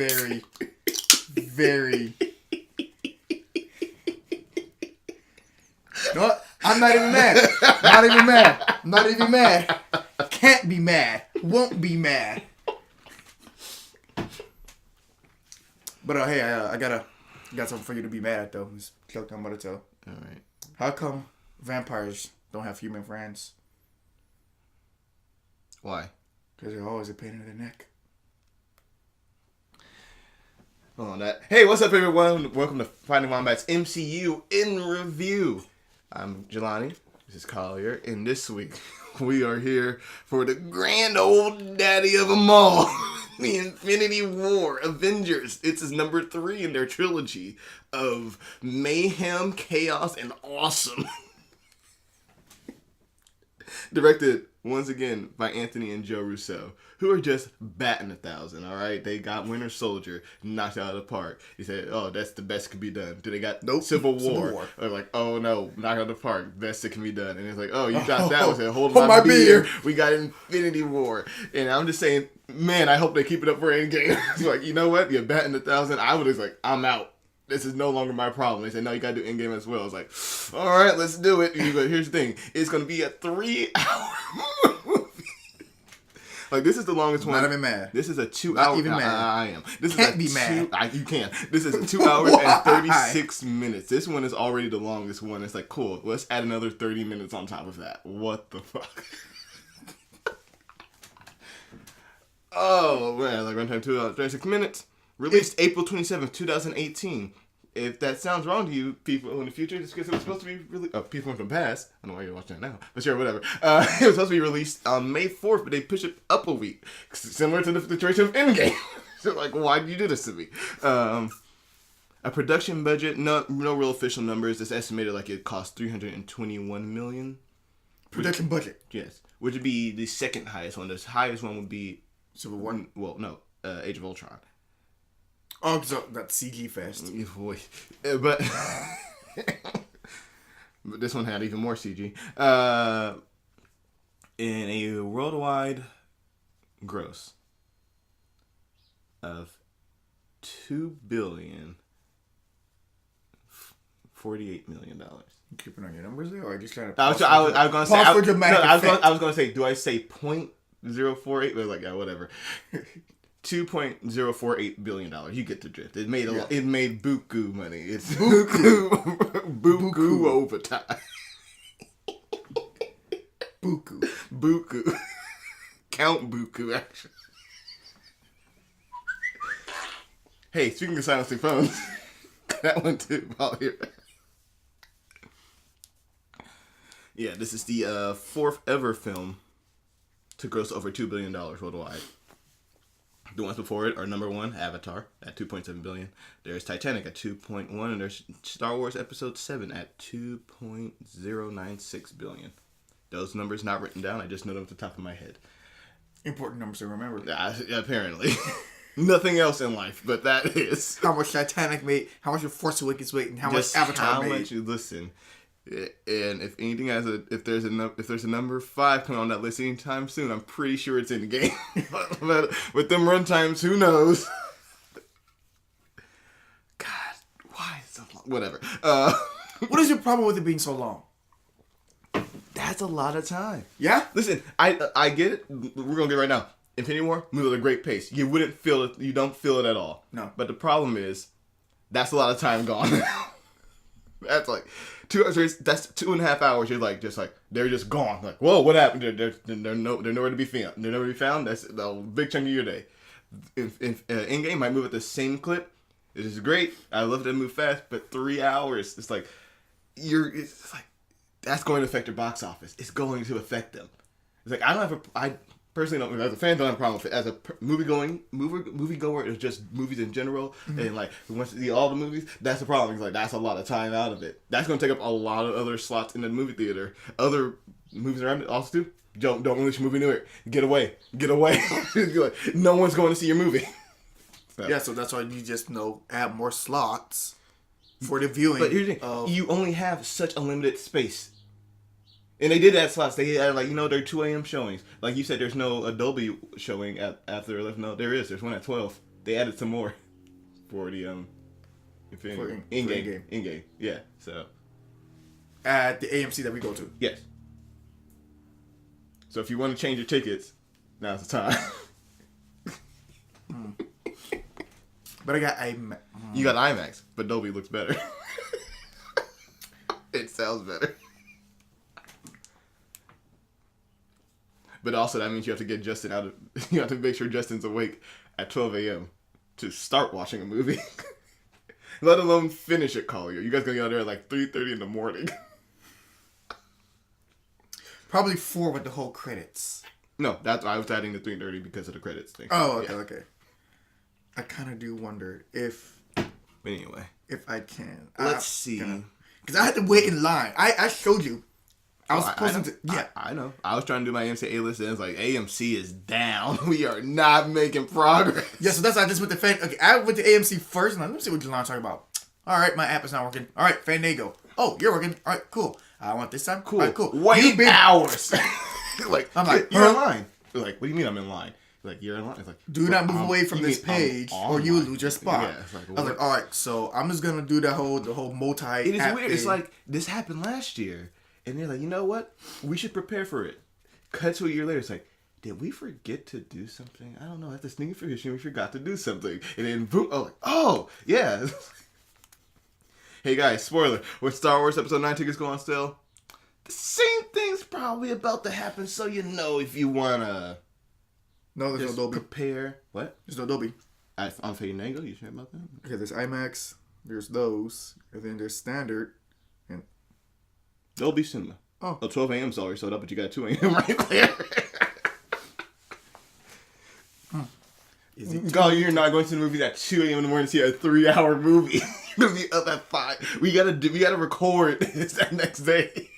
very, very. You know what? I'm not even mad. Not even mad. Can't be mad. Won't be mad. But hey, I got something for you to be mad at though. This joke I'm about to tell. All right. How come vampires don't have human friends? Why? Because they're always a pain in the neck. On that. Hey, what's up, everyone? Welcome to Finding Wombat's MCU in Review. I'm Jelani. This is Collier, and this week we are here for the grand old daddy of them all, the Infinity War Avengers. It's number 3 in their trilogy of mayhem, chaos, and awesome. Directed once again by Anthony and Joe Russo, who are just batting 1,000, all right? They got Winter Soldier knocked out of the park. He said, oh, that's the best could be done. Then they got Civil War. They're like, oh, no, knock out of the park. Best that can be done. And it's like, oh, you got that one. Said, hold my beer. We got Infinity War. And I'm just saying, man, I hope they keep it up for Endgame. It's like, you know what? You're batting 1,000. I would just like, I'm out. This is no longer my problem. They said, no, you got to do Endgame as well. I was like, all right, let's do it. But here's the thing. It's going to be a 3-hour movie. Like, this is the longest one. Not even mad. This is a 2-hour. Not even mad. I am. This Can't is be mad. You can. This is 2 hours and 36 minutes. This one is already the longest one. It's like, cool. Let's add another 30 minutes on top of that. What the fuck? Oh, man. Like, runtime 2 hours, 36 minutes. Released April 27th, 2018. If that sounds wrong to you, people in the future, just because it was supposed to be people from the past. I don't know why you're watching that now, but sure, whatever. It was supposed to be released on May 4th, but they pushed it up a week, similar to the situation of Endgame. So, like, why did you do this to me? A production budget, no real official numbers. It's estimated like it cost $321 million. Production budget. Yes, which would be the second highest one. The highest one would be Civil War. Well, no, Age of Ultron. Oh, so that's CG fest. Boy. But this one had even more CG. In a worldwide gross of $2,048,000,000. You keeping on your numbers there, or are you just trying to? I was going to say. I was going to say. Do I say 0.048? But like, yeah, whatever. $2.048 billion. You get the drift. It made It made buku money. It's buku overtime. Buku. Count buku, actually. Hey, speaking of silencing phones, that one too. While here. Yeah, this is the 4th ever film to gross over $2 billion worldwide. The ones before it are number 1, Avatar, at $2.7 billion. There's Titanic at $2.1, and there's Star Wars Episode 7 at $2.096 billion. Those numbers not written down. I just know them at the top of my head. Important numbers to remember. Apparently. Nothing else in life, but that is. How much Titanic made, how much Force Awakens made, and how much Avatar made. Listen. And if anything if there's a number 5 coming on that list anytime soon, I'm pretty sure it's in the game. But with them run times, who knows? God, why is it so long? Whatever. What is your problem with it being so long? That's a lot of time. Yeah? Listen, I get it. We're gonna get it right now. Infinity War moves at a great pace. You wouldn't feel it. You don't feel it at all. No. But the problem is, that's a lot of time gone. That's like 2 hours. That's 2.5 hours. You're like, they're just gone. Like, whoa, what happened? They're nowhere to be found. They're nowhere to be found. That's a big chunk of your day. Endgame might move at the same clip. It is great. I love it to move fast, but 3 hours. It's like that's going to affect your box office. It's going to affect them. It's like I personally don't, as a fan, don't have a problem with it. As a moviegoer, it's just movies in general, and like who wants to see all the movies, that's the problem. It's like that's a lot of time out of it. That's going to take up a lot of other slots in the movie theater. Other movies around it also do. Don't release your movie near it. Get away. Like, no one's going to see your movie. So. Yeah, so that's why you just add more slots for the viewing. But here's the thing: you only have such a limited space. And they did add slots. They had, their 2 a.m. showings. Like you said, there's no Adobe showing after 11. No, there is. There's one at 12. They added some more for the in-game. Yeah. So at the AMC that we go to. yes. So if you want to change your tickets, now's the time. But I got You got IMAX, but Dolby looks better. It sounds better. But also that means you have to get Justin out of. You have to make sure Justin's awake at 12 a.m. to start watching a movie. Let alone finish at Collier. You guys gonna get out there at like 3:30 in the morning. Probably 4 with the whole credits. No, that's I was adding the 3:30 because of the credits thing. Oh, okay, okay. I kind of do wonder if Anyway, if I can. let's see. Because I had to wait in line. I showed you. I was supposed to. Yeah, I know. I was trying to do my AMC A-list, and it's like AMC is down. We are not making progress. Yeah, so that's why I just went to Fan. Okay, I went to AMC first, and let me see what Jelani talking about. All right, my app is not working. All right, Fandango. Oh, you're working. All right, cool. I want this time. Cool. All right, cool. Wait hours. Like I'm like, you're in line. They're like, what do you mean I'm in line? Like you're in line. It's like, do not move away from this page, or you will lose your spot. Yeah, it's like, I was like, all right, so I'm just gonna do the whole multi. It is weird. thing. It's like this happened last year, and they're like, you know what? We should prepare for it. Cut to a year later. It's like, did we forget to do something? I don't know. At the sneaky figure, we forgot to do something, and then boom! Oh yeah. Hey guys, spoiler: when Star Wars Episode 9 tickets go on sale, the same thing's probably about to happen. So you know, if you wanna. No, there's no Dolby. Prepare. What? There's no Dolby. On Fandango, you sure about that? Okay, there's IMAX. There's those, and then there's standard, and Dolby Cinema. Oh, 12 a.m.'s already sold up, but you got 2 a.m. right there. is it? God, you're not going to the movies at 2 a.m. in the morning to see a 3-hour movie. You're gonna be up at 5. We gotta record this that next day.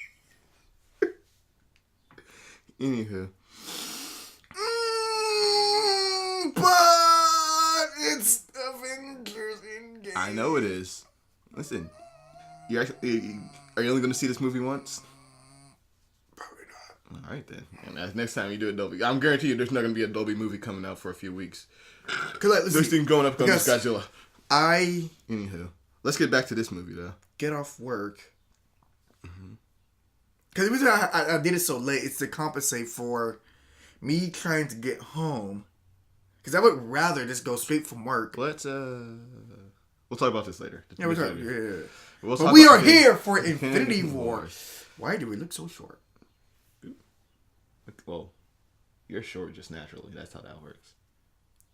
Anywho. But it's Avengers Endgame. I know it is. Listen, are you only going to see this movie once? Probably not. All right then. And next time you do a Dolby, I'm guarantee you there's not going to be a Dolby movie coming out for a few weeks. Cause like, There's things going up against Godzilla. Anywho, let's get back to this movie though. Get off work. Because the reason I did it so late is to compensate for me trying to get home. Because I would rather just go straight from work. We'll talk about this later. Yeah, we'll talk. Yeah. But we are here for Infinity War. Why do we look so short? Well, you're short just naturally. That's how that works.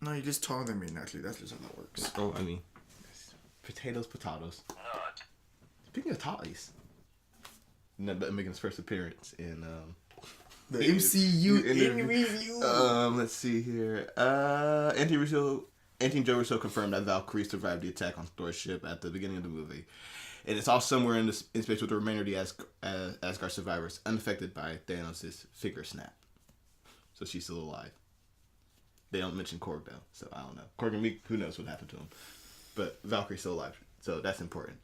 No, you're just taller than me naturally. That's just how that works. Oh, I mean, potatoes. Speaking of tallies, making his first appearance in the MCU in review. Let's see here. Anthony Joe Russo confirmed that Valkyrie survived the attack on Thor's ship at the beginning of the movie. And it's all somewhere in space with the remainder of the Asgard survivors unaffected by Thanos' finger snap. So she's still alive. They don't mention Korg though, so I don't know. Korg and Meek, who knows what happened to him. But Valkyrie's still alive, so that's important.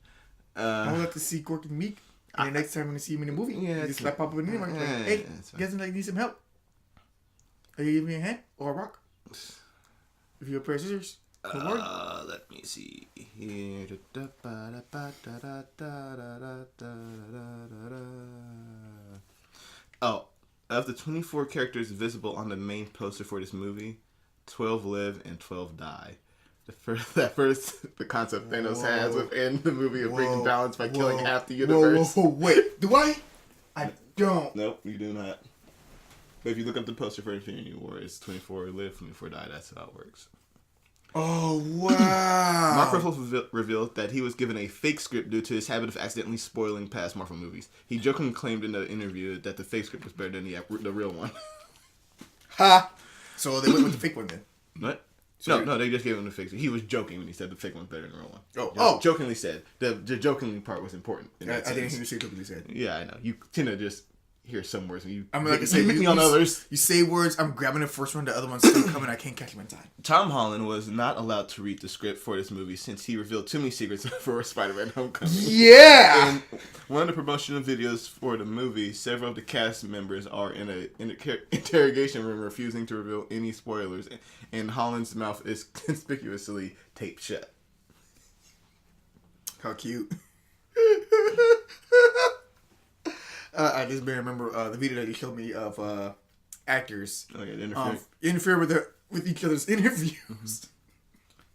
I would like to see Korg and Meek. And the next time when you see him in the movie, you just like pop up in the like, hey, you guys like need some help? Are you giving me a hand or a rock? If you're a pair of scissors, let me see here. Oh, of the 24 characters visible on the main poster for this movie, 12 live and 12 die. The concept Thanos has within the movie of bringing balance by killing half the universe. Wait, do I? I don't. Nope, you do not. But if you look up the poster for Infinity War, it's 24 live, 24 die. That's how it works. Oh, wow. Mark Ruffalo revealed that he was given a fake script due to his habit of accidentally spoiling past Marvel movies. He jokingly claimed in the interview that the fake script was better than the real one. Ha! So they went with the fake one then? What? So no, they just gave him the fake. He was joking when he said the fake one's better than the real one. Oh. Jokingly said. The jokingly part was important. I didn't hear you say jokingly said. Yeah, I know. You tend to just hear some words and you say me on others. You say words, I'm grabbing the first one, the other one's still coming, I can't catch them in time. Tom Holland was not allowed to read the script for this movie since he revealed too many secrets for Spider-Man Homecoming. Yeah! In one of the promotional videos for the movie, several of the cast members are in an interrogation room refusing to reveal any spoilers, and Holland's mouth is conspicuously taped shut. How cute. I just barely remember the video that you showed me of actors interfere with each other's interviews.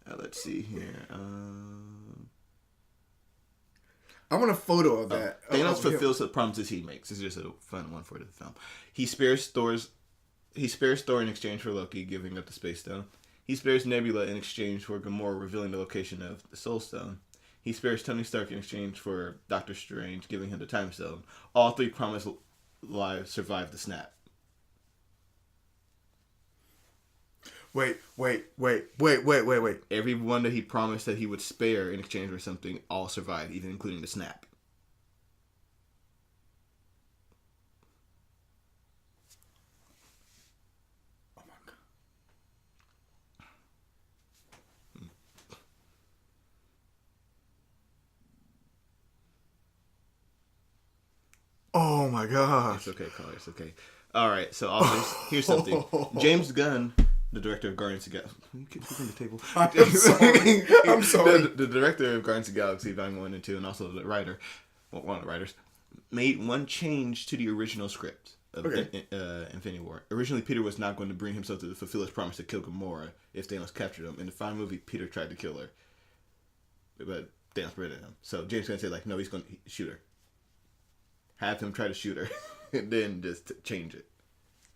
Let's see here. I want a photo of that. Thanos fulfills the promises he makes. It's just a fun one for the film. He spares Thor in exchange for Loki giving up the Space Stone. He spares Nebula in exchange for Gamora revealing the location of the Soul Stone. He spares Tony Stark in exchange for Doctor Strange giving him the Time Stone. All three promised lives survive the snap. Wait. Every one that he promised that he would spare in exchange for something all survived, even including the snap. Oh my god. Oh my god. It's okay, Collier. It's okay. All right. So here's something. James Gunn, the director of Guardians of the Galaxy. You keep kicking the table. I'm sorry. The director of Guardians of the Galaxy Volume 1 and 2, and also the writer, one of the writers, made one change to the original script of Infinity War. Originally, Peter was not going to bring himself to fulfill his promise to kill Gamora if Thanos captured him. In the final movie, Peter tried to kill her, but Thanos prevented him. So James Gunn said, like, no, he's going to shoot her. Have him try to shoot her, and then just change it.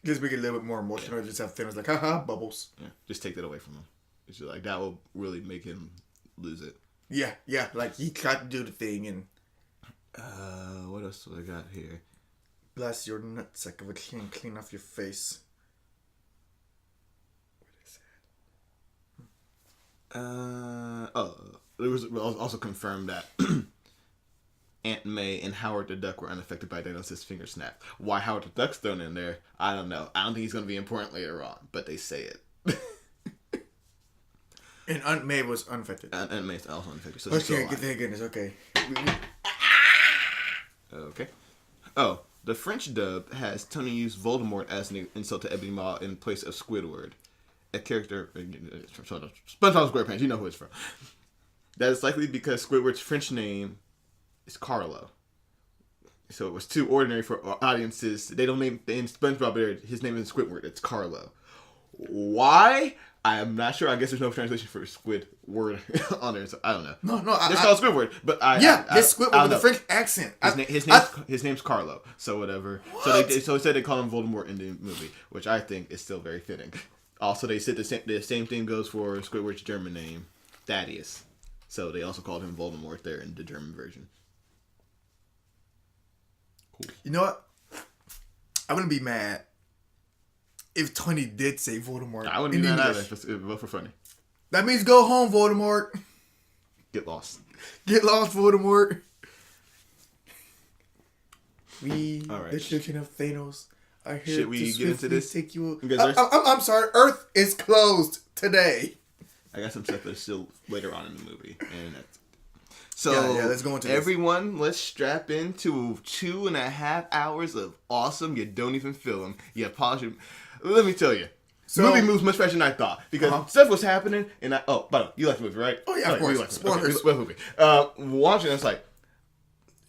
Just make it a little bit more emotional. Just have Thanos like, haha, bubbles. Yeah, just take that away from him. It's just like, that will really make him lose it. Yeah. Like, he tried to do the thing, and... what else do I got here? Blast your nutsack of a clean off your face. What is that? It was also confirmed that Aunt May and Howard the Duck were unaffected by Thanos' finger snap. Why Howard the Duck's thrown in there, I don't know. I don't think he's going to be important later on, but they say it. And Aunt May was unaffected. Aunt May's also unaffected. So okay, thank goodness. Okay. Okay. Oh, the French dub has Tony use Voldemort as an insult to Ebony Maw in place of Squidward, a character from SpongeBob SquarePants. You know who it's from. That is likely because Squidward's French name is Carlo. So it was too ordinary for audiences. They don't name in SpongeBob. His name is Squidward. It's Carlo. Why? I am not sure. I guess there's no translation for Squidward on there. So I don't know. No. It's called Squidward, but it's Squidward with a French accent. His name's Carlo. So whatever. What? So instead they call him Voldemort in the movie, which I think is still very fitting. Also, they said the same thing goes for Squidward's German name, Thaddeus. So they also called him Voldemort there in the German version. Cool. You know what? I wouldn't be mad if Tony did say Voldemort. I wouldn't be mad either, but for funny. That means go home, Voldemort. Get lost. Get lost, Voldemort. All right. The children of Thanos, are here Should we get into this? Take you. Because I'm sorry. Earth is closed today. I got some stuff that's still later on in the movie, and that's... So, let's go into everyone, this. Let's strap into 2.5 hours of awesome. You don't even feel them. You polish them. Let me tell you. The movie moves much faster than I thought. Because stuff was happening, and by the way, you like the movie, right? Oh, yeah, of course. Spoilers. Okay, movie. Watching it, it's like,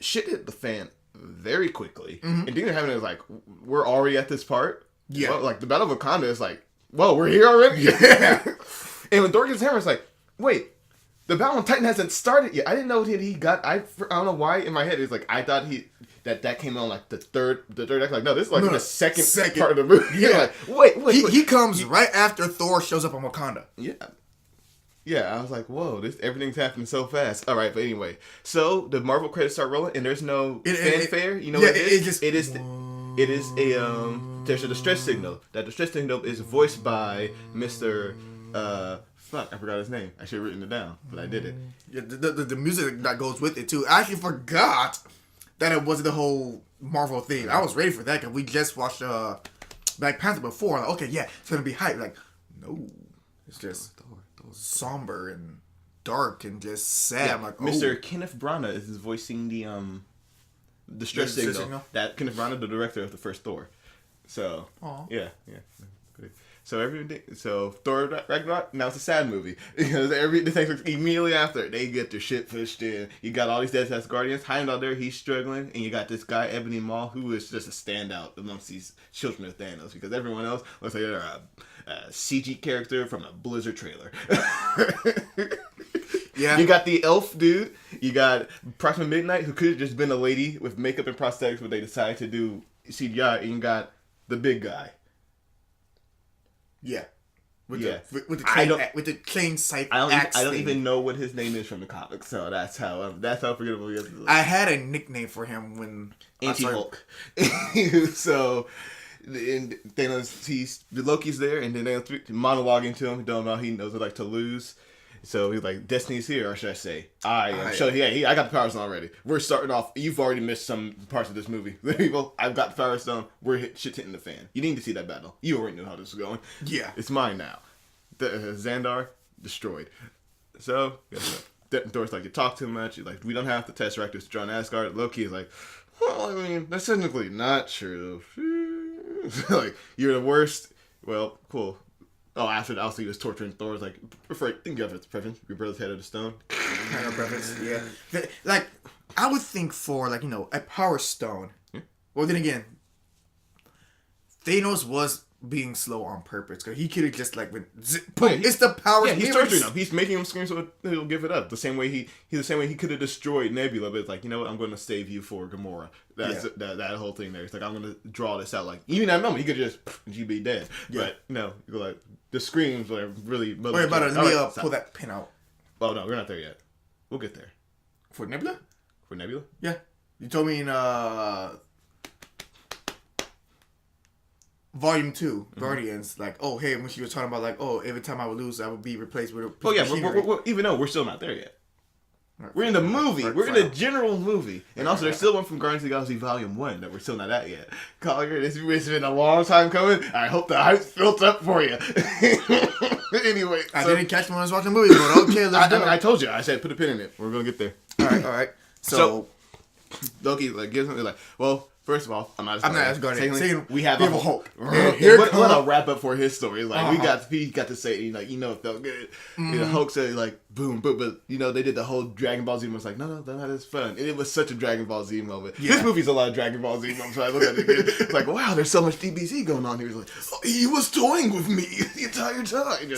shit hit the fan very quickly. Mm-hmm. And then having it was like, we're already at this part? Yeah. Well, like, the Battle of Wakanda is like, whoa, we're here already? Yeah. And when Thor gets hammer, it's like, wait. The Battle on Titan hasn't started yet. I didn't know that he got. I don't know why in my head it's like I thought that came on like the third act. Like no, this is like the second part of the movie. Yeah, like wait. He comes right after Thor shows up on Wakanda. Yeah. I was like, whoa, everything's happening so fast. All right, but anyway, so the Marvel credits start rolling and there's no fanfare. You know what it is? It is a there's a distress signal. That distress signal is voiced by Mr. Fuck, I forgot his name. I should have written it down, but I did it. Yeah, the music that goes with it, too. I actually forgot that it was the whole Marvel thing. I was ready for that because we just watched Black Panther before. Like, okay, yeah, it's gonna be hype. Like, no, it's just somber and dark and just sad. Yeah, I'm like, Mr. Kenneth Branagh is voicing the distress signal. That Kenneth Branagh, the director of the first Thor. So yeah. So Thor Ragnarok, now it's a sad movie because immediately after they get their shit pushed in. You got all these dead Asgardians. Heimdall there, he's struggling, and you got this guy Ebony Maw who is just a standout amongst these children of Thanos because everyone else looks like they're a CG character from a Blizzard trailer. Yeah, you got the elf dude. You got Proxima Midnight, who could have just been a lady with makeup and prosthetics, but they decided to do CGI. And you got the big guy. Yeah, with the plain sight. I don't even know what his name is from the comics, so that's how forgettable he is. I had a nickname for him when Anti-Hulk. So. And Thanos, Loki's there, and then they're monologuing to him. Don't know he knows what like to lose. So he's like, "Destiny's here," or should I say, "I am." So I got the Power Stone already. We're starting off. You've already missed some parts of this movie. People, I've got the Power Stone. Shit's hitting the fan. You need to see that battle. You already knew how this was going. Yeah, it's mine now. The Xandar destroyed. So Thor's like, "You talk too much. You're like, we don't have the Tesseract to destroy Asgard." Loki is like, "Well, I mean, that's technically not true." Like, you're the worst. Well, cool. Oh, after that, also he was torturing Thor. Was like, think you have a preference. Your brother's head of the stone. Kind of preference, yeah. Like, I would think for, like, a Power Stone. Yeah. Well, then again, Thanos was being slow on purpose. Because he could have just, like, it's the Power Stone. Yeah, he's torturing him. He's making him scream so he'll give it up. The same way he could have destroyed Nebula, but it's like, you know what, I'm going to save you for Gamora. That's that whole thing there. It's like, I'm going to draw this out. Like, even at that moment, he could just, you'd be dead. Yeah. But, no, you go like, the screams are really... Wait about it. Let me pull that pin out. Oh, no, we're not there yet. We'll get there. For Nebula? For Nebula? Yeah. You told me in Volume 2, Guardians, like, oh, hey, when she was talking about, like, oh, every time I would lose, I would be replaced with a piece of machinery. We're, even though we're still not there yet. We're in the movie. We're in the general movie. And also, there's still one from Guardians of the Galaxy Volume 1 that we're still not at yet. Collier, this has been a long time coming. I hope the hype's built up for you. Anyway. I didn't catch when I was watching the movie, but okay, let's do it. I told you. I said put a pin in it. We're going to get there. All right. So Loki gives him, like, well... First of all, I'm not Asgardian. Secondly, we have a Hulk. What a wrap up for his story. Like he got to say, it felt good. Hulk said like boom, but they did the whole Dragon Ball Z moment. It's like no, that is fun, and it was such a Dragon Ball Z moment. Yeah. This movie's a lot of Dragon Ball Z moments. So I look at it again. It's like wow, there's so much DBZ going on here. He's like, he was toying with me the entire time.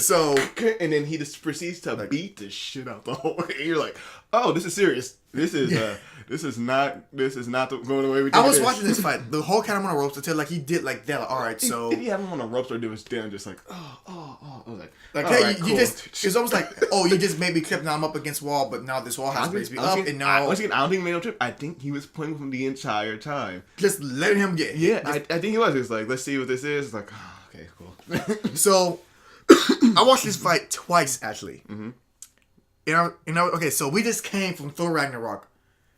And then he just proceeds to beat the shit out the whole way. And you're like, oh, this is serious. This is not going away with. I was watching this fight. The Hulk had him on a ropes until like he did like that. Like, all right, so did he have him on a ropes or did it stand just like I was like hey, right, cool. It's almost like you just made me clip. Now I'm up against wall, but now this wall has to be up, and now once again I don't think he made no trip. I think he was playing with him the entire time, just letting him get. Yeah, I think he was. It's like let's see what this is. It's like okay, cool. So I watched this fight twice actually. Mm-hmm. Okay, so we just came from Thor Ragnarok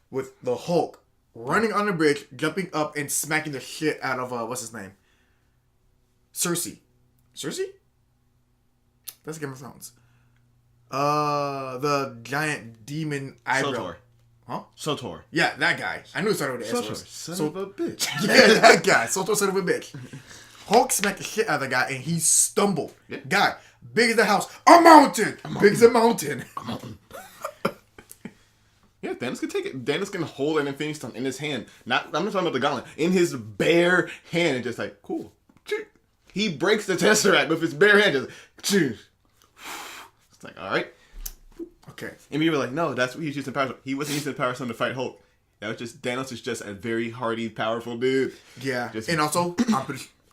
with the Hulk running on the bridge, jumping up and smacking the shit out of what's his name? Cersei? That's Game of Thrones. The giant demon eyebrow. Sotor. Huh? Sotor. Yeah, that guy. I knew it started with the S. Son of a bitch. Yeah, that guy. Sotor, son of a bitch. Hulk smacked the shit out of the guy and he stumbled. Yeah. Guy, big as the house. A mountain. Big as a mountain. Yeah, Thanos can take it. Thanos can hold an Infinity Stone in his hand. I'm not talking about the gauntlet. In his bare hand and just like, cool. He breaks the Tesseract with his bare hand. Just, it's like, all right. Okay. And we were like, no, that's what he's using Power Stone. He wasn't using the Power Stone to fight Hulk. That was just, Thanos is just a very hardy, powerful dude. Yeah. And also,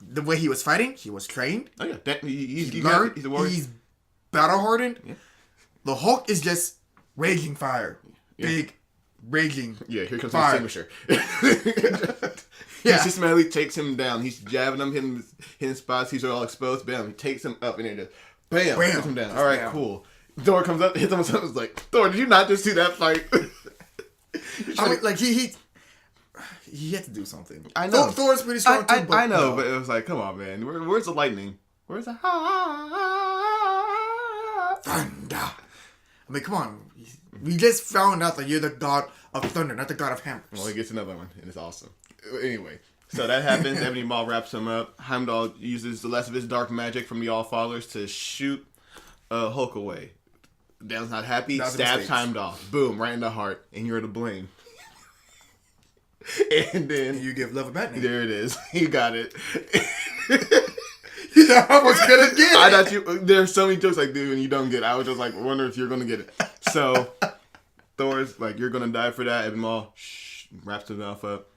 the way he was fighting, he was trained. Oh, yeah. He's a warrior. He's battle hardened. Yeah. The Hulk is just raging fire. Yeah. Big, raging. Yeah, here comes the extinguisher. He systematically takes him down. He's jabbing him, hitting spots. He's all exposed. Bam. He takes him up and then just bam, puts him down. All right, cool. Thor comes up, hits him with something. It's like, Thor, did you not just see that fight? I mean, like he he had to do something. I know. Thor's pretty strong too. I know, but it was like, come on, man. Where's the lightning? Where's the thunder? I mean, come on. We just found out that you're the god of thunder, not the god of hammers. Well, he gets another one, and it's awesome. Anyway, so that happens. Ebony Maw wraps him up. Heimdall uses the last of his dark magic from the All-Fathers to shoot Hulk away. Dan's not happy. Stabs Heimdall. Boom, right in the heart. And you're to blame. And then... you give love a bad name. There it is. He got it. You know I was going to get it. I thought you... There's so many jokes like, dude, and you don't get it. I was just like, wondering if you're going to get it. So, Thor's like, you're going to die for that. Ebony Maw wraps himself up.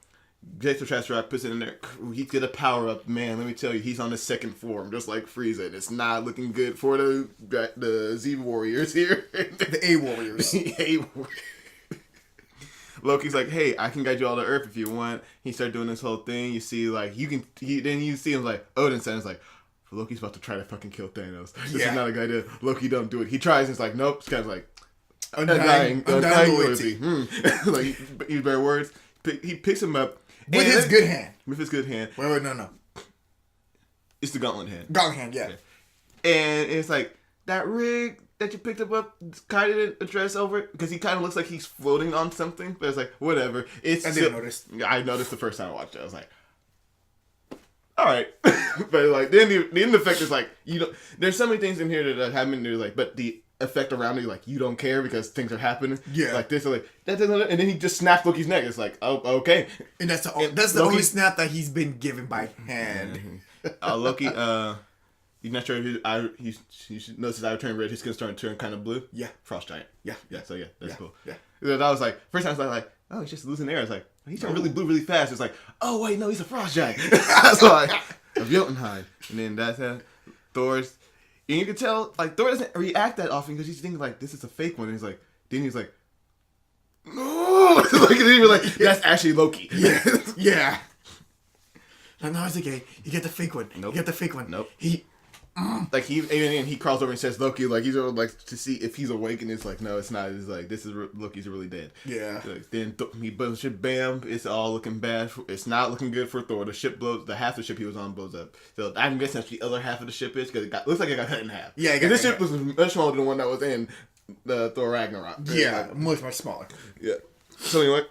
Takes the trash rock, puts it in there. He's gonna power up, man. Let me tell you, he's on the second form, just like Frieza. It's not looking good for the Z Warriors here. The A Warriors. The A Warriors. Loki's like, hey, I can guide you all to Earth if you want. He started doing this whole thing. You see, like, then you see him like Odin's son is like, Loki's about to try to fucking kill Thanos. This is not a good idea. Loki don't do it. He tries and it's like, nope. This guy's like, undying loyalty. Like, he use better words. He picks him up. With his good hand. With his good hand. Wait, no. It's the gauntlet hand. Gauntlet hand, yeah. And it's like, that rig that you picked up kind of address over it, because he kind of looks like he's floating on something, but it's like, whatever. I didn't notice. I noticed the first time I watched it. I was like, alright. But like, then the end effect is like, there's so many things in here that happen, like, but the effect around you, like, you don't care because things are happening. Yeah. Like this, or like that, and then he just snaps Loki's neck. It's like, oh, okay. And that's the only snap that he's been given by hand. Loki, you're not sure if you should notice his eye turn red. His skin's starting to turn kind of blue. Yeah. Frost giant. Yeah. So yeah, that's cool. Yeah. Then I was like, first time I was like, oh, he's just losing air. I was like, he's turning really blue really fast. It's like, oh wait, no, he's a frost giant. That's like of Jotunheim. And then that's Thor's. And you can tell, like, Thor doesn't react that often because he's thinking, like, this is a fake one. And he's like, no! Like, and then you're like, that's actually Loki. Yeah. Yeah. Like, no, it's okay. You get the fake one. Nope. You get the fake one. Nope. Like, he crawls over and says Loki, like, he's like, to see if he's awake, and it's like, no, it's not. It's like, Loki's really dead. Yeah. Like, then he blows the ship, bam, it's all looking bad. It's not looking good for Thor. The ship blows, the half the ship he was on blows up. So I'm guessing that's the other half of the ship is, because looks like it got cut in half. Yeah, this ship was much smaller than the one that was in the Thor Ragnarok. Yeah, much smaller. Yeah. So anyway,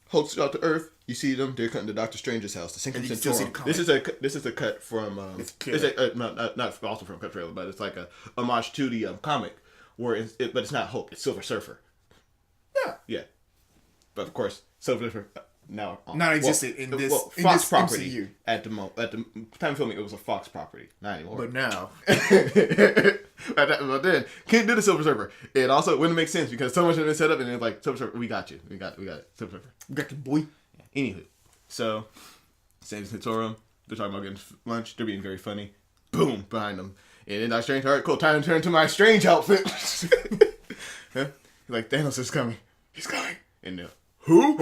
Hulk's out to Earth. You see them. They're cutting to Doctor Strange's house. The Sinking Centurion. This is a cut from. Not also from cut trailer, but it's like a homage to the comic, where but it's not Hulk. It's Silver Surfer. Yeah. Yeah. But of course, Silver Surfer now not existed in this Fox property MCU. at the time of filming. It was a Fox property, not anymore. But now. But then can't do the Silver Surfer. It also wouldn't make sense because so much has been set up, and it's like Silver Surfer. We got you. We got it. Silver Surfer. We got you, boy. Anywho, so Sandy's Hitorum, they're talking about getting lunch. They're being very funny. Boom, behind them. And then Doctor Strange, all right, cool, time to turn to my Strange outfit. Huh? He's like, Thanos is coming. He's coming. And then, who?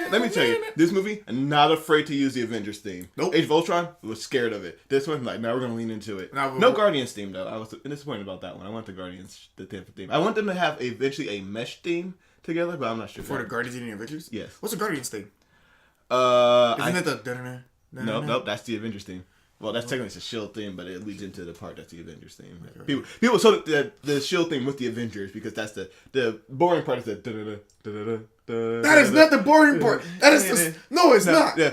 Let me tell you, this movie, I'm not afraid to use the Avengers theme. Nope. Age of Ultron was scared of it. This one, like, now we're going to lean into it. No Guardians theme, though. I was disappointed about that one. I want the Guardians, the theme. I want them to have eventually a mesh theme together, but I'm not sure. For the Guardians and the Avengers? Yes. What's the Guardians theme? Isn't it the... Nope, that's the Avengers theme. Well, that's technically a S.H.I.E.L.D. theme, but it leads into the part that's the Avengers theme. Okay. People saw the S.H.I.E.L.D. theme with the Avengers because that's the boring part is the That is not the boring part. That is no, it's not. Yeah.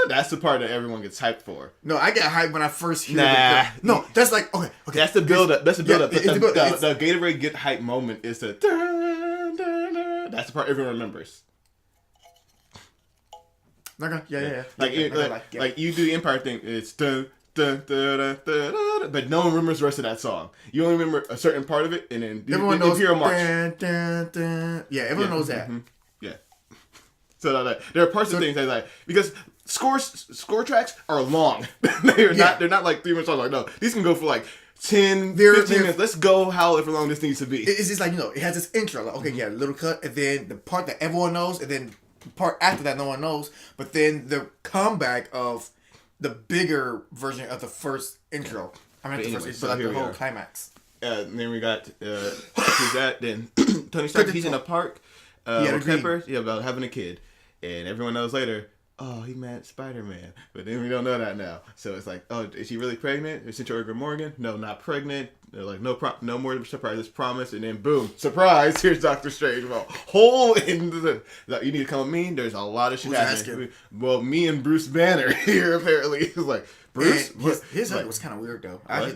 That's the part that everyone gets hyped for. No, I get hyped when I first hear the no, that's like okay. That's the build up. That's the build up. The Gatorade get hype moment is the that's the part everyone remembers. Okay. Yeah. Like you do the Empire thing, it's but no one remembers the rest of that song. You only remember a certain part of it, and then everyone knows Hero March. Yeah, everyone knows that. Mm-hmm. Yeah. So there are parts of things that like because score tracks are long. They're not like 3 minutes long. Like no, these can go for like 10, 15 minutes. Let's go however long this needs to be. It's just like it has this intro. Like okay, yeah, little cut, and then the part that everyone knows, and then the part after that no one knows. But then the comeback of the bigger version of the first intro. The whole climax. And then we got who's that? Then Tony Stark. He's in a park. Pepper, about having a kid, and everyone knows later. Oh, he meant Spider-Man, but then we don't know that now. So it's like, oh, is she really pregnant? Is Centurion Morgan? No, not pregnant. They're like, no more surprises, promise. And then boom, surprise! Here's Doctor Strange. Well, hole in the. You need to come with me. There's a lot of shit happening. Well, me and Bruce Banner here apparently. It's like Bruce. His hug was kind of weird though. I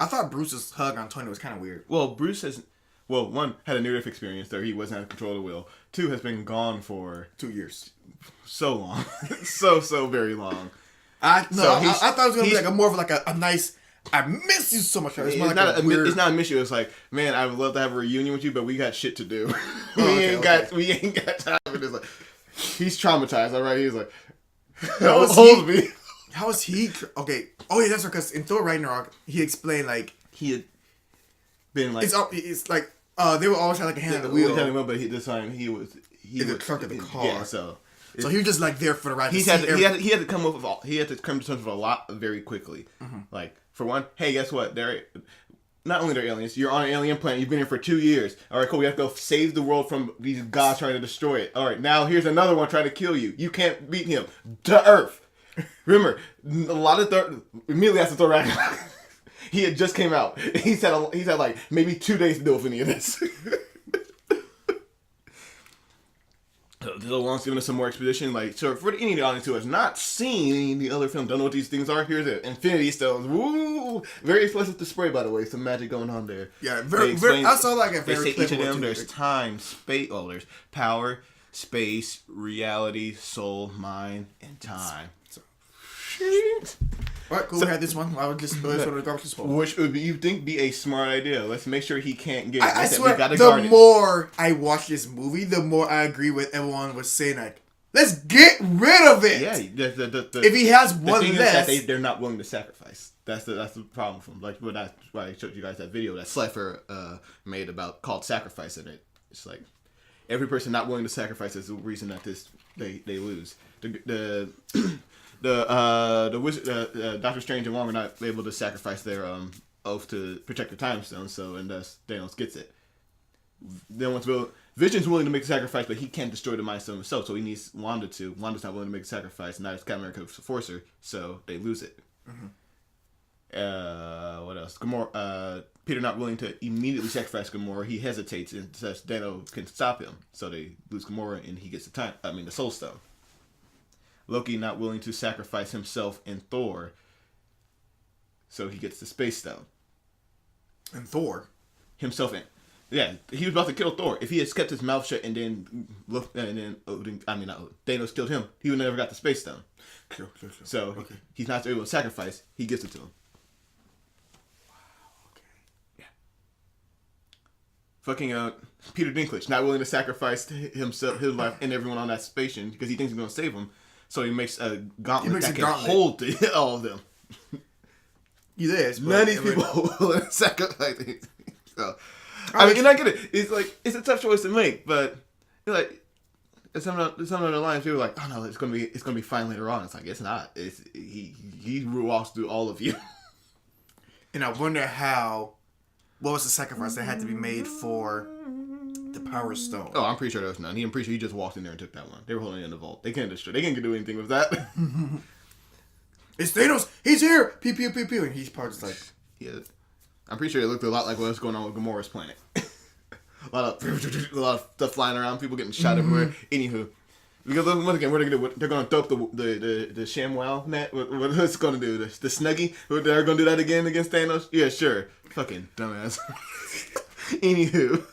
thought Bruce's hug on Tony was kind of weird. Well, Bruce has. Well, one, had a near-death experience there. He wasn't out of control of the will. Two, has been gone for 2 years. So long. so very long. I thought it was going to be like more of like a nice, I miss you so much. It's not a miss you. It's like, man, I would love to have a reunion with you, but we got shit to do. We ain't got time for this. Like, he's traumatized, all right? He's like, hold me. How is he? Okay. Oh, yeah, that's right. Because in Thor Ragnarok, he explained like... He had been like... It's like... they would always have like a hand on the wheel. But this time he was in the trunk of the car. Yeah, so he was just like there for the ride. He had to come to terms with a lot very quickly. Mm-hmm. Like for one, hey, guess what? Not only they're aliens. You're on an alien planet. You've been here for 2 years. All right, cool. We have to go save the world from these gods trying to destroy it. All right, now here's another one trying to kill you. You can't beat him. To Earth. Remember, a lot of immediately after Thor Ragnarok. He had just came out. He's had like maybe 2 days to deal with any of this. So Long's giving us some more exposition. Like, so for any of the audience who has not seen any of the other films, don't know what these things are, here's it. Infinity Stones. Woo! Very explosive display, by the way. Some magic going on there. Yeah, very. I saw like a very. They say each of them. There's time, space. Oh, there's power, space, reality, soul, mind, and time. Alright, cool. We had this one. I would just go to the garbage disposal. Which would you think be a smart idea? Let's make sure he can't get. I swear, the more I watch this movie, the more I agree with everyone was saying like, let's get rid of it. Yeah, if he has one less, is that they're not willing to sacrifice. That's the problem from like that's why I showed you guys that video that Slifer made called Sacrifice in it. It's like every person not willing to sacrifice is the reason that they lose. The wizard, Doctor Strange and Wong were not able to sacrifice their oath to protect the Time Stone, so and thus Thanos gets it. Then Vision's willing to make the sacrifice, but he can't destroy the Mind Stone himself, so he needs Wanda to. Wanda's not willing to make the sacrifice, and now Captain America force her, so they lose it. Mm-hmm. What else? Gamora. Peter not willing to immediately sacrifice Gamora. He hesitates and says Thanos can stop him, so they lose Gamora, and he gets the Soul Stone. Loki not willing to sacrifice himself in Thor, so he gets the Space Stone. And Thor? Himself in. Yeah, he was about to kill Thor. If he had kept his mouth shut and then Thanos killed him, he would never got the Space Stone. Sure. So he's not able to sacrifice. He gives it to him. Wow. Okay. Yeah. Fucking Peter Dinklage not willing to sacrifice himself, his life, and everyone on that station because he thinks he's going to save him. So he makes a gauntlet that can hold all of them. He is. None of these people will sacrifice. So, I mean, I get it. It's like it's a tough choice to make, but like some of the lines people are like, oh no, it's gonna be fine later on. It's like it's not. He walks through all of you. And I wonder what was the sacrifice that had to be made for the Power Stone? Oh, I'm pretty sure there was none. I'm pretty sure he just walked in there and took that one. They were holding it in the vault. They can't destroy. They can't do anything with that. It's Thanos. He's here. Pew pew pew pew. And he's part just like. Yeah, I'm pretty sure it looked a lot like what's going on with Gamora's planet. a lot of stuff flying around. People getting shot everywhere. Anywho, because once again, what are they gonna do? They're gonna throw up the ShamWow net. What's gonna do? The Snuggie? They're gonna do that again against Thanos? Yeah, sure. Fucking dumbass. Anywho.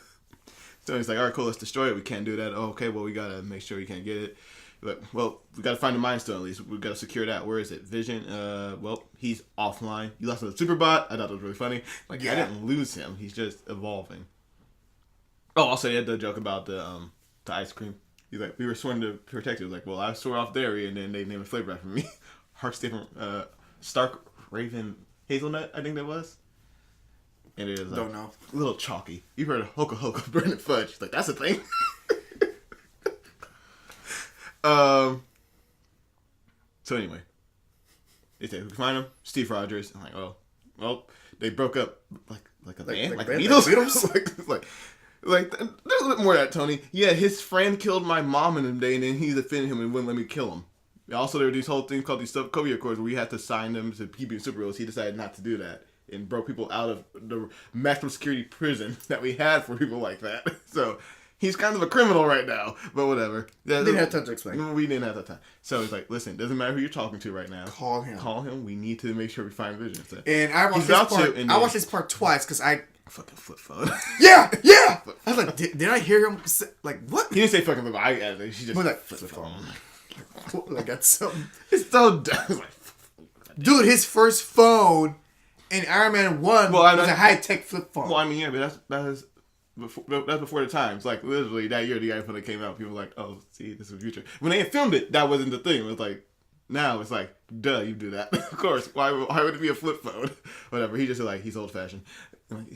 So he's like, all right, cool, let's destroy it. We can't do that. Oh, okay, well, we got to make sure we can't get it. But, well, we got to find the Mind Stone at least. We got to secure that. Where is it? Vision, well, he's offline. You lost the Superbot. I thought that was really funny. Like, yeah. I didn't lose him. He's just evolving. Oh, also, he had the joke about the ice cream. He's like, we were sworn to protect you. He was like, well, I swore off dairy, and then they named a flavor after me. Heartstephen, Stark Raven Hazelnut, I think that was. And it is like, don't know. A little chalky. You've heard of Hoka Hoka Burning Fudge. Like, that's a thing. So anyway. They say, who can find him? Steve Rogers. I'm like, well, they broke up like a band? Like the Beatles? Beatles? like, Like, there's a little more of that, Tony. Yeah, his friend killed my mom in the day, and then he defended him and wouldn't let me kill him. Also, there were these whole things called these Collier Accords where we had to sign them to keep being superheroes. He decided not to do that and broke people out of the maximum security prison that we had for people like that. So he's kind of a criminal right now, but whatever. We didn't have time to explain. We didn't have that time. So he's like, listen, doesn't matter who you're talking to right now. Call him. We need to make sure we find Vision. So and I watched this part twice because I fucking flip phone. Yeah. I was like, did I hear him say, like, what? He didn't say fucking flip phone. She just like flip phone. Like that's something. It's so dumb. Dude, his first phone in Iron Man 1 was a high-tech flip phone. Well, I mean, yeah, but that's before the times. Like, literally, that year the iPhone that came out, people were like, oh, see, this is the future. When they filmed it, that wasn't the thing. It was like, now it's like, duh, you do that. Of course. Why would it be a flip phone? Whatever. He just like, he's old-fashioned.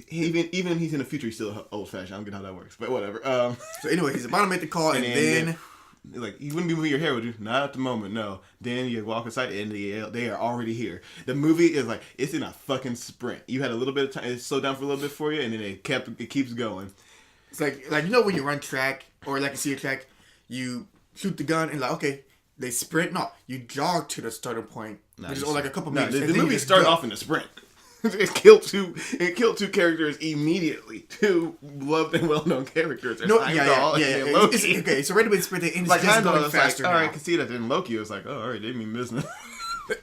Even if he's in the future, he's still old-fashioned. I don't get how that works. But whatever. So anyway, he's about to make the call, and then... Like, you wouldn't be moving your hair, would you? Not at the moment, no. Then you walk inside and they are already here. The movie is like, it's in a fucking sprint. You had a little bit of time, it slowed down for a little bit for you, and then it keeps going. It's like you know when you run track, or like you see a track, you shoot the gun and like, okay, they sprint. No, you jog to the starting point, which is like a couple minutes. The movie started off in a sprint. It killed two characters immediately. Two loved and well-known characters. Okay, so right away sprinting and like, just going faster. Like, all right, I can see that in Loki. It was like, oh, all right, they mean business.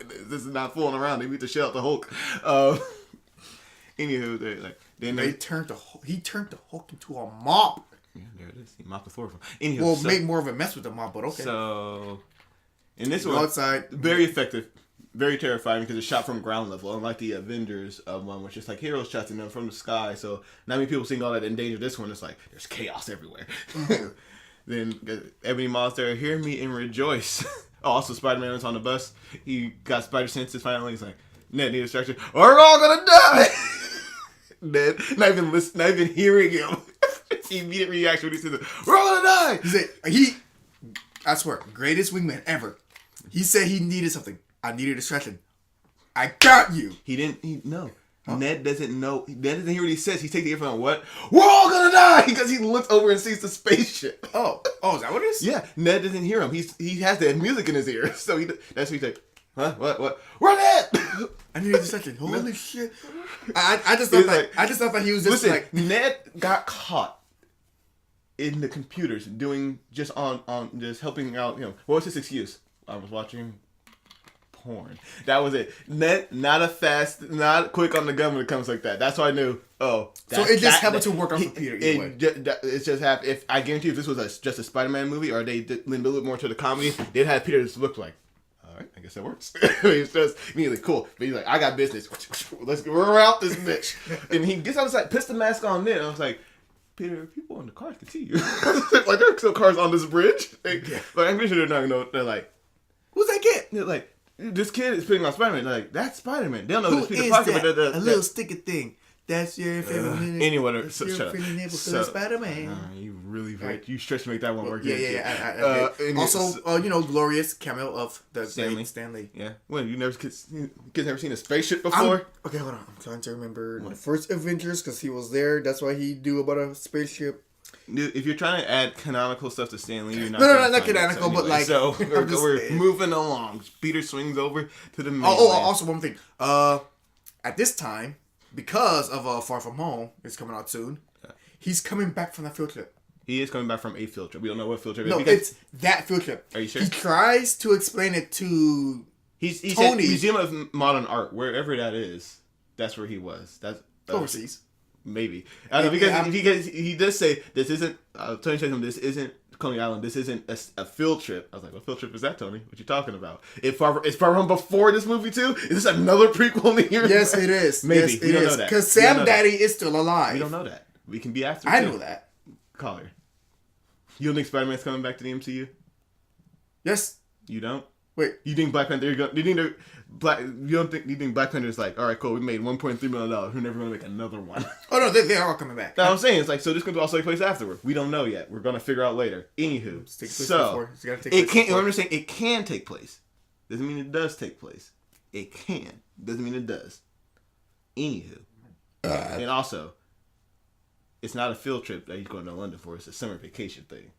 This is not fooling around. They beat the shit out the Hulk. Anywho, he turned the Hulk into a mop. Yeah, there it is. He mopped the floor for him. Anywho, make more of a mess with the mop, but okay. So, in this one, outside, very effective. Very terrifying because it's shot from ground level, unlike the Avengers one, which is like heroes shots in them from the sky. So not many people seeing all that in danger. This one, it's like there's chaos everywhere. Then Ebony Maw's there, hear me and rejoice. Also, Spider-Man was on the bus. He got spider senses finally. He's like, Ned, need a distraction. We're all gonna die. Ned, not even hearing him. Immediate reaction when he says, "We're all gonna die." I swear, greatest wingman ever. He said he needed something. I needed a distraction. I got you. No. Huh? Ned doesn't know. Ned doesn't hear what he says. He takes the earphone. What? We're all gonna die because he looks over and sees the spaceship. Oh, is that what it is? Yeah. Ned doesn't hear him. He has that music in his ear, so that's what he's like. Huh? What? We're Ned. I needed a distraction. Holy shit! I just thought that he was just like. Ned got caught in the computers doing just helping out him. What was his excuse? I was watching porn. That was it. Not quick on the gun when it comes like that. That's why I knew. Oh, so it just happened to work on computer. It's just happened. If I guarantee, if this was just a Spider-Man movie, or they did a little bit more to the comedy, they'd have Peter just look like, all right, I guess that works. It's just immediately cool. But he's like, I got business. We're out this bitch. And he gets outside, puts the mask on. Then I was like, Peter, people in the cars can see you. Like, there are still cars on this bridge. Like I'm pretty sure they're not gonna know. They're like, who's that kid? They're like, this kid is putting on Spider-Man. They're like, that's Spider-Man. They don't know who it's Peter is Parker, that? but a little sticky thing. That's your favorite. Anyway, so shut up. Spider-Man. You really you stretch to make that one work. Yeah. Also, glorious cameo of the Stanley. Yeah. When kids never seen a spaceship before? Okay, hold on. I'm trying to remember the first Avengers because he was there. That's why he knew about a spaceship. Dude, if you're trying to add canonical stuff to Stanley, you're not. Not canonical, but like. So we're moving along. Peter swings over to the main. Also one thing. At this time, because of Far From Home, it's coming out soon. Yeah. He's coming back from that field trip. He is coming back from a field trip. We don't know what field trip. No, it's that field trip. Are you sure? He tries to explain it to He's Tony. At Museum of Modern Art, wherever that is. That's where he was. That's overseas. Maybe. I don't know, because he does say this isn't. Tony says to him, this isn't Coney Island. This isn't a field trip. I was like, what field trip is that, Tony? What you talking about? Is Far From before this movie too? Is this another prequel to here? Yes, it is. Maybe. Yes, it is. Because Sam Daddy is still alive. We don't know that. We can be after. I know that. Collier. You don't think Spider-Man's coming back to the MCU? Yes. You don't? Wait. You think Black Panther? You think Black Panther's like, all right, cool, we made $1.3 million. We're never gonna make another one. Oh no, they are all coming back. No, I'm saying it's like, so this could also take place afterward. We don't know yet. We're gonna figure out later. Anywho, it can take place. Doesn't mean it does take place. It can. Doesn't mean it does. Anywho, and also, it's not a field trip that he's going to London for. It's a summer vacation thing.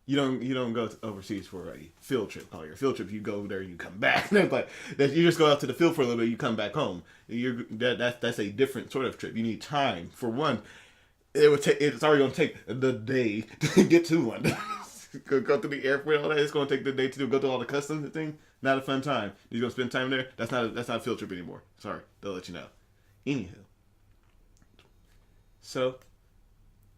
You don't go overseas for a field trip, Collier. Field trip, you go there, you come back. Like you just go out to the field for a little bit, you come back home. That's a different sort of trip. You need time. For one, it's already going to take the day to get to London. Go to the airport, all that. It's going to take the day to go through all the customs thing. Not a fun time. You're going to spend time there. That's not a field trip anymore. Sorry, they'll let you know. Anywho, so.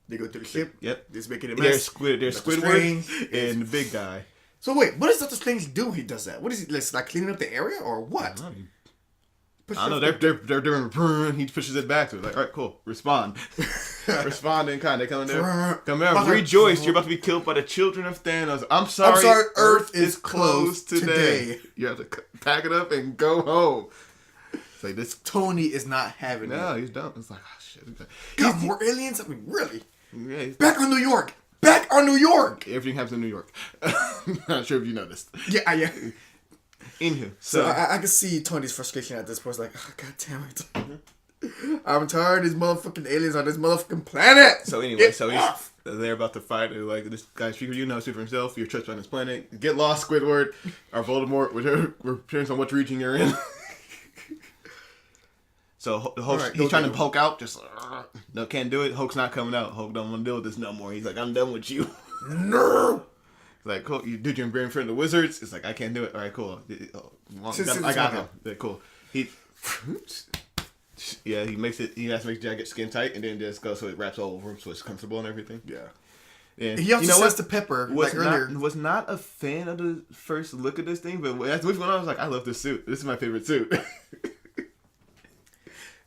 They go to the ship. Yep. Just making it mess. There's Squidward and the big guy. So wait, what does Doctor Strange do when he does that? What is he, like cleaning up the area or what? I don't know. They're doing. He pushes it back to it. Like, all right, cool. Respond. Respond in kind. They come in there. Come out. Rejoice. You're about to be killed by the children of Thanos. I'm sorry. Earth is closed today. You have to pack it up and go home. It's like this. Tony is not having it. No, he's done. It's like, oh shit. Got more aliens? I mean, really? Yeah, back on New York. Back on New York. Everything happens in New York. Not sure if you noticed. Yeah. Anywho, so I can see Tony's frustration at this point. It's like, oh, god damn it. I'm tired of these motherfucking aliens on this motherfucking planet. So anyway, they're about to fight. They're like, this guy's super himself. You're trapped on this planet. Get lost, Squidward. Or Voldemort. We're depends on what region you're in. So the Hulk, he's trying to Hulk out. Just no, can't do it. Hulk's not coming out. Hulk don't want to deal with this no more. He's like, I'm done with you. No. Like, cool. You did your in front of the wizards. It's like, I can't do it. All right, cool. I got him. Yeah, cool. He makes it. He has to make the jacket skin tight, and then just go so it wraps all over him, so it's comfortable and everything. Yeah. And he also says to Pepper earlier. Was not a fan of the first look at this thing, but as the movie went on, I was like, I love this suit. This is my favorite suit.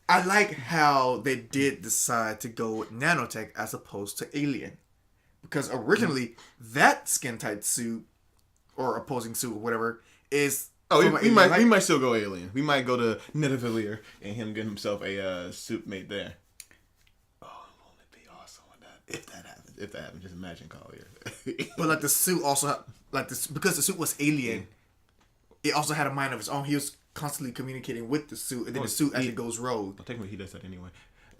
I like how they did decide to go with nanotech as opposed to alien. Because originally, that skin-tight suit, or opposing suit, or whatever, is... Oh, we might still go alien. We might go to Nidavellir and him get himself a suit made there. Oh, won't it be awesome if that happens? Just imagine Collier. But like the suit also... because the suit was alien, it also had a mind of its own. He was constantly communicating with the suit, and then the suit actually goes rogue. Well, technically, he does that anyway.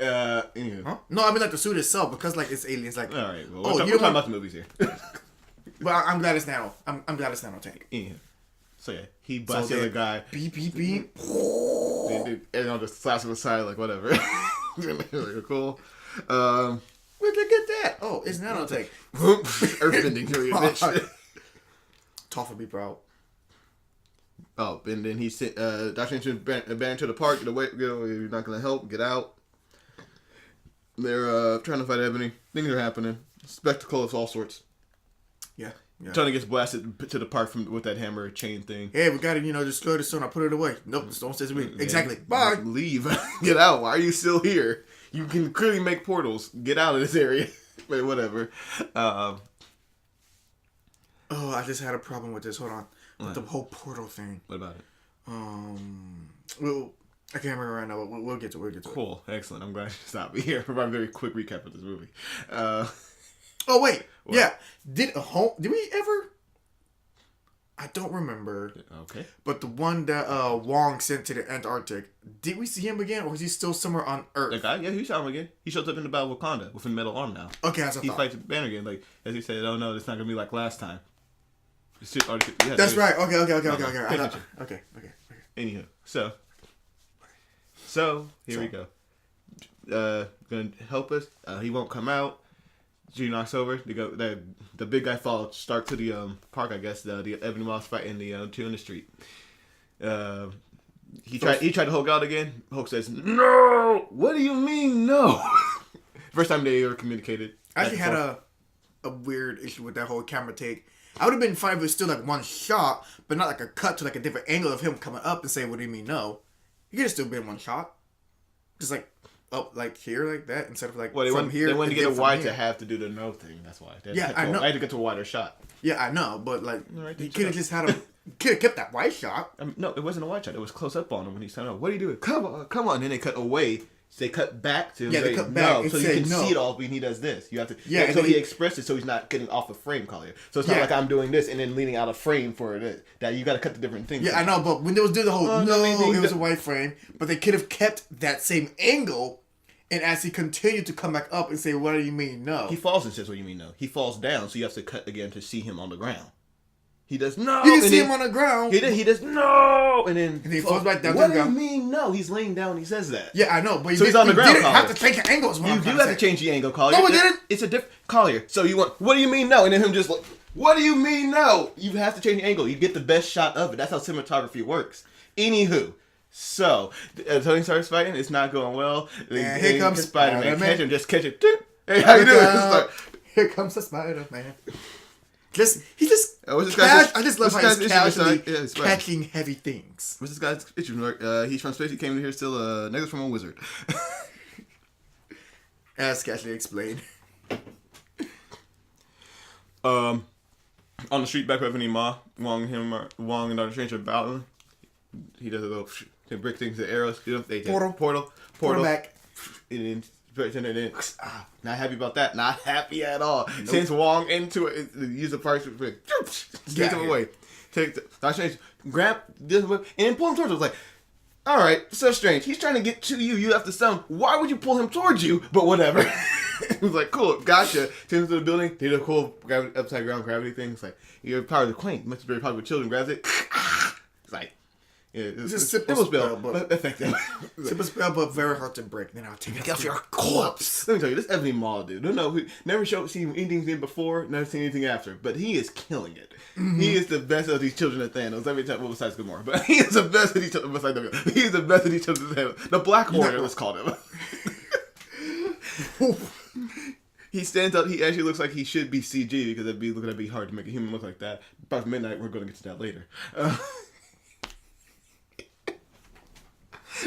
Anyway. Huh? No, I mean like the suit itself, because like it's aliens. Like, all right, well, we're talking about the movies here. But I'm glad it's nano. I'm glad it's nanotech. Yeah. So yeah, he busts the other guy. Beep beep beep. And I'll just slaps him aside like whatever. Like, cool. Where'd they get that? Oh, it's nanotech. Earthbending, you bitch. Toffa be proud. Oh, and then he sent Dr. Strange abandoned to the park. Get away! You're not gonna help. Get out. They're trying to fight Ebony. Things are happening. Spectacle of all sorts. Yeah. Tony gets blasted to the park with that hammer chain thing. Hey, we gotta, destroy the stone. I put it away. Nope, the stone says me. Exactly. Bye. Leave. Get out. Why are you still here? You can clearly make portals. Get out of this area. But whatever. Oh, I just had a problem with this. Hold on. With the whole portal thing. What about it? Well, I can't remember right now, but we'll get to it. Cool. Excellent. I'm glad you stopped me here. Provide a very quick recap of this movie. Oh, wait. What? Yeah. Did we ever? I don't remember. Okay. But the one that Wong sent to the Antarctic, did we see him again, or is he still somewhere on Earth? The guy? Yeah, he saw him again. He shows up in the Battle of Wakanda with a metal arm now. Okay, that's what I thought. He fights Banner again. Like, as he said, oh no, it's not going to be like last time. That's right. Okay. Anywho, so here we go. Gonna help us. He won't come out. G knocks over. The big guy follows Stark to the park. I guess the Ebony Moss fight in the two in the street. He tried to Hulk out again. Hulk says, "No." What do you mean no? First time they ever communicated. I actually had a weird issue with that whole camera take. I would have been fine if it was still like one shot, but not like a cut to like a different angle of him coming up and saying, "What do you mean no?" He could have still been one shot, just like up like here like that instead of like from here. They wanted to get a wide to have to do the no thing. That's why. I know. I had to get to a wider shot. Yeah, I know, but like he could have just had a could have kept that wide shot. No, it wasn't a wide shot. It was close up on him when he's saying, "Oh, what are you doing? Come on!" And then they cut away. So they cut back to they cut back no, so you can see it all when he does this. You have to so he expressed it so he's not getting off the frame, Collier. So it's not like I'm doing this and then leaning out of frame for it. That you got to cut the different things. Yeah, I know, but when they was doing the whole it was a white frame, but they could have kept that same angle And as he continued to come back up and say, what do you mean no? He falls and says, what do you mean no? He falls down, so you have to cut again to see him on the ground. He does no. You can see him on the ground. He does no. And then he falls back down to the the ground. What do you mean no? He's laying down and he says that. Yeah, I know. But he's on the ground, you didn't have to change the angles. You do have to change the angle, Collier. No, we didn't. It's a different Collier. So you want, what do you mean no? And then him just like, what do you mean no? You have to change the angle. You get the best shot of it. That's how cinematography works. Anywho. So, Tony starts fighting. It's not going well. And here comes Spider-Man. Catch him. Just catch it. Hey, how you doing? Here comes the Spider-Man. He just I just love how he's casually catching heavy things. What's this guy's issue? He's from space. He came here still negative from a wizard. As casually explained. On the street back with Ebony Ma, Wong and Doctor Strange are battling. He does a little brick things, the arrows. They portal back. And then not happy about that. Not happy at all. Nope. Sends Wong into it. Use the parts. Take him away. Take the Doctor Strange. Grab this whip and then pull him towards us. Like, all right, so Strange. He's trying to get to you. You have to stun him. Why would you pull him towards you? But whatever. He was like, cool, gotcha. Takes him to the building. Did a cool upside ground gravity thing. It's like, you're part of the quaint. Must be very popular with children. Grabs it. It's like. Yeah, it's a simple spell, but effective. Simple spell, but very hard to break. Then I'll take it off your corpse. Let me tell you, this Ebony Maw dude. No, never seen anything in before, never seen anything after, but he is killing it. Mm-hmm. He is the best of these children at Thanos. Every time, well, besides Gamora, but he is the best of these children. Besides Gamora, he is the best of these children at Thanos. The Black Warrior, let's call him. He stands up. He actually looks like he should be CG because it'd be hard to make a human look like that. By midnight, we're going to get to that later.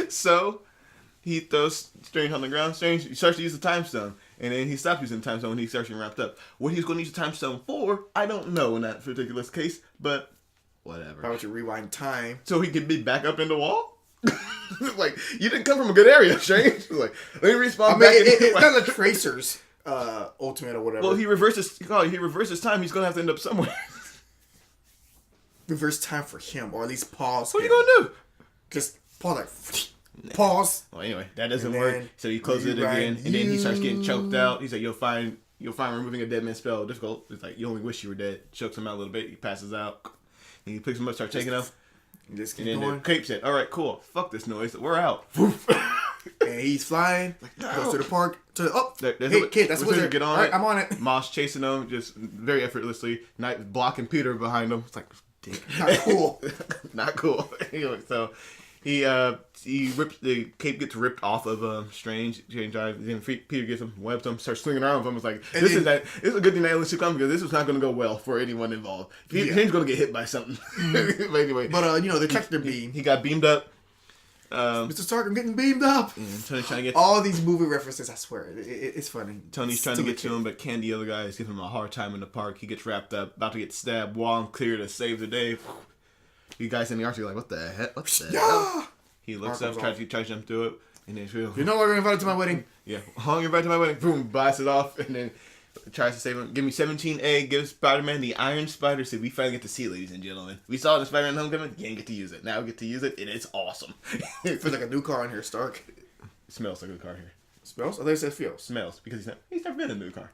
So, he throws Strange on the ground. Strange starts to use the time stone. And then he stops using the time stone when he starts getting wrapped up. What he's going to use the time stone for, I don't know in that particular case. But, whatever. Why would you rewind time? So he can be back up in the wall? Like, you didn't come from a good area, Strange. Like, let me respawn back. It's kind of the Tracer's ultimate or whatever. Well, he reverses time. He's going to have to end up somewhere. Reverse time for him, or at least pause. What are you going to do? Just pause. Pause. Well, anyway, that doesn't work. So he closes it again, and then he starts getting choked out. He's like, "You'll find removing a dead man's spell difficult." It's like, "You only wish you were dead." Chokes him out a little bit. He passes out. And he picks him up, starts taking him. And then the cape said, "All right, cool. Fuck this noise. We're out." And he's flying. Goes to the park. Hey, kid, that's what's get on. All right, I'm on it. Moss chasing him, just very effortlessly. Knight blocking Peter behind him. It's like, dick. Not cool. Not cool. Anyway, so. He rips the cape gets ripped off of Strange. Then Peter gets him, webs him, starts swinging around with him. It's like this is a good thing that Alice come because this was not going to go well for anyone involved. Strange's going to get hit by something. But anyway, the tractor beam. He got beamed up. Mr. Stark, I'm getting beamed up. And Tony's trying to get all these movie references. I swear, it's funny. Tony's trying to get to him, but Ken, the other guy, is giving him a hard time in the park. He gets wrapped up, about to get stabbed. Wong clear to save the day. You guys in the arch are like, what the heck? What the hell? He looks up, tries to jump through it, and then you're no longer invited to my wedding. Yeah, you're invited to my wedding. Boom, blasts it off, and then tries to save him. Give me 17A, gives Spider-Man the Iron Spider suit. We finally get to see, ladies and gentlemen. We saw it in Spider-Man Homecoming. You didn't get to use it. Now we get to use it, and it's awesome. It feels like a new car in here, Stark. It smells like a car here. Smells? I thought it said feels. Smells, because he's never been in a new car.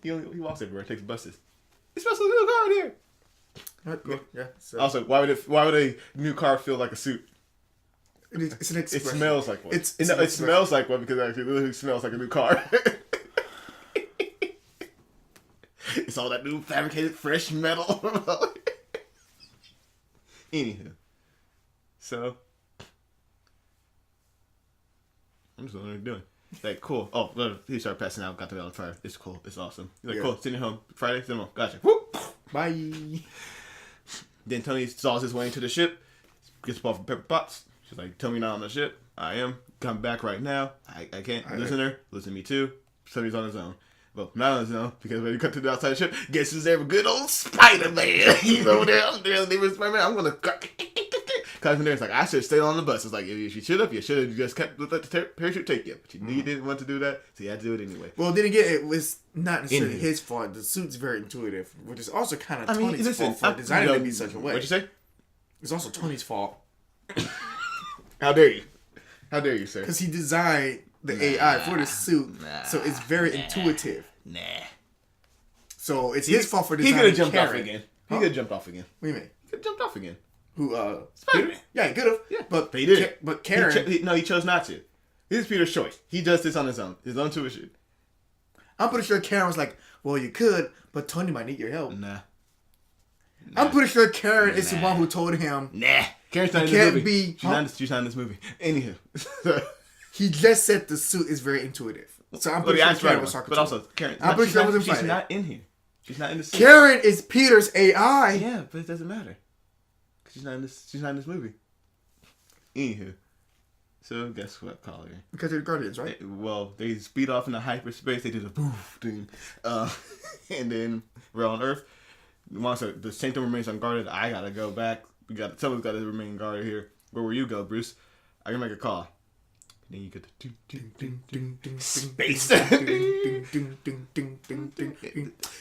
He walks everywhere, takes buses. It smells like a new car in here. Right, yeah. So. Also, why would a new car feel like a suit? It's an expression. It smells like one. It smells like one because it literally smells like a new car. It's all that new fabricated fresh metal. Anywho. So. I'm just wondering what you're doing. Like, cool. Oh, he started passing out. Got the mail on fire. It's cool. It's awesome. He's like, cool. Send you home. Friday, send him home. Gotcha. Whoop. Bye. Then Tony saws his way into the ship. Gets off from Pepper Potts. She's like, tell me not on the ship. I am. Come back right now. I can't. Listen to her. Listen to me too. Somebody's on his own. Well, not on his own, because when you cut to the outside ship, guess who's there with good old Spider-Man? He's over there. I'm there. They were Spider-Man. I'm going to cut. Comes in there. It's like, I should have stayed on the bus. It's like, if you should have just let the parachute take you. But you didn't want to do that, so you had to do it anyway. Well, then again, it was not necessarily his fault. The suit's very intuitive, which is also kind of Tony's fault for designing it to be such a way. What'd you say? It's also Tony's fault. How dare you? How dare you, sir? Because he designed the AI for the suit, so it's very intuitive. Nah. So it's his fault for designing. He could have jumped Karen. off again. He could have jumped off again. What do you mean? He could have jumped off again. Who? Spider-Man. Yeah, he could have. Yeah, but he didn't. But Karen. He chose not to. This is Peter's choice. He does this on his own tuition. I'm pretty sure Karen was like, "Well, you could, but Tony might need your help." Nah. I'm pretty sure Karen is the one who told him. Nah. Karen's not in this movie. She's not in this movie. Anywho. He just said the suit is very intuitive. So I'm pretty sure Karen was talking to him. But also, Karen. I'm pretty sure she's not in here. She's not in the suit. Karen is Peter's AI. Yeah, but it doesn't matter. She's not in this movie. Anywho. So guess what, Collier? Because they're Guardians, right? Well, they speed off into hyperspace. They do the poof thing, and then we're on Earth. The sanctum remains unguarded. I gotta go back. Someone's got to remain guarded here. Where will you go, Bruce? I can make a call. And then you get the space. And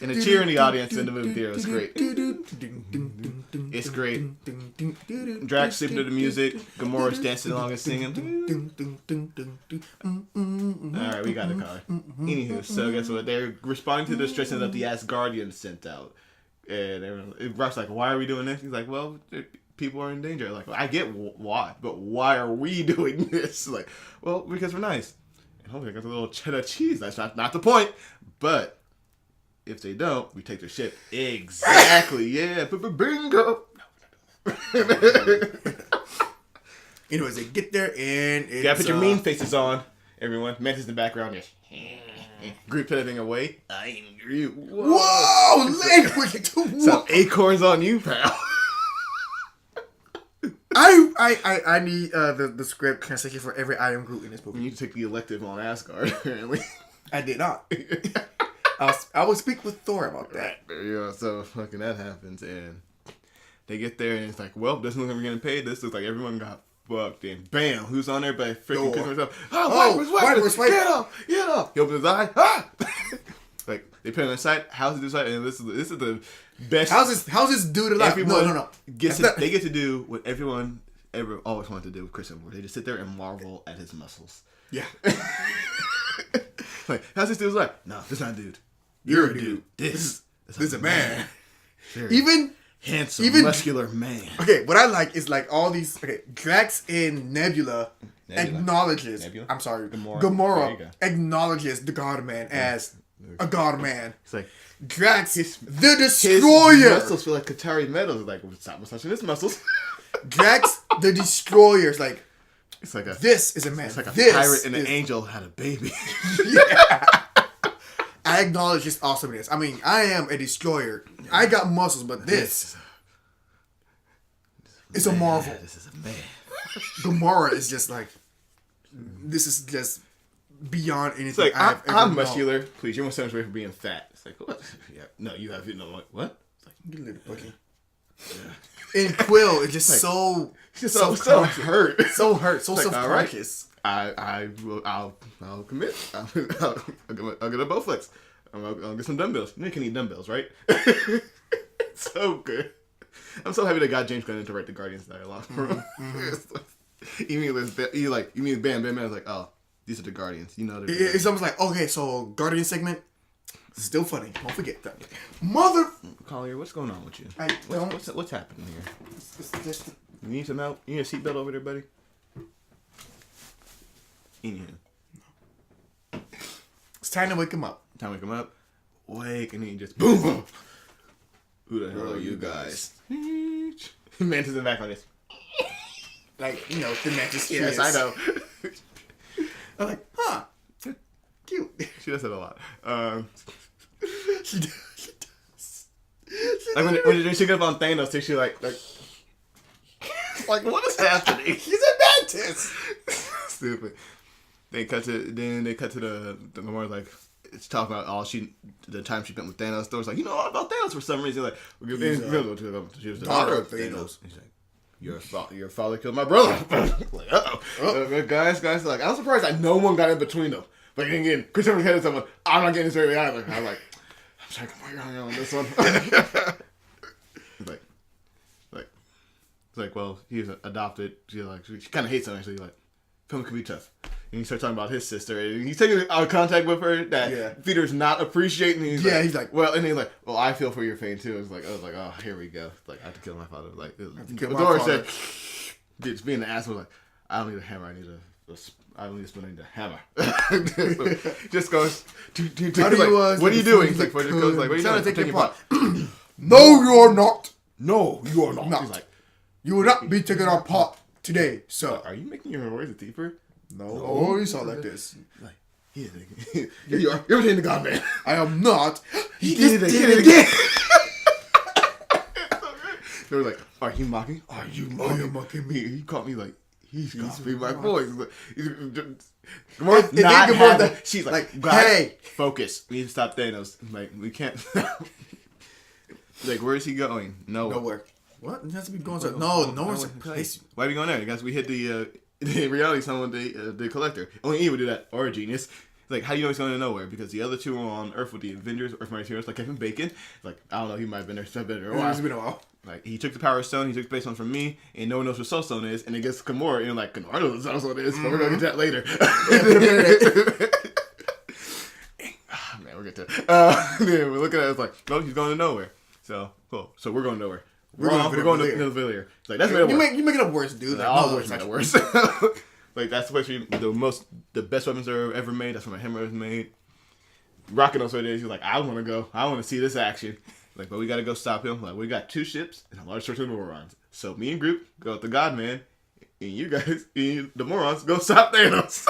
the cheer in the audience in the movie theater was great. It's great. Drax sleeping to the music. Gamora's dancing along and singing. Alright, we got the car. Anywho, so guess what? They're responding to the stresses that the Asgardians sent out. And Rock's like, why are we doing this? He's like, well, people are in danger. Like, I get why, but why are we doing this? Like, well, because we're nice. And hopefully I got a little cheddar cheese. That's not the point. But if they don't, we take their ship. Exactly. Yeah. Bingo. Anyways, they get there and it's... You gotta put your mean faces on, everyone. Mantis in the background. Yes. Group everything away. I agree. Whoa! Language! Some acorns on you, pal. I need the script translation for every I am Groot in this movie. You need to take the elective on Asgard, apparently. I did not. I will speak with Thor about that. Yeah, so fucking that happens, and they get there, and it's like, well, doesn't look like we're getting paid. This looks like everyone got fucked, and bam, who's on there? But freaking picking himself. Wipe. Get up. He opens his eye. Ah! Like they put him aside. How's it decide? And this is the best. How's this dude alive? No. They get to do what everyone ever always wanted to do with Chris Hemsworth. They just sit there and marvel at his muscles. Yeah. Like, how's this dude alive? No, this not a dude. You're a dude. This is a man. Even handsome, muscular man. Okay, what I like is like all these. Okay, Drax in Nebula. Acknowledges. Nebula? I'm sorry. Gamora acknowledges the God Man as a God Man. It's like Drax, the Destroyer. His muscles feel like Qatari metals. Like, stop massaging his muscles. Drax, the Destroyer. It's like this is a man. It's like a pirate and an angel had a baby. Yeah. I acknowledge his awesomeness. I mean, I am a destroyer. I got muscles, but this is a marvel. This is a man. Gamora is just like, this is just beyond anything. It's like, I've ever I'm known. muscular. Please, you're 1 centimeter away from being fat. It's like, what? Yeah, no, you have, what? It's like, you little bookie. Yeah. And Quill is just like, so hurt. So hurt. So self-conscious. I'll commit. I'll get a Bowflex. I'll get some dumbbells. You can eat dumbbells, right? So good. I'm so happy they got James Gunn to write the Guardians dialogue for him. You mean Bam Bam? I was like, oh, these are the Guardians. You know, it's almost like, okay, so Guardian segment, still funny. Don't forget that. Mother Collier, what's going on with you? What's happening here? It's just you need some help? You need a seatbelt over there, buddy? It's time to wake him up. Wake, and then you just boom, boom. Who the hell are you guys? Mantis in the back on this. Like, the Mantis. Yes, I know. I'm like, huh. Cute. She does that a lot. She does. Like when she gets on Thanos, she like what is happening? He's a Mantis. Stupid. They cut to the Gamora, like, it's talking about the time she spent with Thanos. Thor's like, you know all about Thanos for some reason. Like, she was the daughter of Thanos. He's like, your father killed my brother. Like, guys, like, I'm surprised that no one got in between them. Like, again, Chris Evans headed someone. I'm not getting this very either. I'm like, I'm sorry, I'm on this one. It's like, well, he's adopted. She kind of hates him actually. Like, film can be tough. And he starts talking about his sister, and he's taking eye contact with her that Peter's not appreciating. And he's like, well, and he's like, well, I feel for your pain too. I was like, oh, here we go. Like, I have to kill my father. Like, Dora said, just being an asshole, like, I don't need a hammer. I need a spoon. I need a hammer. Just goes. What are you doing? He's like, what are you doing? Take your pot. No, you're not. No, you are not. He's like, you will not be taking our pot today, sir. Are you making your voice deeper? No, you sound like this. Like, here you are. You're the God Man. I am not. He did it again. They were like, are you mocking? Are you mocking me? He caught me like, he's copying my voice. She's like, hey, focus. We need to stop Thanos. Like, we can't. Like, where is he going? Nowhere. What? It has to be going to nowhere's a place. Why are we going there? Because we hit the reality stone with the Collector. Only he would do that, or a genius. Like, how do you know he's going to nowhere? Because the other two were on Earth with the Avengers, Earth Mighty Heroes, like Kevin Bacon. Like, I don't know, he might have been there. It's been a while. Like, he took the Power Stone, he took the Space Stone from me, and no one knows what Soul Stone is, and it gets Gamora, and like, Gamora knows what Soul Stone is, but we're going to get that later. Man, we're getting to it. Then we're looking at it, it's like, no, he's going to nowhere. So, cool. So we're going nowhere. We're going to Villiers. It's like, that's made it worse. You make it up worse, dude. Like, all worse, make it worse. Like, that's the place the best weapons are ever made. That's where my hammer was made. Rocket knows what it is. He's like, I want to go. I want to see this action. Like, but we got to go stop him. Like, we got 2 ships and a large source of morons. So me and Groot go with the God Man, and you guys, the morons, go stop Thanos.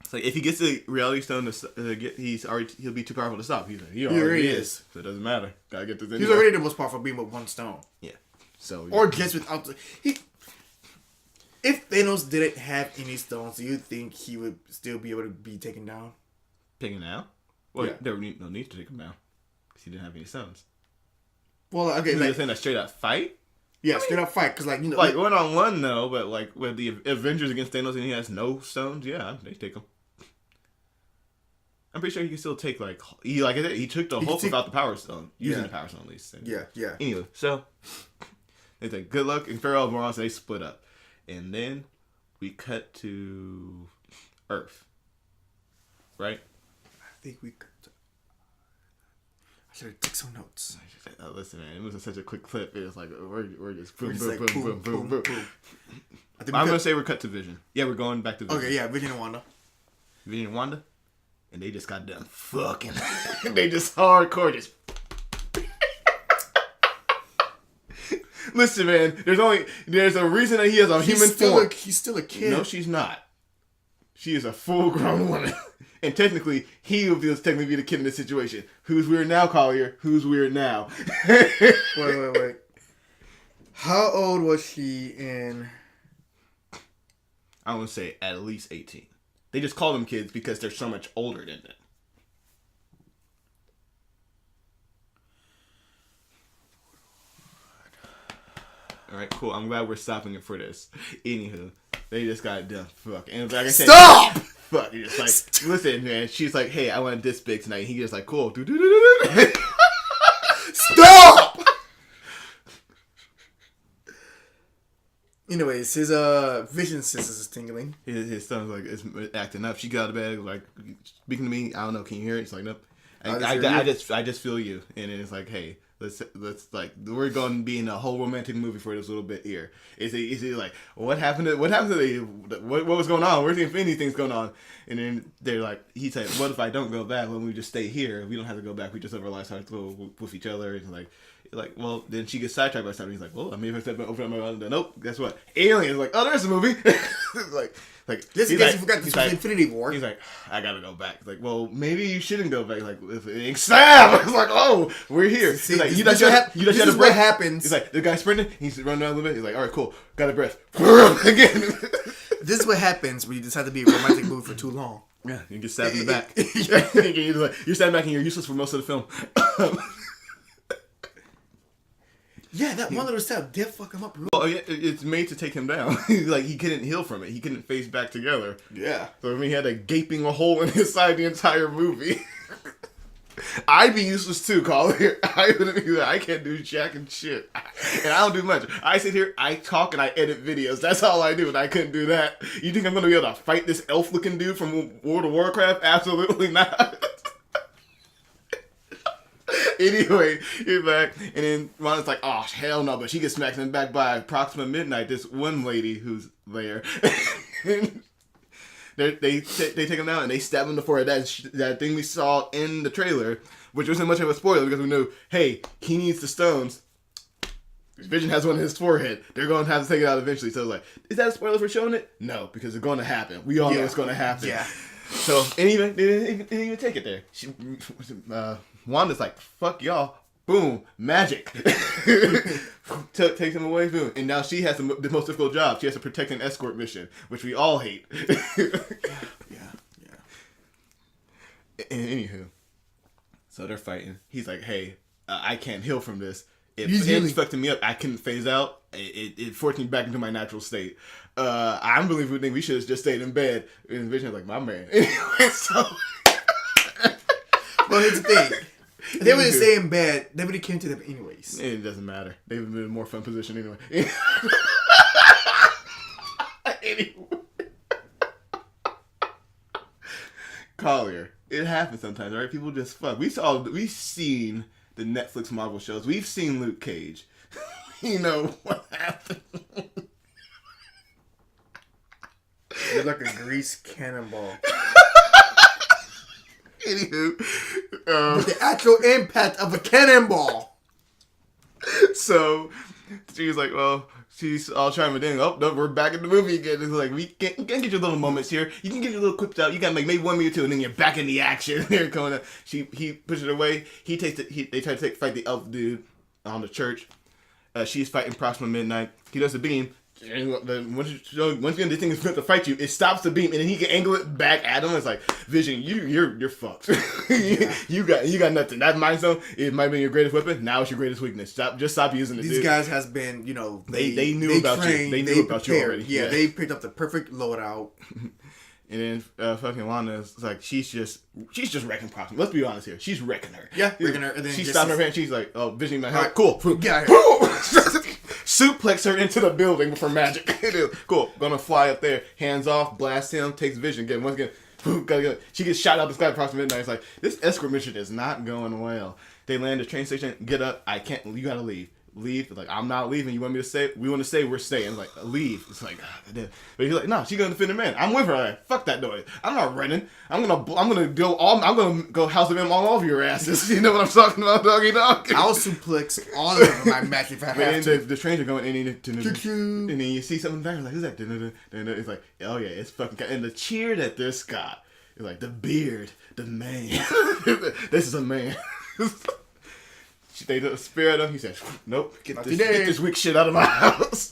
It's like, if he gets the Reality Stone, he'll be too powerful to stop. He's like, he already is. So it doesn't matter. Gotta get this. He's already the most powerful being with 1 stone. Yeah. So or just without if Thanos didn't have any stones, do you think he would still be able to be taken down? Taken down? Well, there would no need to take him down because he didn't have any stones. Well, okay, you're saying a straight up fight? Yeah, straight up fight, because like like 1-on-1 no, but like with the Avengers against Thanos and he has no stones, yeah, they take him. I'm pretty sure he can still take he took the Hulk without the Power Stone, using the Power Stone at least. So. Yeah. Anyway, so they say good luck and farewell, morons. They split up, and then we cut to Earth, right? I think we cut to... I should have took some notes. Listen, man, it was such a quick clip. It was like we're just boom, boom. I'm gonna say we're cut to Vision. Yeah, we're going back to Vision. Okay, yeah, Vision and Wanda. And they just got done fucking. They just hardcore just. Listen, man. There's a reason that he has a human form. He's still a kid. No, she's not. She is a full-grown woman, and technically, he would technically be the kid in this situation. Who's weird now, Collier? Who's weird now? Wait. How old was she in? I want to say at least 18. They just call them kids because they're so much older than them. Alright, cool. I'm glad we're stopping it for this. Anywho, they just got done. Fuck. And like I said, stop! Fuck. It's like, listen, man. She's like, hey, I want this big tonight. And he just like, cool. Stop! Anyways, his vision senses is tingling. His son's like is acting up. She got out of bed, like speaking to me. I don't know. Can you hear it? It's like nope. I just feel you, and then it's like, hey, let's like we're going to be in a whole romantic movie for this little bit here. Is he like what happened to what was going on? Where's the Infinity things going on? And then they're like, he said, what if I don't go back? When we just stay here, we don't have to go back. We just live our lives with each other. And like, well, then she gets sidetracked by something. He's like, well, I mean, if I open up my mouth, nope. Guess what? Aliens. Like, oh, there's a movie. like just in case you forgot this was Infinity War. He's like, I gotta go back. He's like, well, maybe you shouldn't go back. Like, if Sam. It's like, oh, we're here. See, like, this is what happens. He's like, the guy's sprinting. He's running down a little bit. He's like, all right, cool. Got a breath. Again. This is what happens when you decide to be a romantic movie for too long. Yeah, you get stabbed in the back. You're stabbed back and you're useless for most of the film. Yeah, that one little stab did fuck him up. Well, yeah, it's made to take him down. Like, he couldn't heal from it. He couldn't face back together. Yeah. So, I mean, he had a gaping hole in his side the entire movie. I'd be useless too, Collier. I wouldn't do that. I can't do jack and shit. And I don't do much. I sit here, I talk, and I edit videos. That's all I do, and I couldn't do that. You think I'm going to be able to fight this elf-looking dude from World of Warcraft? Absolutely not. Anyway, you're back, and then Ronda's like, oh, hell no, but she gets smacked in the back by approximate midnight, this one lady who's there. They take him down and they stab him in the forehead. That thing we saw in the trailer, which wasn't much of a spoiler because we knew, hey, he needs the stones. Vision has one in his forehead. They're going to have to take it out eventually. So it's like, is that a spoiler for showing it? No, because it's going to happen. We all know it's going to happen. Yeah. So, and even, they didn't even take it there. Wanda's like, fuck y'all. Boom. Magic. Takes him away. Boom. And now she has the most difficult job. She has to protect an escort mission, which we all hate. Yeah. And anywho. So they're fighting. He's like, hey, I can't heal from this. If it's fucking me up, I couldn't phase out. It forced me back into my natural state. I believe we think we should have just stayed in bed. And Vision's like, my man. Anyway, so... Well, here's the thing. If they would stay in bed, they would have came to them anyways. It doesn't matter. They would have been in a more fun position anyway. Collier. It happens sometimes, right? People just fuck. We've seen the Netflix Marvel shows. We've seen Luke Cage. You know what happened. You're like a grease cannonball. Anywho, with the actual impact of a cannonball. So she's like, well, she's all trying to ding. Oh, no, we're back in the movie again. It's like, we can get your little moments here. You can get your little clips out. You got like maybe 1 minute or two, and then you're back in the action. They're coming up. He pushes it away. He takes it. They try to fight the elf dude on the church. She's fighting Proxima Midnight. He does the beam. And once again, this thing is meant to fight you, it stops the beam, and then he can angle it back at him. It's like, Vision, you're fucked. you got nothing. That Mind Stone, it might be your greatest weapon. Now it's your greatest weakness. Stop using it. These guys has been, they knew about you. They knew about you already. Yeah, they picked up the perfect loadout. And then fucking Wanda's like, she's just wrecking Proxima. Let's be honest here. She's wrecking her. Yeah, wrecking her. And then she stopped her hand. She's like, oh, Vision, my heart. Cool. Yeah. Suplex her into the building with her magic. Cool. Gonna fly up there. Hands off. Blast him. Takes Vision. Once again. She gets shot out the sky at Proxima Midnight. It's like, this escort mission is not going well. They land at the train station. Get up. I can't. You gotta leave. Leave. Like, I'm not leaving. You want me to stay? We want to stay. We're staying. Like, leave. It's like, but he's like, no, she's gonna defend her man. I'm with her. Like, fuck that noise. I'm not running. I'm gonna go house of him all over your asses. You know what I'm talking about, doggy dog? I'll suplex all of them in my match if I have to. The trains are going in, and then you see something back. Like, who's that? It's like, oh yeah, it's fucking. And the cheer that this got is like, the beard, the man. This is a man. They spared him. He said, nope, get this weak shit out of my house.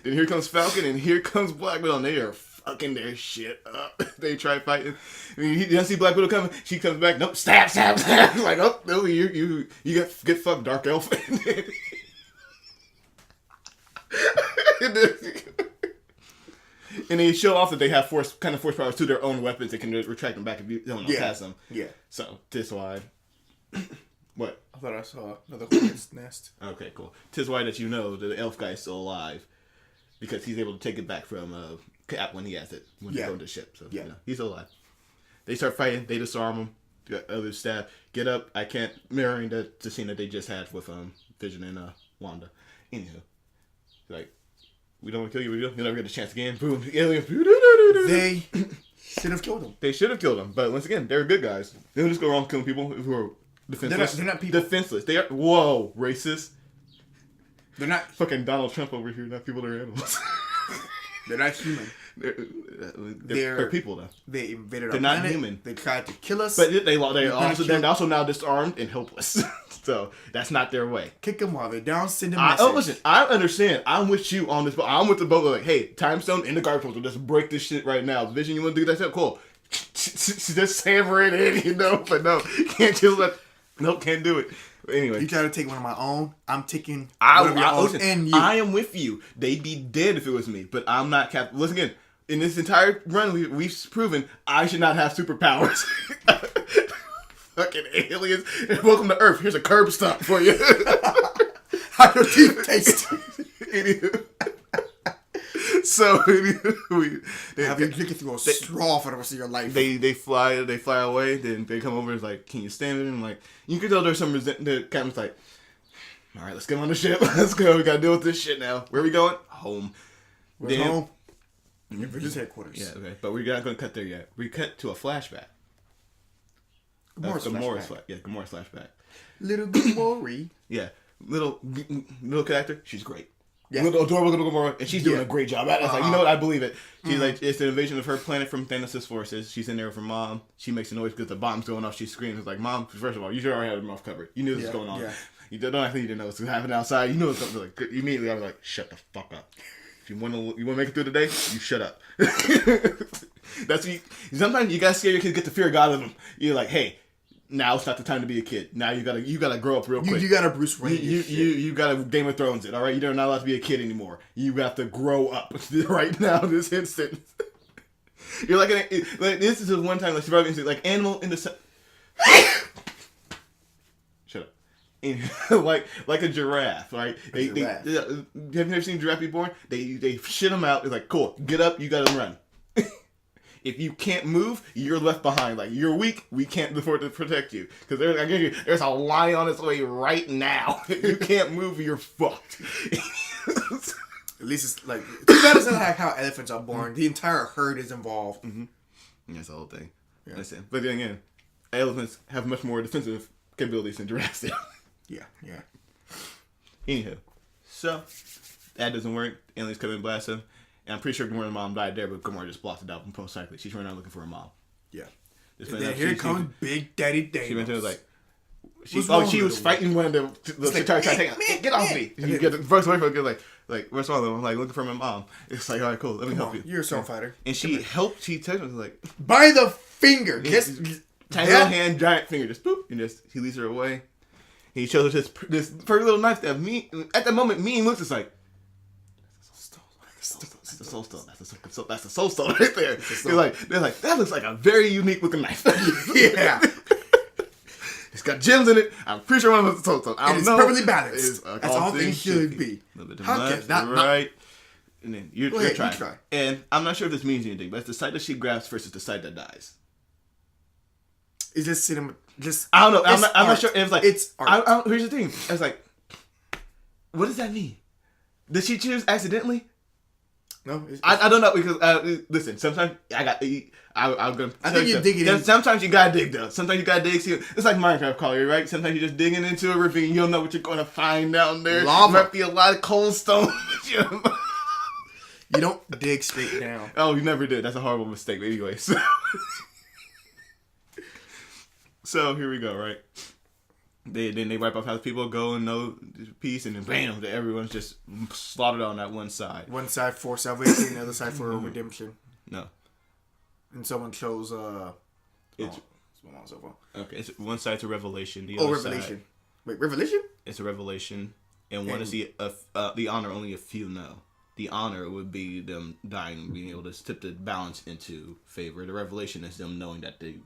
Then here comes Falcon, and here comes Black Widow, and they are fucking their shit up. They try fighting. I mean, he doesn't see Black Widow coming. She comes back, nope, stab. Like, oh, no, you get fucked, Dark Elf. And they show off that they have force powers to their own weapons. They can retract them back if you don't pass them. Yeah. So, this why. What? I thought I saw another hornet's nest. Okay, cool. 'Tis why that you know that the elf guy is still alive. Because he's able to take it back from Cap when he has it. When they go to the ship. So, he's still alive. They start fighting. They disarm him. The other staff. Get up. I can't. Mirroring the scene that they just had with Vision and Wanda. Anywho. Like, we don't want to kill you. You'll never get a chance again. Boom. Alien. They should have killed him. They should have killed him. But once again, they're good guys. They don't just go around killing people who are defenseless. They're not people. Defenseless. They are. Whoa, racist. They're not fucking Donald Trump over here. Not people. They're animals. They're not human. They're people though. They invaded. They're not human. They tried to kill us. But they're also now disarmed and helpless. So that's not their way. Kick them while they're down. Send them. Oh, listen. I understand. I'm with you on this. But I'm with the boat. Like, hey, Time Stone in the garbage will just break this shit right now. Vision, you want to do that? Cool. Just hammer it in, But no, can't just let. Nope, can't do it. Anyway, you try to take one of my own. I'm taking one of your own and you. I am with you. They'd be dead if it was me, but I'm not Captain. Listen again. In this entire run, we've proven I should not have superpowers. fucking aliens. Welcome to Earth. Here's a curb stop for you. How your teeth taste. So they have you drinking through a straw for the rest of your life. They fly away. Then they come over and it's like, can you stand it? And like, you can tell there's some the captain's like, all right, let's get on the ship. Let's go. We gotta deal with this shit now. Where are we going? Home. We're home. Avengers headquarters. Yeah, okay, but we're not going to cut there yet. We cut to a flashback. Gamora's flashback. Little Gamora. Yeah, little character. She's great. Yeah. Little adorable little Gamora, and she's doing a great job. I was like, you know what? I believe it. She's like, it's the invasion of her planet from Thanos' forces. She's in there with her mom. She makes a noise because the bomb's going off. She screams. It's like, Mom, first of all, you should already have your mouth covered. You knew this was going on. Yeah. You don't actually need to know what's happening outside. You know what's something like. Immediately, I was like, shut the fuck up. If you want to make it through the day, you shut up. That's what sometimes you gotta scare your kids, get the fear of God in them. You're like, hey, now it's not the time to be a kid. Now you gotta grow up real quick. You gotta Bruce Wayne. You gotta Game of Thrones it. All right, you're not allowed to be a kid anymore. You have to grow up right now, this instant. You're like this is the one time like animal in the. Shut up. like a giraffe, right? Have you ever seen a giraffe be born? They shit them out. It's like, cool, get up, you gotta run. If you can't move, you're left behind. Like, you're weak, we can't afford to protect you. Because there's a lion on its way right now. If you can't move, you're fucked. At least it's like, that isn't like how elephants are born. The entire herd is involved. Mm-hmm. That's the whole thing. Yeah. But then again, elephants have much more defensive capabilities than giraffes do. Yeah. Anywho, so that doesn't work. Aliens come and blast him. And I'm pretty sure Gamora's mom died there, but Gamora just blocked it out from cycling. She's running around looking for her mom. Yeah. Here comes Big Daddy Thanos. She went to her like, she was fighting one of the like, get off me. You get the first way for like, what's wrong? I'm like looking for my mom. It's like, all right, cool, let me help you. You're a sword fighter. And she helped. She technically like by the finger, tiny little hand, giant finger, just boop, and he leads her away. He shows her this pretty little knife that at the moment looks just like. That's the soul stone. That's the soul stone right there. They're like, that looks like a very unique looking knife. Yeah. It's got gems in it. I'm pretty sure one of them is the soul stone. I don't know. It's perfectly balanced. That's all things should be. A little bit to left, right. And then you're trying. And I'm not sure if this means anything, but it's the side that she grabs versus the side that dies. Is this cinema? I don't know. I'm not sure. It's like it's art. Here's the thing. It's like, what does that mean? Did she choose accidentally? No, I don't know because listen. Sometimes I'm gonna. I think you're digging in. Sometimes you gotta dig though. Sometimes you gotta dig. See, it's like Minecraft, Collier, right? Sometimes you're just digging into a ravine. You don't know what you're gonna find down there. Lava. There might be a lot of cold stone. You don't dig straight down. Oh, you never did. That's a horrible mistake. But anyway, so here we go, right? They wipe off half the people, go and no peace, and then bam, everyone's just slaughtered on that one side. One side for salvation, the other side for redemption. No. And someone chose it's okay. It's one side's a revelation. The other revelation. Side, wait, revelation? It's a revelation, and one is the honor. Only a few know. The honor would be them dying and being able to tip the balance into favor. The revelation is them knowing that they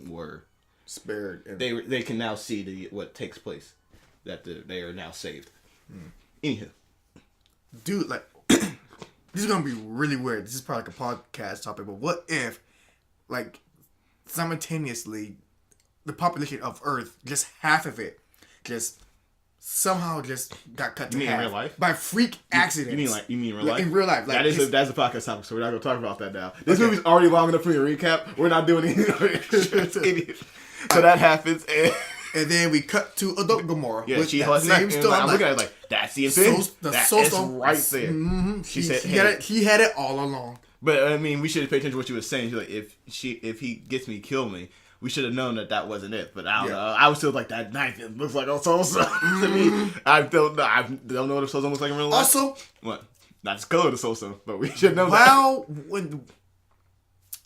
were spared. They can now see what takes place, that they are now saved. Anywho, dude, like this is gonna be really weird. This is probably like a podcast topic, but what if, like, simultaneously, the population of Earth, just half of it, just somehow just got cut to half. You mean in real life? By freak accident. You mean in real life? In real life. Like, that's a podcast topic, so we're not going to talk about that now. This movie's already long enough for me to recap. We're not doing anything. So that happens, and then we cut to adult Gamora. Yeah, she has same stone. I'm looking at it like, that's the thing. That is right there. Mm-hmm. She said, he had it all along. But I mean, we should pay attention to what she was saying. She's like, if he gets me, kill me. We should have known that wasn't it. But I don't know. I was still like, that knife. It looks like a soul stone to me. I don't know what a soul stone looks like in real life. Also, what? Not just color the soul stone, but we should know that.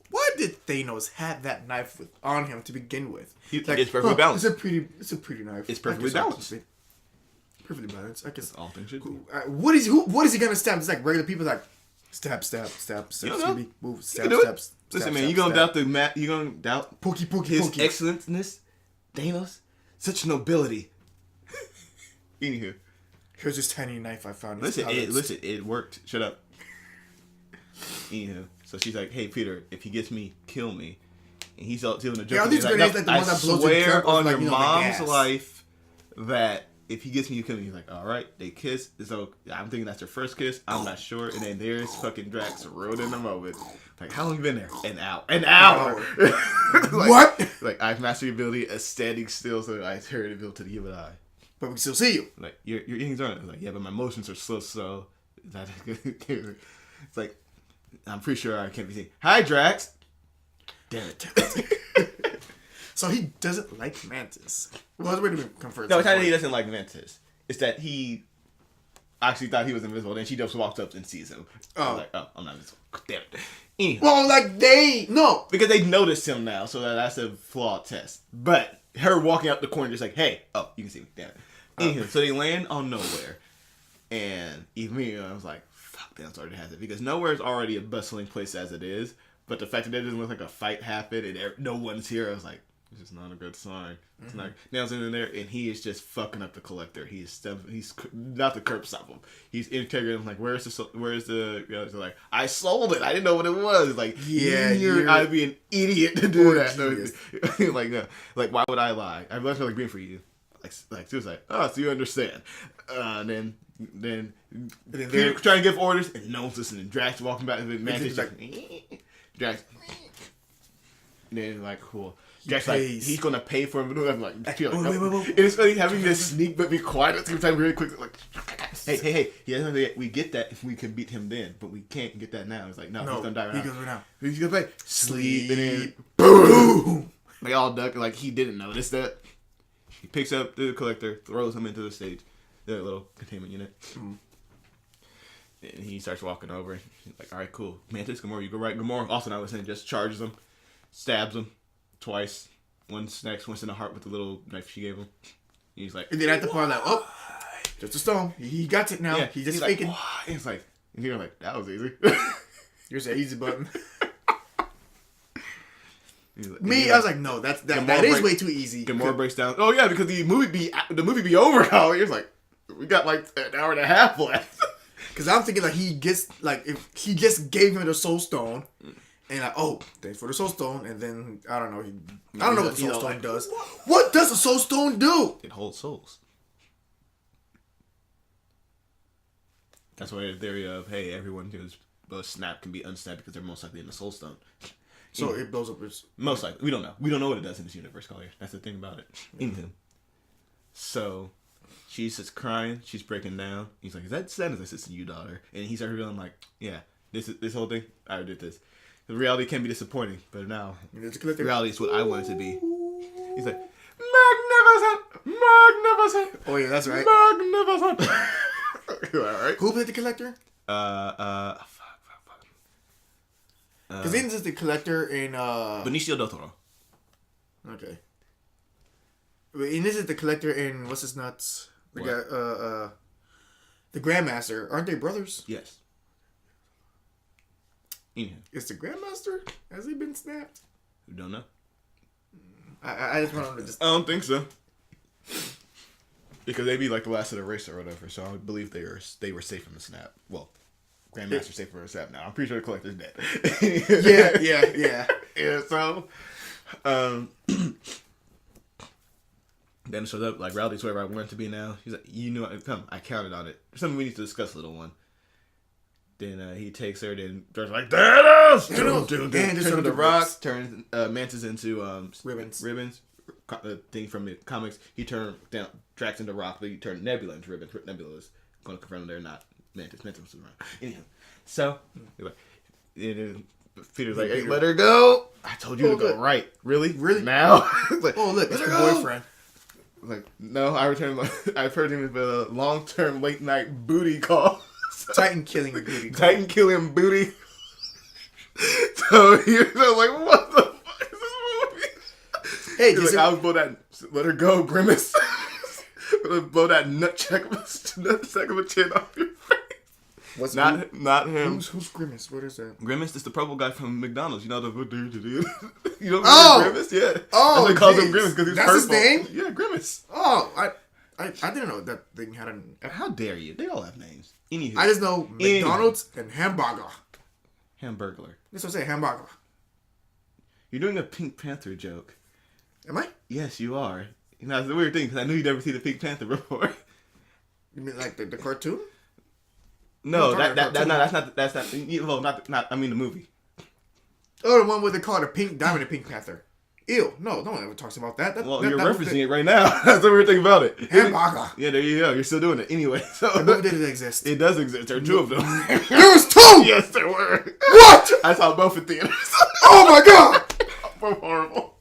Why did Thanos have that knife on him to begin with? It's perfectly balanced. It's a pretty knife. It's perfectly balanced. Perfectly balanced. I guess all things should be. What is he gonna stab? It's like regular people like stab. Move. Stab. Listen, man, you gonna doubt the mat? You gonna doubt pokey his excellenceness? Thanos, such nobility. Anywho. Here's this tiny knife I found. Listen, it worked. Shut up. Anywho, so she's like, "Hey, Peter, if he gets me, kill me." And he's all doing a joke. Yeah, these grenades like the one that blows your swear on like, your mom's life that if he gets me, you kill me. He's like, "All right." They kiss. So I'm thinking that's their first kiss. I'm not sure. And then there's fucking Drax ruined in the moment. Like, how long you been there? An hour. An hour. Like, what? Like, I've mastered the ability of standing still, so I turn the ability to the human eye. But we can still see you. Like, your earrings aren't. Like, yeah, but my motions are slow. Is that it's like, I'm pretty sure I can't be seen. Hi, Drax. Damn it. So he doesn't like Mantis. Well, wait a minute, confirmed. No, it's not that he doesn't like Mantis. It's that he actually thought he was invisible. Then she just walks up and sees him. Oh. Like, oh, I'm not invisible. Damn it. Anyway. Well, like no. Because they noticed him now, so that's a flawed test. But her walking out the corner just like, hey, oh, you can see me. Damn it. Anyway, so they land on Nowhere. And even I was like, fuck, that's already has it. Because Nowhere is already a bustling place as it is. But the fact that there doesn't look like a fight happened and no one's here, I was like, it's just not a good sign. It's not. Nails in there, and he is just fucking up the Collector. He's not the curb stop him. He's integrating him like, where's the? You know, like, I sold it. I didn't know what it was. Like, yeah, I'd be an idiot to do that. Like, why would I lie? I left like being for you. Like she was like, oh, so you understand. And then Peter trying to give orders, and no one's listening. Drax walking back, and Mantis like, Drax. And then like, cool. Drax like, he's gonna pay for him. I'm like, wait. And it's funny having this sneak but be quiet at the same time really quick. Like, hey. We get that if we can beat him then, but we can't get that now. It's like, no, he's gonna die right now. He goes right now. He's gonna play sleep, and then boom. They all duck. Like, he didn't notice that. He picks up the Collector, throws him into the stage, the little containment unit. And he starts walking over. He's like, all right, cool. Mantis, Gamora, you go right. Gamora, also I was saying, just charges him, stabs him twice. Once in the heart with the little knife she gave him. He's like, and then at the part like, oh, just a stone. He got it now. Yeah, he's just faking. Like, it's like, and you're like, that was easy. Here's an easy button. Like, I was like, no, that is way too easy. Gamora breaks down. Oh yeah, because the movie be over now. He was like, we got like an hour and a half left. Because I'm thinking like he gets like if he just gave him the Soul Stone, and like, oh, thanks for the Soul Stone, and then I don't know what the Soul Stone does. What does the Soul Stone do? It holds souls. That's why the theory of, hey, everyone who's snap can be unsnapped because they're most likely in the Soul Stone. So it blows up his... Most likely. We don't know. We don't know what it does in this universe, Collier. That's the thing about it. Anywho. So, she's just crying. She's breaking down. He's like, is that Santa's assistant, you daughter? And he started feeling like, yeah, this whole thing, I did this. The reality can be disappointing, but now, reality is what I want it to be. He's like, magnificent! Oh yeah, that's right. Magnificent! Alright. Who played the Collector? Because this is the Collector in Benicio del Toro. Okay. And this is the Collector in what's his nuts? The guy, the Grandmaster. Aren't they brothers? Yes. Is the Grandmaster? Has he been snapped? We don't know. I just want to just. I don't think so. Because they'd be like the last of the race or whatever, so I believe they were safe from the snap. Well, Grandmaster safe from the snap now. I'm pretty sure the Collector's dead. Yeah. Yeah, so then it shows up like Rowdy's wherever I want it to be now. He's like, you knew I counted on it. There's something we need to discuss, little one. Then he takes her, then there's like, there it is! Turns into the rock, turns Mantis into ribbons. The thing from the comics, he turned down Drax into rock, but he turned Nebula into ribbons. Nebula is going to confront him there, not Mantis. Mantis was around. Anyhow, so Peter's like, hey, let her go. I told you to go right. Really? Now? Like, oh, look, it's her boyfriend. Like, no, I've heard him with a long-term late-night booty call. Titan killing booty. Titan killing booty. So he was like, what the fuck is this movie? Hey, he's like, I would blow that, let her go, Grimace. Blow that nutsack of a chin off your face. Not him. Who's Grimace? What is that? Grimace is the purple guy from McDonald's. You know the you know Grimace? Yeah. Oh, that's what calls him Grimace because he's purple. That's his name? Yeah, Grimace. Oh, I didn't know that thing had a. How dare you? They all have names. Anywho. I just know McDonald's and Hamburger. Hamburglar. That's what I say, Hamburger. You're doing a Pink Panther joke. Am I? Yes, you are. You know, it's a weird thing because I knew you'd never seen the Pink Panther before. You mean like the cartoon? No, that's not. Well, not. I mean the movie. Oh, the one where they call it a Pink Diamond and Pink Panther. Ew, no one ever talks about that. You're referencing it right now. That's the weird thing about it. Hamburger. Yeah, there you go. You're still doing it anyway. So the movie didn't exist. It does exist. There are two of them. There was two. Yes, there were. What? I saw both in theaters. Oh my god. Both horrible.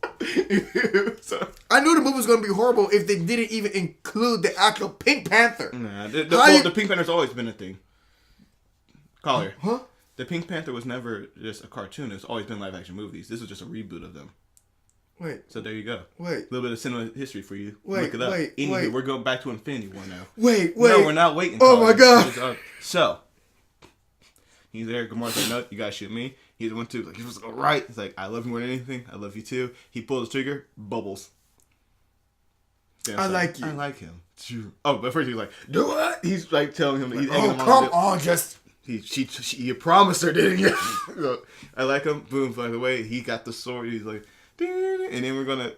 So, I knew the movie was going to be horrible if they didn't even include the actual Pink Panther. Nah, the Pink Panther's always been a thing. Collier. Huh? The Pink Panther was never just a cartoon. It's always been live action movies. This was just a reboot of them. Wait. So there you go. Wait. A little bit of cinema history for you. Wait. Look it up. Wait. We're going back to Infinity War now. Wait. No, we're not waiting. Oh my god. So he's there. Gamora's like, no, you gotta shoot me. He's the one too. Like, he was like, all right. He's like, I love you more than anything. I love you too. He pulls the trigger. Bubbles. I like you. I like him. Oh, but first he's like, do what? He's like telling him that he's egging him on. Come on, just. You promised her, didn't you? So, I like him. Boom. By the way, he got the sword. He's like, and then we're gonna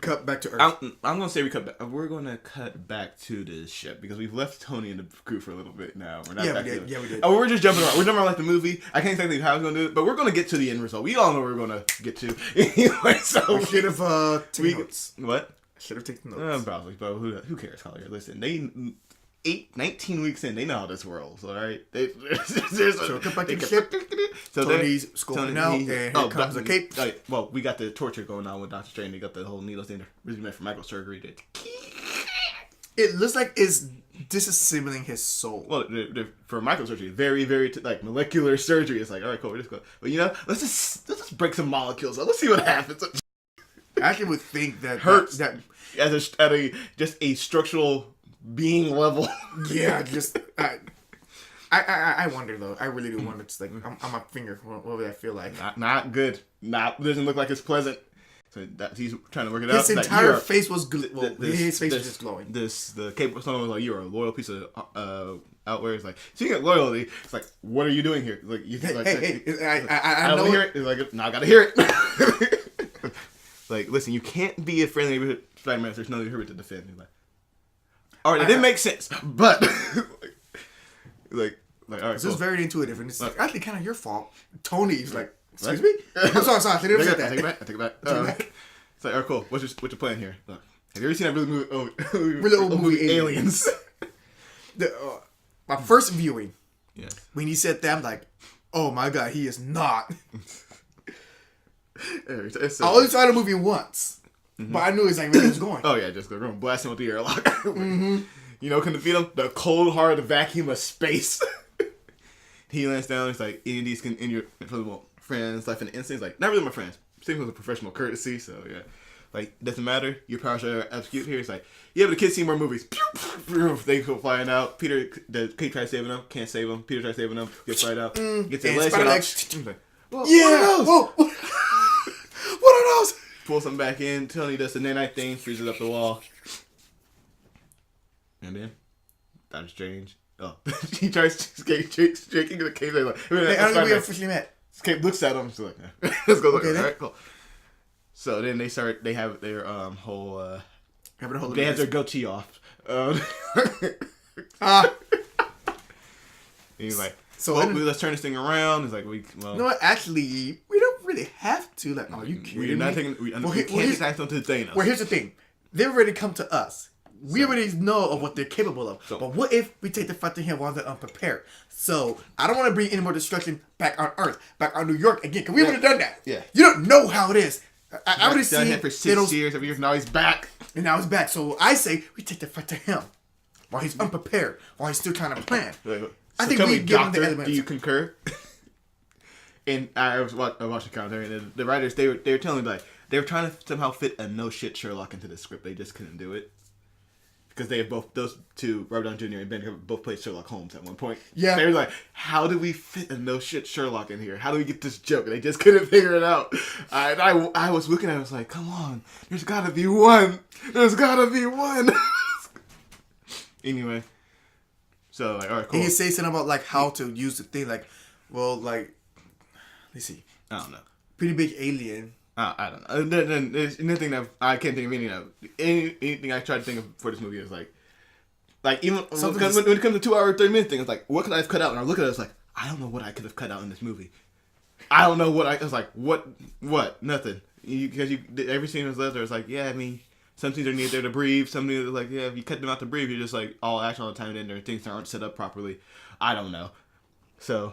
cut back to Earth. I'm gonna say we cut back. We're gonna cut back to this ship because we've left Tony in the crew for a little bit now. We're not back we did. Yeah, we did. Oh, we're just jumping around. We're jumping around like the movie. I can't exactly how we're gonna do it, but we're gonna get to the end result. We all know where we're gonna get to. Anyway, so we should have taken notes. What? I should have taken notes. Probably, but who cares, Collier? Listen, 19 weeks in, they know how this rolls, all right? So cut back to the ship. So Tony's scoping out, and here comes the cape. Well, we got the torture going on with Dr. Strange. They got the whole needles in there. Really meant for microsurgery. It looks like it's disassembling his soul. Well, for microsurgery, very, very like molecular surgery. It's like, all right, cool, we're just going. But you know, let's just break some molecules. Let's see what happens. I actually would think that hurts at a structural being level. Yeah, just I wonder though. I really do wonder. It's like on my finger. What would that feel like? Not good. Doesn't look like it's pleasant. So he's trying to work it out. His entire face was his face was just glowing. The cape was like, you're a loyal piece of outwear. It's like, speaking of loyalty, it's like, what are you doing here? Like, I know hear it. It's like, no, I gotta hear it. Like, listen, you can't be a friendly neighborhood Spider-Man if there's no neighborhood to defend. He's like, all right, it didn't make sense, but like, all right. This is very intuitive, and it's actually kind of your fault. Tony's like, excuse me. I'm sorry. I didn't say that. I take it back. It's like, all right, cool. What's your plan here? Look, have you ever seen that really old movie Aliens? My first viewing. Yes. When he said that, I'm like, oh my god, he is not. I only saw the movie once, but I knew exactly where he was going. Oh yeah, just go blast him with the airlock. You know, can defeat him? The cold hard vacuum of space. He lands down. It's like any of these can end your friends' life in an instant. It's like not really my friends. Same with a professional courtesy. So yeah, like doesn't matter. Your powers are execute here. It's like yeah, but the kids see more movies. They go flying out. The kid tries saving them, can't save them. Peter tries saving them, gets flying out, gets their legs cut off. Yeah. What are those? Pulls them back in. Tony does the nanite thing, freezes up the wall. And then, Doctor Strange. Oh, he tries shaking the cave. Like, I don't think we officially met. Cape looks at him. So like, let's go look. Okay, all right, cool. So then they have their whole. They have their goatee off. He's like, so let's turn this thing around. He's like, no, actually, we don't really have to. Like, are you kidding me? We can't attack them to Thanos. Well, here's the thing. They've already come to us. We already know of what they're capable of. But what if we take the fight to him while they're unprepared? So, I don't want to bring any more destruction back on Earth, back on New York again, because we would have done that. Yeah. You don't know how it is. I would have seen him for 6 years, now he's back. And now he's back. So, I say we take the fight to him while he's unprepared, while he's still trying to plan. I think we give him the elements. Do you concur? And I was watching commentary, and the writers, they were telling me, like, they were trying to somehow fit a no-shit Sherlock into the script. They just couldn't do it. because they have both, those two, Robert Downey Jr. and Ben, have both played Sherlock Holmes at one point. Yeah. They were like, how do we fit a no shit Sherlock in here? How do we get this joke? And they just couldn't figure it out. I was looking at it, I was like, come on, there's gotta be one. There's gotta be one. Anyway. So, like, all right, cool. And he say something about, like, how to use the thing, like, well, like, let's see. I don't know. Pretty big alien. I don't know. Then there's nothing that I can't think of anything I tried to think of for this movie is like even when it comes to 2 hour 30 minute thing, it's like, what could I have cut out? And I look at it, it's like, I don't know what I could have cut out in this movie. I don't know what I was like. What nothing. Because every scene was left there. It's like, yeah, I mean, some things are needed there to breathe. Some things are like, yeah, if you cut them out to breathe, you're just like all action all the time, and there things aren't set up properly. I don't know. So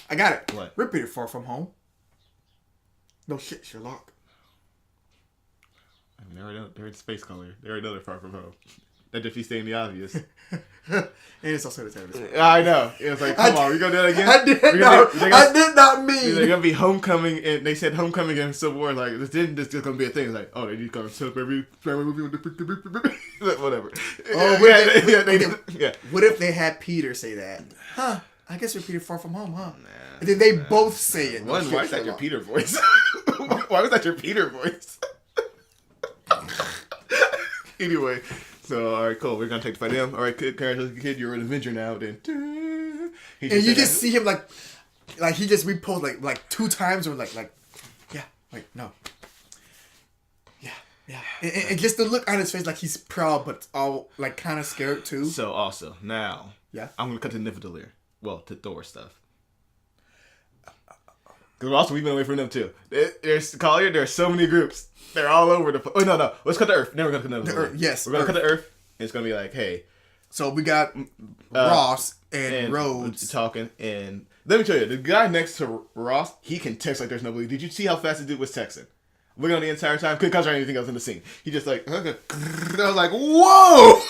I got it. What? We're pretty far from home. No shit, Sherlock. I mean, they're in space, Collier. They already know they're far from home. That just be saying the obvious. And it's also the time. I know. It was like, come on, we gonna do that again? I did not mean. They're gonna be Homecoming, and they said Homecoming and Civil War. Like, this is gonna be a thing. It's like, oh, they just gonna set up every movie with the whatever. Oh, yeah. What if they had Peter say that? Huh? I guess we're pretty far from home, huh? And then they both say it. Why is that your Peter voice? Why was that your Peter voice? Anyway, so all right, cool. We're gonna take the fight down. All right, kid, you're an Avenger now. Then, and you just see him like he just reposed like 2 times, or like yeah, like no, yeah, and just the look on his face, like he's proud but all like kind of scared too. So also now, yeah, I'm gonna cut to Nidavellir. Well, to Thor stuff. Because also, we've been away from them, too. There's Collier, there are so many groups. They're all over the... Oh, no. Let's cut to Earth. Never going to cut to Earth. Yes. We're going to cut to Earth. And it's going to be like, hey... So, we got Ross and Rhodes talking. And let me tell you, the guy next to Ross, he can text like there's no belief. Did you see how fast the dude was texting? Looking on the entire time. Couldn't concentrate on anything else in the scene. He just like... I was like, whoa!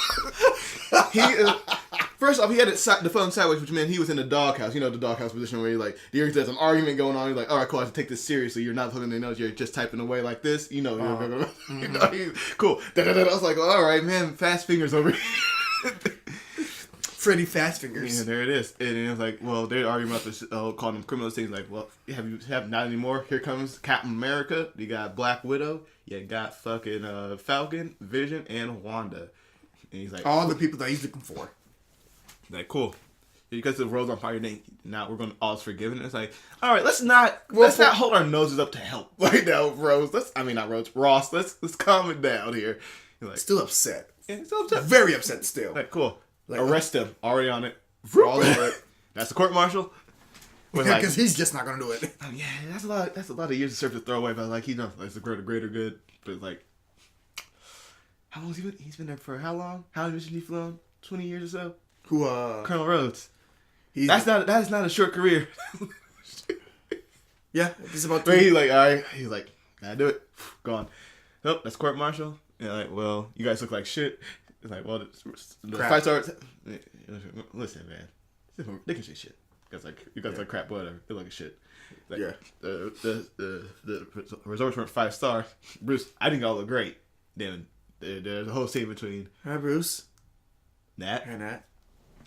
First off, he had the phone sideways, which meant he was in the doghouse. You know, the doghouse position where there's an argument going on. He's like, all right, cool, I have to take this seriously. You're not holding the notes. You're just typing away like this. You know, cool. I was like, all right, man, fast fingers over here. Freddy Fast Fingers. Yeah, there it is. And it was like, well, they're arguing about this, calling them criminals. Things like, well, have not anymore. Here comes Captain America. You got Black Widow. You got fucking Falcon, Vision, and Wanda. And he's like, all the people that he's looking for. Like, cool. Because the world's on fire, now we're going to all's forgiven. It's like, all right, let's not hold our noses up to help right now, Rose. Ross. Let's calm it down here. You're like, still upset. Yeah, still upset. Very upset still. Like, cool. Like, arrest him. Already on it. All over it. That's the court martial. Because he's just not gonna do it. Yeah, that's a lot of years to serve to throw away. But like, he knows it's the greater good. But like, how long has he been? He's been there for how long? How many missions he flown? 20 years or so. Who? Colonel Rhodes. That is not a short career. Yeah, it's about. He's like, all right. He's like, gotta do it. Gone. Nope, that's court martial. And like, well, you guys look like shit. It's like, well, the fight starts. Listen, man, they can say shit. You guys like crap, whatever. They look like shit. Like, yeah. The resorts weren't 5 stars. Bruce, I think y'all look great. Then there's a whole scene between. Hi, Bruce. Nat. And Nat.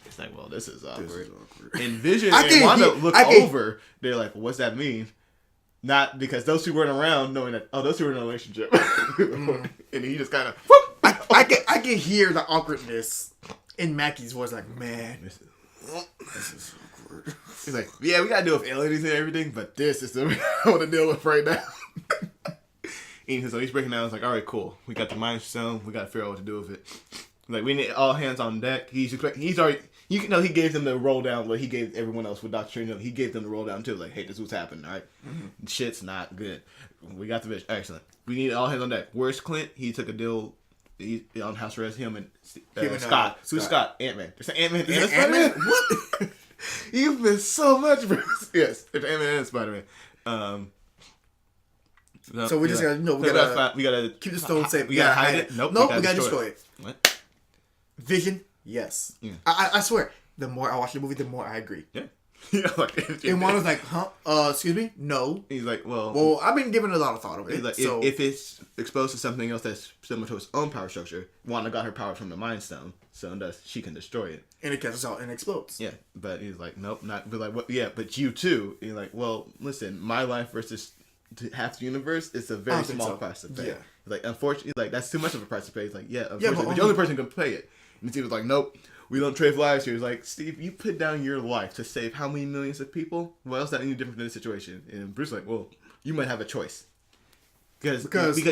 It's like, well, this is awkward. And Vision and Wanda look over. They're like, well, what's that mean? Not because those two weren't around, knowing that those two were in a relationship. And he just kind of. I can hear the awkwardness in Mackie's voice. Like, man, this is awkward. He's like, yeah, we gotta deal with aliens and everything, but this is the I want to deal with right now. And so he's breaking down. It's like, all right, cool. We got the Mind Stone. We gotta figure out what to do with it. Like, we need all hands on deck. He's already. You know, he gave them the roll down. Like he gave everyone else with Doctor Strange. He gave them the roll down too. Like, hey, this is what's happening. All right, shit's not good. We got the vision. Excellent. We need all hands on deck. Where's Clint? He took a deal. He's on house arrest. Him and Scott. Who's Scott? Ant-Man. There's an Ant-Man and Spider-Man. What? You've missed so much, Bruce. Yes, it's Ant-Man and Spider-Man. So we just we gotta keep the stone safe. We gotta hide it. Nope. We gotta destroy it. What? Vision. Yes. Yeah. I swear. The more I watch the movie, the more I agree. Yeah. And Wanda's like, huh? Excuse me? No. He's like, well, I've been giving a lot of thought of it. Like, so if it's exposed to something else that's similar to its own power structure, Wanda got her power from the Mind Stone, so thus she can destroy it. And it cancels out and explodes. Yeah, but he's like, nope, not. But like, what? Yeah, but you too. He's like, well, listen, my life versus half the universe is a very small price to pay. Yeah. Like, unfortunately, like that's too much of a price to pay. It's like, yeah, unfortunately, but the only person who can pay it. And Steve was like, nope. We don't trade lives here. It's like, Steve, you put down your life to save how many millions of people? What else is that any different in this situation? And Bruce is like, well, you might have a choice. Because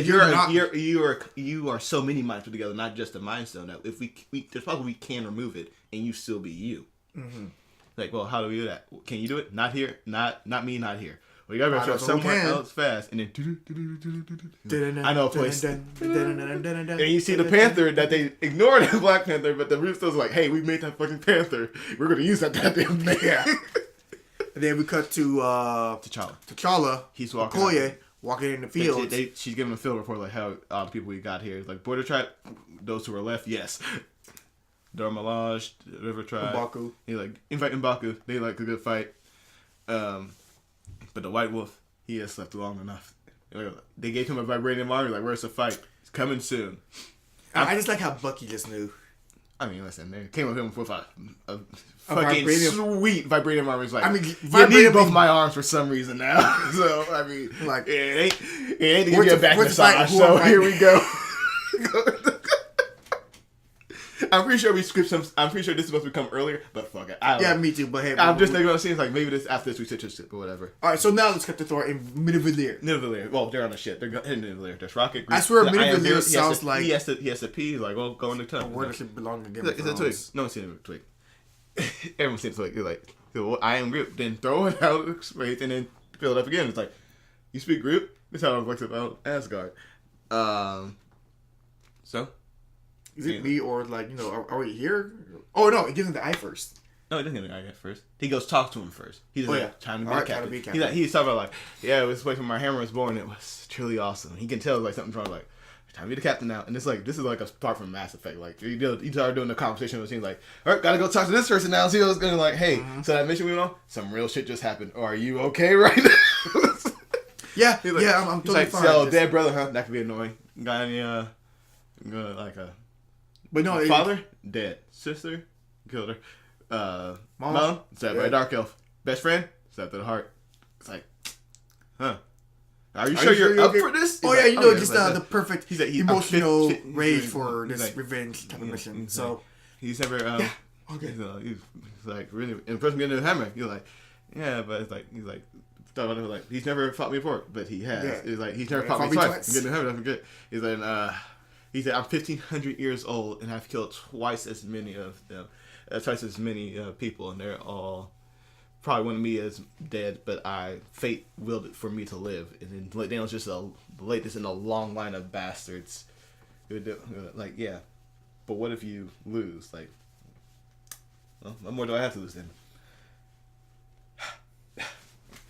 you are so many minds put together, not just a Mind Stone. That if there's probably we can remove it and you still be you. Mm-hmm. Like, well, how do we do that? Can you do it? Not here. Not me. Not here. Well, you gotta go somewhere else fast, and then I know a place. And you see the Panther that they ignored the Black Panther, but the Russo's like, "Hey, we made that fucking Panther. We're gonna use that goddamn thing." Yeah. And then we cut to T'Challa. He's walking. Collier walking in the field. She's giving a field report like how all the people we got here. Like Border Tribe, those who are left, yes. Dora Milaje, River Tribe. M'Baku. He like inviting M'Baku. They like a good fight. But the White Wolf, he has slept long enough. They gave him a vibranium armor. Like, where's the fight? It's coming soon. I just like how Bucky just knew. I mean, listen, they came with him with a fucking sweet vibranium armor. It's like, I mean, you need both my arms for some reason now. So, I mean, like, it ain't to give you a back massage. So, here we go. I'm pretty sure we skipped some. I'm pretty sure this is supposed to come earlier, but fuck it. Yeah, me too. But hey, I'm just thinking about scenes like maybe this after this we should just or whatever. All right, so now let's cut to Thor in Nidavellir. Nidavellir. Well, they're on the ship. They're heading to Nidavellir. There's Rocket. I swear, Nidavellir sounds like he has to pee. Like, well, go in the tunnel. Where does it belong to Game of Thrones? It's a twig. No one's seen a twig. Everyone's seen a twig. You're like, well, I am Groot. Then throw it out straight and then fill it up again. It's like, you speak Groot. This is how it looks about Asgard. So. Is it me or like, are we here? Oh no, it gives him the eye first. No, he doesn't get the eye first. He goes talk to him first. He doesn't time to be a captain. Captain. He's talking about like, yeah, it was the way my hammer was born. It was truly awesome. He can tell like something's wrong. Like, time to be the captain now. And it's like this is like a part from Mass Effect. Like you start doing the conversation with the team. Like, all right, gotta go talk to this person now. See what's gonna like. Hey, so that mission we went on, some real shit just happened. Are you okay right now? Yeah, like, I'm totally fine. So dead brother, huh? That could be annoying. Got any like a. But no, father dead, sister killed her, mom stabbed by a dark elf, best friend stabbed to the heart. It's like, huh? Are you sure you're up for this? Oh yeah, just the perfect emotional rage for this revenge type of mission. So he's never okay. He's like really, and the person getting the hammer, you're like, yeah, but it's like he's never fought me before, but he has. Yeah. It's like he's never fought me twice. He's getting the hammer, I forget. He's like he said, I'm 1,500 years old, and I've killed twice as many of them, twice as many people, and they're all probably wanted me as dead, but fate willed it for me to live. And then Daniel's just the latest in a long line of bastards. Like, yeah, but what if you lose? Like, well, what more do I have to lose then?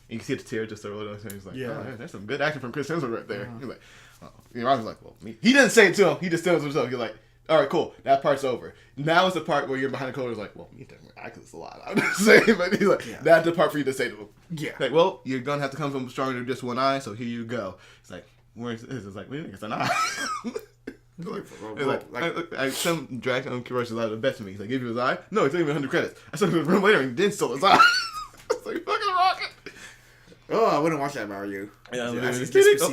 You can see the tear just rolling down. He's like, yeah, oh, there's some good acting from Chris Hemsworth right there. He's like, I was like, well, me. He didn't say it to him. He just tells himself. You're like, all right, cool. That part's over. Now it's the part where you're behind the colors. Like, well, me I could a lot. I'm just saying, but he's like, that's the part for you to say to him. Yeah. Like, well, you're gonna have to come from stronger than just one eye. So here you go. It's like, where's this? It's like, it's an eye. like some drag on commercials out of bet to me. He's like, give you his eye? No, he took me 100 credits. I saw him in the room later and then stole his eye. It's like, fucking rocket. Oh, I wouldn't watch that if I were you. Yeah,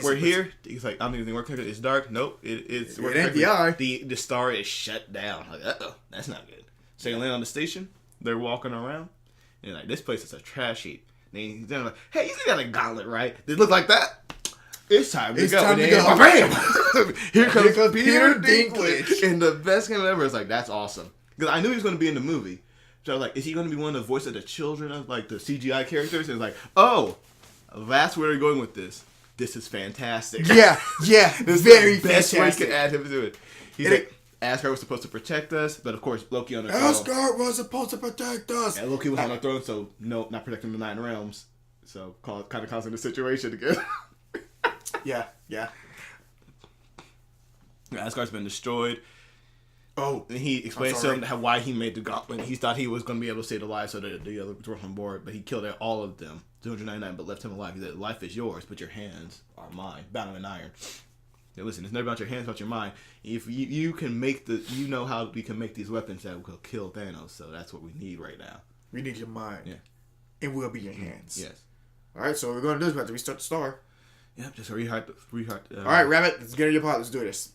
we're here. He's like, I don't even work. It's dark. Nope. It's working. It ain't the eye. The star is shut down. Like, that's not good. So you land on the station. They're walking around. And like, this place is a trash heap. And they're like, hey, you got a gauntlet, right? They look like that. It's time to go. Time to go. Bam! Here comes Peter Dinklage. And the best game ever is like, that's awesome. Because I knew he was going to be in the movie. So I was like, is he going to be one of the voice of the children of like the CGI characters? And it's like, oh, that's where they're going with this. This is fantastic. Yeah. This very is the best fantastic way you could add him to it. He's like, Asgard was supposed to protect us, but of course Loki on the throne. Asgard was supposed to protect us. And Loki was on the throne, so no, not protecting the 9 realms. So kind of causing the situation again. Yeah. Asgard's been destroyed. Oh, and he explains to him why he made the gauntlet. He thought he was going to be able to stay alive so that the other dwarf on board, but he killed all of them, 299, but left him alive. He said, life is yours, but your hands are mine, bound in iron. Now, listen, it's never about your hands, it's about your mind. If you can make you know how we can make these weapons that will kill Thanos, so that's what we need right now. We need your mind. Yeah. It will be your hands. Yes. All right, so what we're going to do is we have to restart the star. Yep, just restart. All right, Rabbit, let's get in your pot. Let's do this.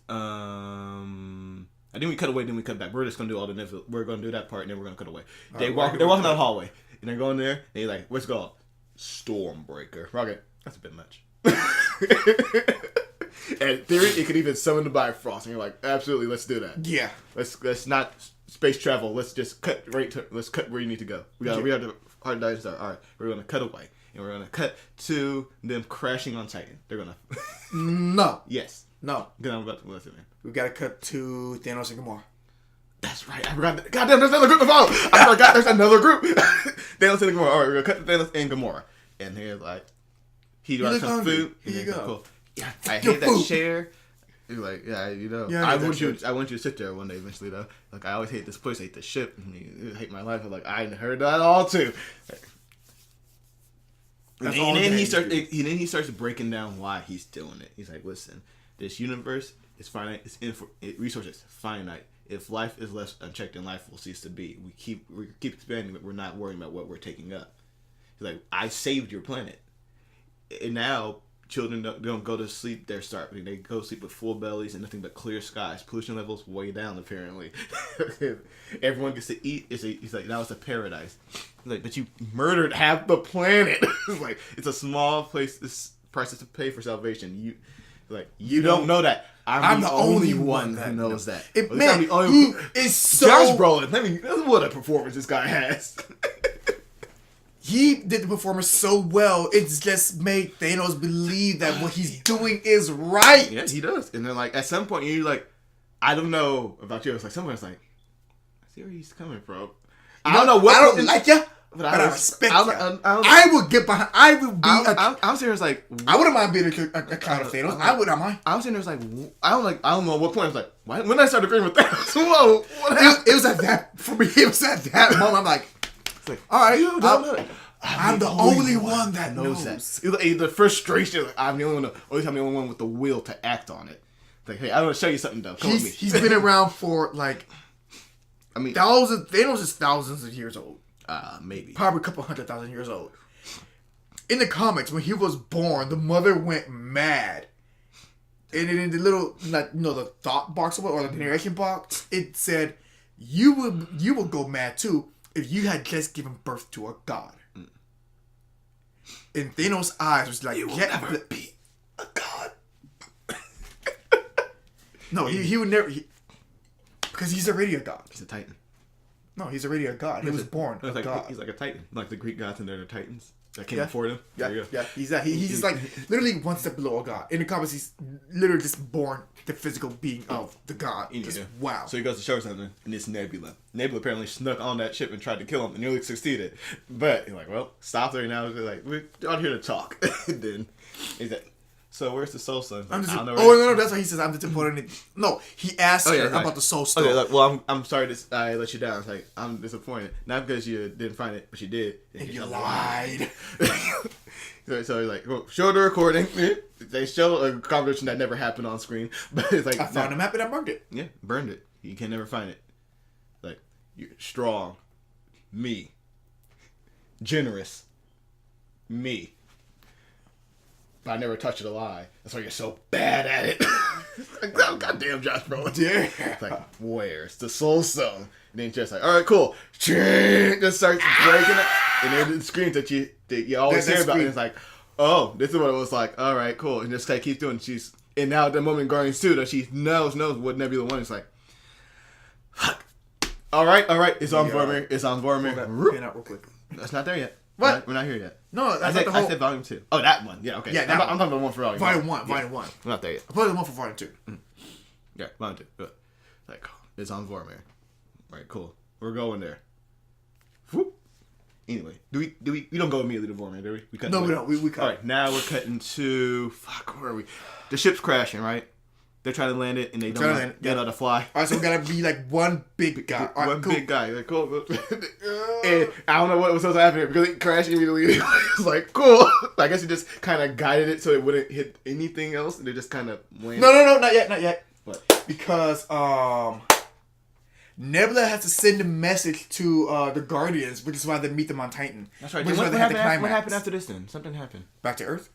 I think we cut away, then we cut back. We're just gonna do all the. We're gonna do that part, and then we're gonna cut away. They're walking down the hallway, and they're going there. And they're like, "What's it called? Stormbreaker." Okay, that's a bit much. And in theory, it could even summon the Bifrost, and you're like, "Absolutely, let's do that." Yeah. Let's not space travel. Let's just cut let's cut where you need to go. We have the hard dice. All right, we're gonna cut away, and we're gonna cut to them crashing on Titan. They're gonna. No. Yes. No. Then I'm about to listen, man. We gotta cut to Thanos and Gamora. That's right. I forgot. Goddamn, there's another group to follow. I forgot there's another group. Thanos and Gamora. All right, we're gonna cut to Thanos and Gamora. And they're like, he got some food. Here you go. Cool. Yeah, I hate that chair. He's like, yeah, you know. Yeah, I want you to sit there one day eventually, though. Like, I always hate this place. I hate the ship. I hate my life. I'm like, I heard that all too. And then he starts breaking down why he's doing it. He's like, listen, this universe is finite. Resources finite. If life is left unchecked, then life will cease to be. We keep expanding, but we're not worrying about what we're taking up. He's like, I saved your planet, and now children don't go to sleep. They're starving. They go to sleep with full bellies and nothing but clear skies. Pollution levels way down apparently. Everyone gets to eat. He's like, now it's a paradise. He's like, but you murdered half the planet. It's like, it's a small place. This price to pay for salvation. You don't know that. I'm the only one who knows that. He is so... Josh Brolin, what a performance this guy has. He did the performance so well, it's just made Thanos believe that what he's doing is right. Yeah, he does. And then, like, at some point, you're like, I don't know about you. It's like, someone's like, I see where he's coming from. I don't know what... I don't like you. But I respect you. I will get behind. I will be. I'm sitting there like, I wouldn't mind being a clown of Thanos. I wouldn't mind. I'm sitting there like, I don't know what point. I was like, why? When did I start agreeing with Thanos? Whoa, what happened? It was at that for me. It was at that moment. I'm like, all right, I'm the only one that knows that. The frustration. Like, I'm the only one with the will to act on it. Like, hey, I want to show you something though. Come with me. He's been around for like, thousands. Thanos is thousands of years old. Maybe. Probably a couple 100,000 years old. In the comics, when he was born, the mother went mad. And in the little, the thought box or the narration box, it said, you will go mad too if you had just given birth to a god. Mm. And Thanos' eyes was like, you will never be a god. No, he would never, because he's already a god. He's a titan. No, he's already a god. He was born a god. He's like a titan. Like the Greek gods and they're the titans that came before them. Yeah. He's just like literally one step below a god. In the comics, he's literally just born the physical being of the god. Wow. So he goes to show something, and it's Nebula. Nebula apparently snuck on that ship and tried to kill him and nearly succeeded. But he's like, well, stop there now. They're like, we're out here to talk. And then he's like, so where's the Soul Stone? Like, no, that's why he says I'm disappointed. No, he asked her about the Soul Stone. Okay, like, well, I'm sorry I let you down. It's like, I'm disappointed. Not because you didn't find it, but you did. And you lied. So he's like, well, show the recording. They show a conversation that never happened on screen. But it's like, I found a map and I burned it. Yeah, burned it. You can never find it. Like, you're strong. Me. Generous. Me. But I never touched it alive. That's why you're so bad at it. Like, oh, goddamn Josh Brolin. Yeah. It's like, where's the Soul Stone? And then just like, all right, cool. Just starts breaking it. And then it screams that you always hear about. And it's like, oh, this is what it was like. All right, cool. And just like keeps doing. And now at the moment Guardians 2, that she knows what Nebula 1 is like. Fuck. All right. It's on Vormir. It's on Vormir. Pan out real quick. That's not there yet. What? We're not here yet. No, I said volume 2. Oh, that one. Yeah, okay. Yeah, I'm talking about one for volume 1. Volume 1. We're not there yet. I put the one for volume 2. Yeah, volume 2. Good. Like, it's on Vormir. Right, cool. We're going there. Whoop. Anyway, we don't go immediately to Vormir, do we? We don't. We cut. All right, now we're cutting to... Fuck, where are we? The ship's crashing, right? They're trying to land it, and they don't get out to fly. Alright, so we gotta be like one big guy. Right, one big guy. Like, cool. And I don't know what was supposed to happen because it crashed immediately. It was like, cool. I guess he just kind of guided it so it wouldn't hit anything else, and it just kind of landed. No, not yet. What? Because Nebula has to send a message to the Guardians, which is why they meet them on Titan. That's right. Which What is why happened after this then? Something happened. Back to Earth?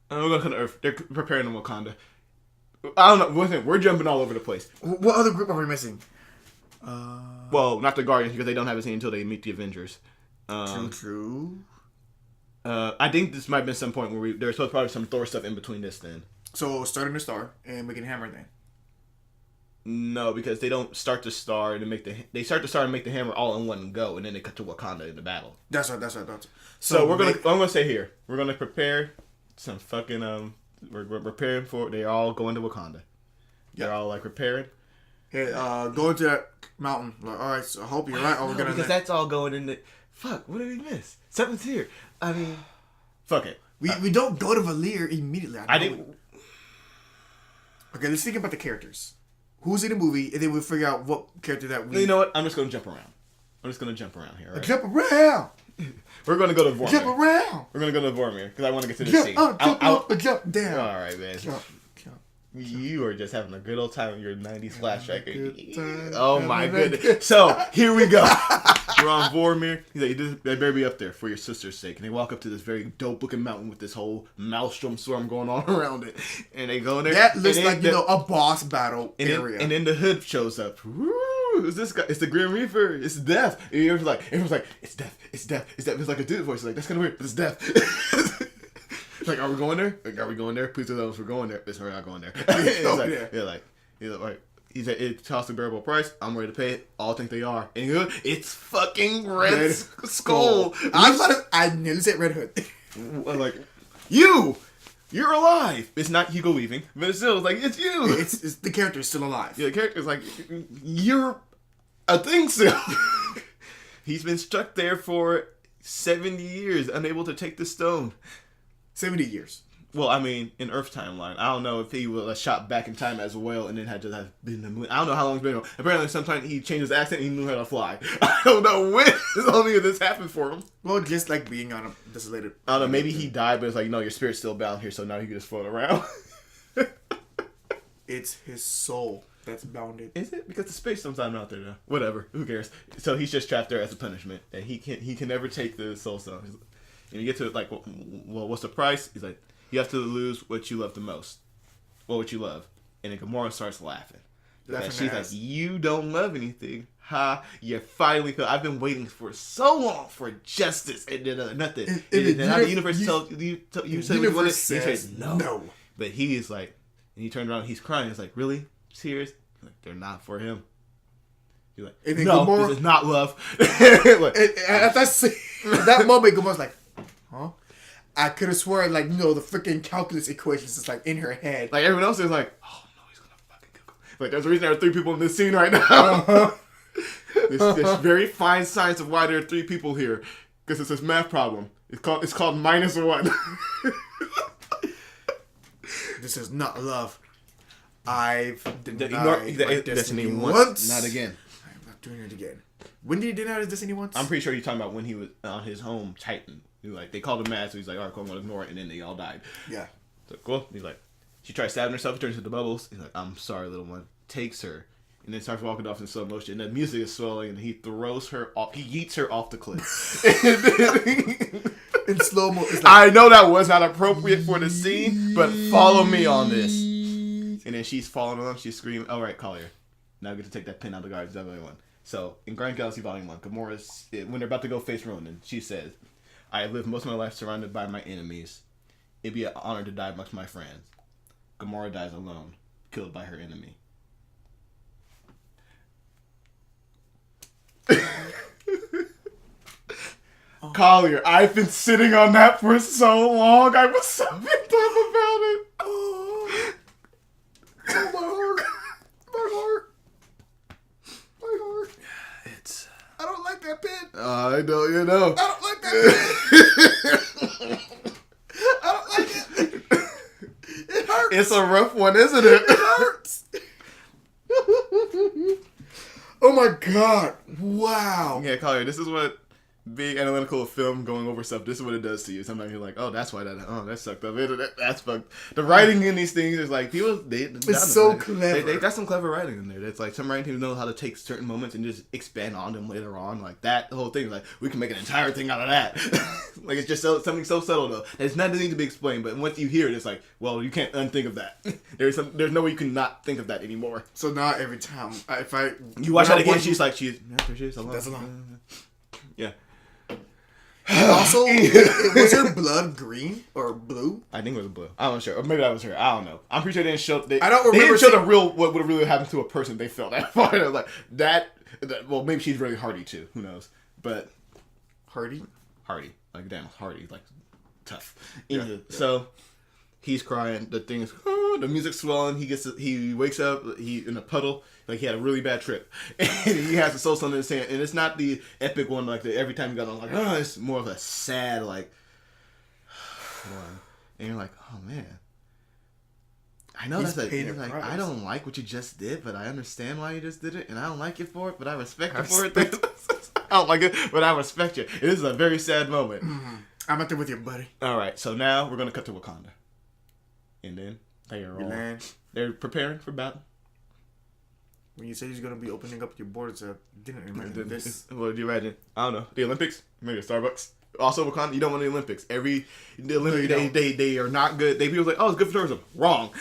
We're going to come to Earth. They're preparing in Wakanda. I don't know. We're jumping all over the place. What other group are we missing? Well, not the Guardians because they don't have a scene until they meet the Avengers. True. I think this might have been some point where there's supposed to probably some Thor stuff in between this then. So starting the star and making Hammer then. No, because they don't start the star and they start the star and make the hammer all in one go, and then they cut to Wakanda in the battle. That's right. So I'm gonna say here we're gonna prepare some fucking we're preparing for. They're all going to Wakanda. They're all like preparing. Hey, going to that mountain. Like, all right, so I hope you're right. We're gonna because that's all going in the. Fuck! What did we miss? Something's here. I mean, fuck it. We don't go to Valir immediately. I didn't. Okay, let's think about the characters. Who's in the movie, and then we'll figure out what character that we... You know what? I'm just going to jump around. Here, right? Jump around! We're going to go to Vormir. Jump around! We're going to go to Vormir, because I want to get to this scene. Jump up, jump down. All right, man. Jump. You are just having a good old time in your 90s flashback. Oh, my goodness. So, here we go. We're on Vormir. He's like, they better be up there for your sister's sake. And they walk up to this very dope-looking mountain with this whole maelstrom storm going on around it. And they go in there. That looks like, a boss battle area. And then the hood shows up. Woo! Who's this guy? It's the Grim Reaper. It's death. And everyone's like, it's death. It's like a dude voice. It's like, that's kind of weird, but it's death. Like, are we going there? Please tell us we're going there. We're not going there. He's like, it costs a bearable price. I'm ready to pay it. All think they are. And it's fucking Red Skull. I nearly said Red Hood. Like, you're alive. It's not Hugo Weaving, but it's still like, it's you. It's the character is still alive. Yeah, the character's like, you're a thing still. He's been stuck there for 70 years, unable to take the stone. 70 years. Well, I mean, in Earth timeline, I don't know if he was shot back in time as well and then had to have been in the moon. I don't know how long it's been. Apparently, sometimes he changed his accent and he knew how to fly. I don't know when only of this happened for him. Well, just like being on a desolated... I don't know, maybe he died, but it's like, no, your spirit's still bound here, so now you can just float around. It's his soul that's bounded. Is it? Because the space sometime out there, though. Whatever. Who cares? So he's just trapped there as a punishment. And he can never take the soul stone. And you get to, like, well, what's the price? He's like, you have to lose what you love the most. Well, what you love. And then Gamora starts laughing. She's like, you don't love anything. Ha, you finally... I've been waiting for so long for justice. And then nothing. And then how the universe tells you... Universe says no. But he is like... And he turned around and he's crying. He's like, really? Serious? Like, they're not for him. He's like, no, Gamora, this is not love. Like, at that moment, Gamora's like, huh? I could have sworn, like, the freaking calculus equations is, like, in her head. Like, everyone else is like, oh, no, he's gonna fucking kill her. Like, there's a reason there are 3 people in this scene right now. Uh-huh. This very fine science of why there are 3 people here. Because it's this math problem. It's called -1. This is not love. I've denied my destiny once. Not again. I'm not doing it again. When did he deny his destiny once? I'm pretty sure you're talking about when he was on his home Titan. They called him mad, so he's like, all right, cool, I'm going to ignore it, and then they all died. Yeah. So, cool. He's like, she tries stabbing herself, it turns into bubbles. He's like, I'm sorry, little one. Takes her, and then starts walking off in slow motion, and the music is swelling, and he throws her off, he yeets her off the cliff. In slow mo. Like, I know that was not appropriate for the scene, but follow me on this. And then she's falling on him, she's screaming, all right, Collier. Now I get to take that pin out of the Guardians of the 1. So, in Grand Galaxy Volume 1, Gamora's, when they're about to go face Ronan, she says, I have lived most of my life surrounded by my enemies. It'd be an honor to die amongst my friends. Gamora dies alone, killed by her enemy. Collier, I've been sitting on that for so long. I was so pissed off about it. Oh, my heart. I don't like that pin. I know, you know. I don't like that pin. I don't like it. It hurts. It's a rough one, isn't it? It hurts. my god! Wow. Yeah, Collier, this is what being analytical of film, going over stuff, this is what it does to you. Sometimes you're like, oh, that's why that sucked up. That's fucked. The writing in these things is like, people, it's so clever. They got some clever writing in there. It's like, some writing teams know how to take certain moments and just expand on them later on. Like, that whole thing, like, we can make an entire thing out of that. Like, it's just something so subtle, though. It's not need to be explained, but once you hear it, it's like, well, you can't unthink of that. There's no way you can not think of that anymore. So now every time, you watch that again, she's like, that's alone. Yeah. Also, was her blood green or blue? I think it was blue. I'm not sure. Or maybe that was her. I don't know. I'm pretty sure they didn't show. I don't remember. They didn't show the real what would have really happened to a person. They felt that far. Like that. Well, maybe she's really hardy too. Who knows? But hardy. Like damn, hardy. Like tough. Yeah. So he's crying. The thing is, the music's swelling. He wakes up. He in a puddle. Like he had a really bad trip, and he has a soul stone in his hand. And it's not the epic one like every time you got on like it's more of a sad like one. And you're like, oh man, I know that's like I don't like what you just did, but I understand why you just did it, and I don't like you for it, but I respect you for it. I don't like it, but I respect you. It is a very sad moment. Mm-hmm. I'm out there with you, buddy. All right, so now we're gonna cut to Wakanda, and then they're preparing for battle. When you say he's going to be opening up your borders, I didn't imagine this. What do you imagine? I don't know. The Olympics? Maybe Starbucks? Also, Wakanda, you don't want the Olympics. The Olympics, they are not good. People are like, oh, it's good for tourism. Wrong.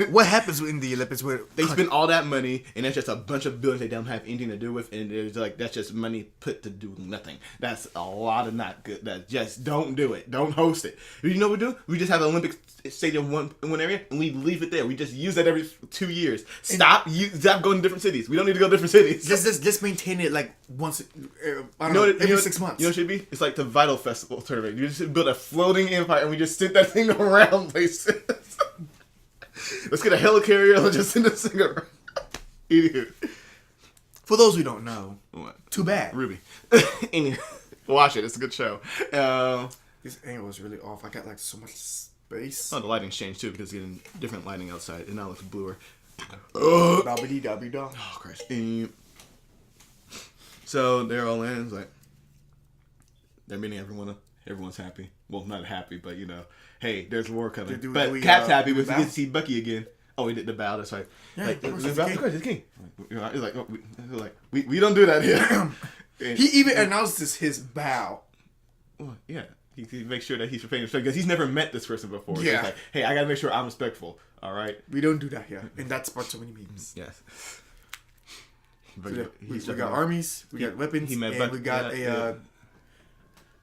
What happens in the Olympics? Where they spend all that money, and that's just a bunch of buildings they don't have anything to do with, and it's like that's just money put to do nothing. That's a lot of not good. That just don't do it. Don't host it. You know what we do? We just have an Olympic stadium in one area, and we leave it there. We just use that every 2 years. Stop going to different cities. We don't need to go to different cities. Just maintain it like once. Every 6 months. You know what it should be? It's like the Vital Festival tournament. You just build a floating empire, and we just send that thing around places. Let's get a helicarrier and just send this thing around. Idiot. For those who don't know, what? Too bad. Ruby. Anyway, watch it. It's a good show. This angle was really off. I got like so much space. Oh, the lighting's changed too because it's getting different lighting outside. It now looks bluer. Oh, Christ. So they're all in. It's like they're meeting everyone up. Everyone's happy. Well, not happy, but you know, hey, there's war coming. But Cap's happy because he gets to see Bucky again. Oh, he did the bow. That's right. Yeah, like, of course, it's king. He's like, we don't do that here. He even announces his bow. Well, yeah. He makes sure that he's paying respect because he's never met this person before. Yeah. So he's like, hey, I gotta make sure I'm respectful. All right. We don't do that here, and that's part so many memes. Yes. But we got armies, we got weapons, and we got a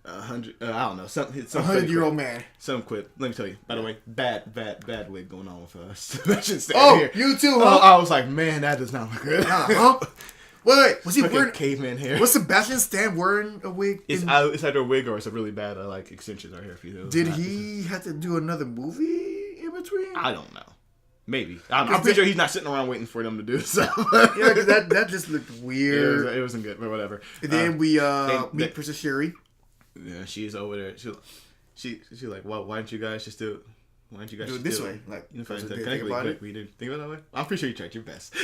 100. I don't know. Some 100-year-old man. Some quit. Let me tell you. By the way, bad wig going on with Sebastian Stan. Oh, here. you too, huh? I was like, man, that does not look good. Huh? Wait, was he wearing caveman hair? Was Sebastian Stan wearing a wig? It's either a wig or it's a really bad like extensions right here. If you did he have to do another movie in between? I don't know. Maybe. I'm pretty sure he's not sitting around waiting for them to do so. Yeah, because that just looked weird. It wasn't good, but whatever. And then we meet Princess Shuri. Yeah, she's over there. She's like, well, why don't you guys just do? Why don't you guys do it this way? Like, we did think about it that way. I'm pretty sure you tried your best.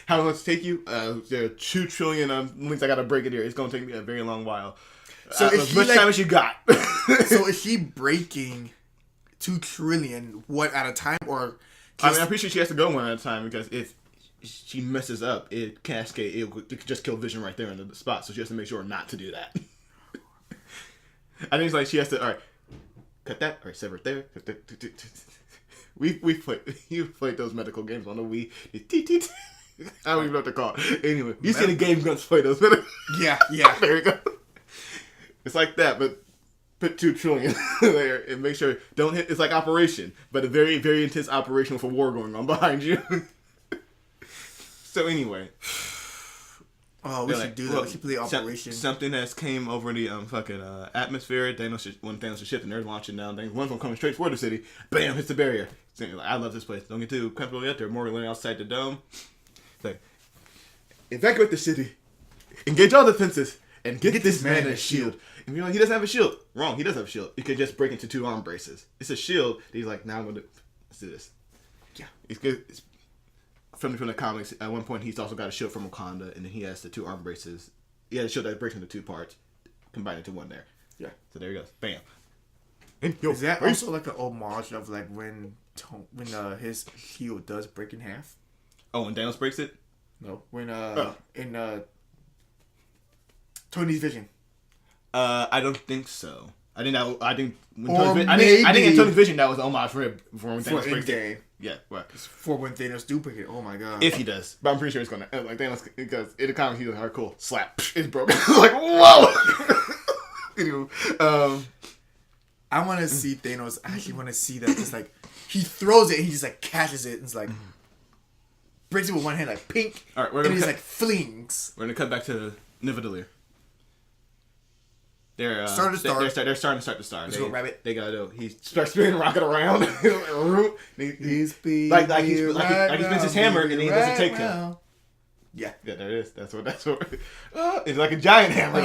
How long does it take you? There are 2 trillion links I gotta break it here. It's gonna take me a very long while. So as much time as you got. So is she breaking 2 trillion one at a time, or? I mean, I'm pretty sure she has to go one at a time because if she messes up, it cascade. It could just kill Vision right there in the spot. So she has to make sure not to do that. I think it's like she has to. All right. Cut that or sever it there. You've played those medical games on the Wii. I don't even know what they're called. Anyway, you see the Game Grumps play those. Yeah. There you go. It's like that, but put 2 trillion there and make sure don't hit. It's like Operation, but a very, very intense operation with a war going on behind you. So anyway. Oh, we should do that. We should play Operation. Something that's came over the fucking atmosphere. Thanos' ship, and they're launching down things. One of them coming straight for the city. Bam! Hits the barrier. Like, I love this place. Don't get too comfortable yet. They're more than outside the dome. It's like, evacuate the city. Engage all defenses. And get this man a shield. And you know, he doesn't have a shield. Wrong. He does have a shield. He could just break into 2 arm braces. It's a shield. He's like, now let's do this. Yeah. It's good. from the comics, at one point he's also got a shield from Wakanda, and then he has the 2 arm braces. He has a shield that breaks into 2 parts, combined into 1 there. Yeah. So there he goes. Bam. Is that also like an homage of like when his heel does break in half? Oh, when Thanos breaks it? No. When in Tony's vision. I don't think so. I think in Tony's vision that was an homage for when Thanos breaks it. Yeah, what? For when Thanos do break it. Oh my god. If he does, but I'm pretty sure it's gonna like Thanos because in the comics he's like, "Alright, cool, slap, it's broken." Like, whoa. Anyway, I want to see Thanos. I actually want to see that. It's like he throws it and he just like catches it and it's like breaks it with one hand like pink. All right, and he's like flings. We're gonna cut back to Nidavellir. They're starting to start the star. Rabbit. They gotta. He starts spinning a rocket around. He's like he spins his hammer and he doesn't take him. Yeah, there it is. That's what. It's like a giant hammer,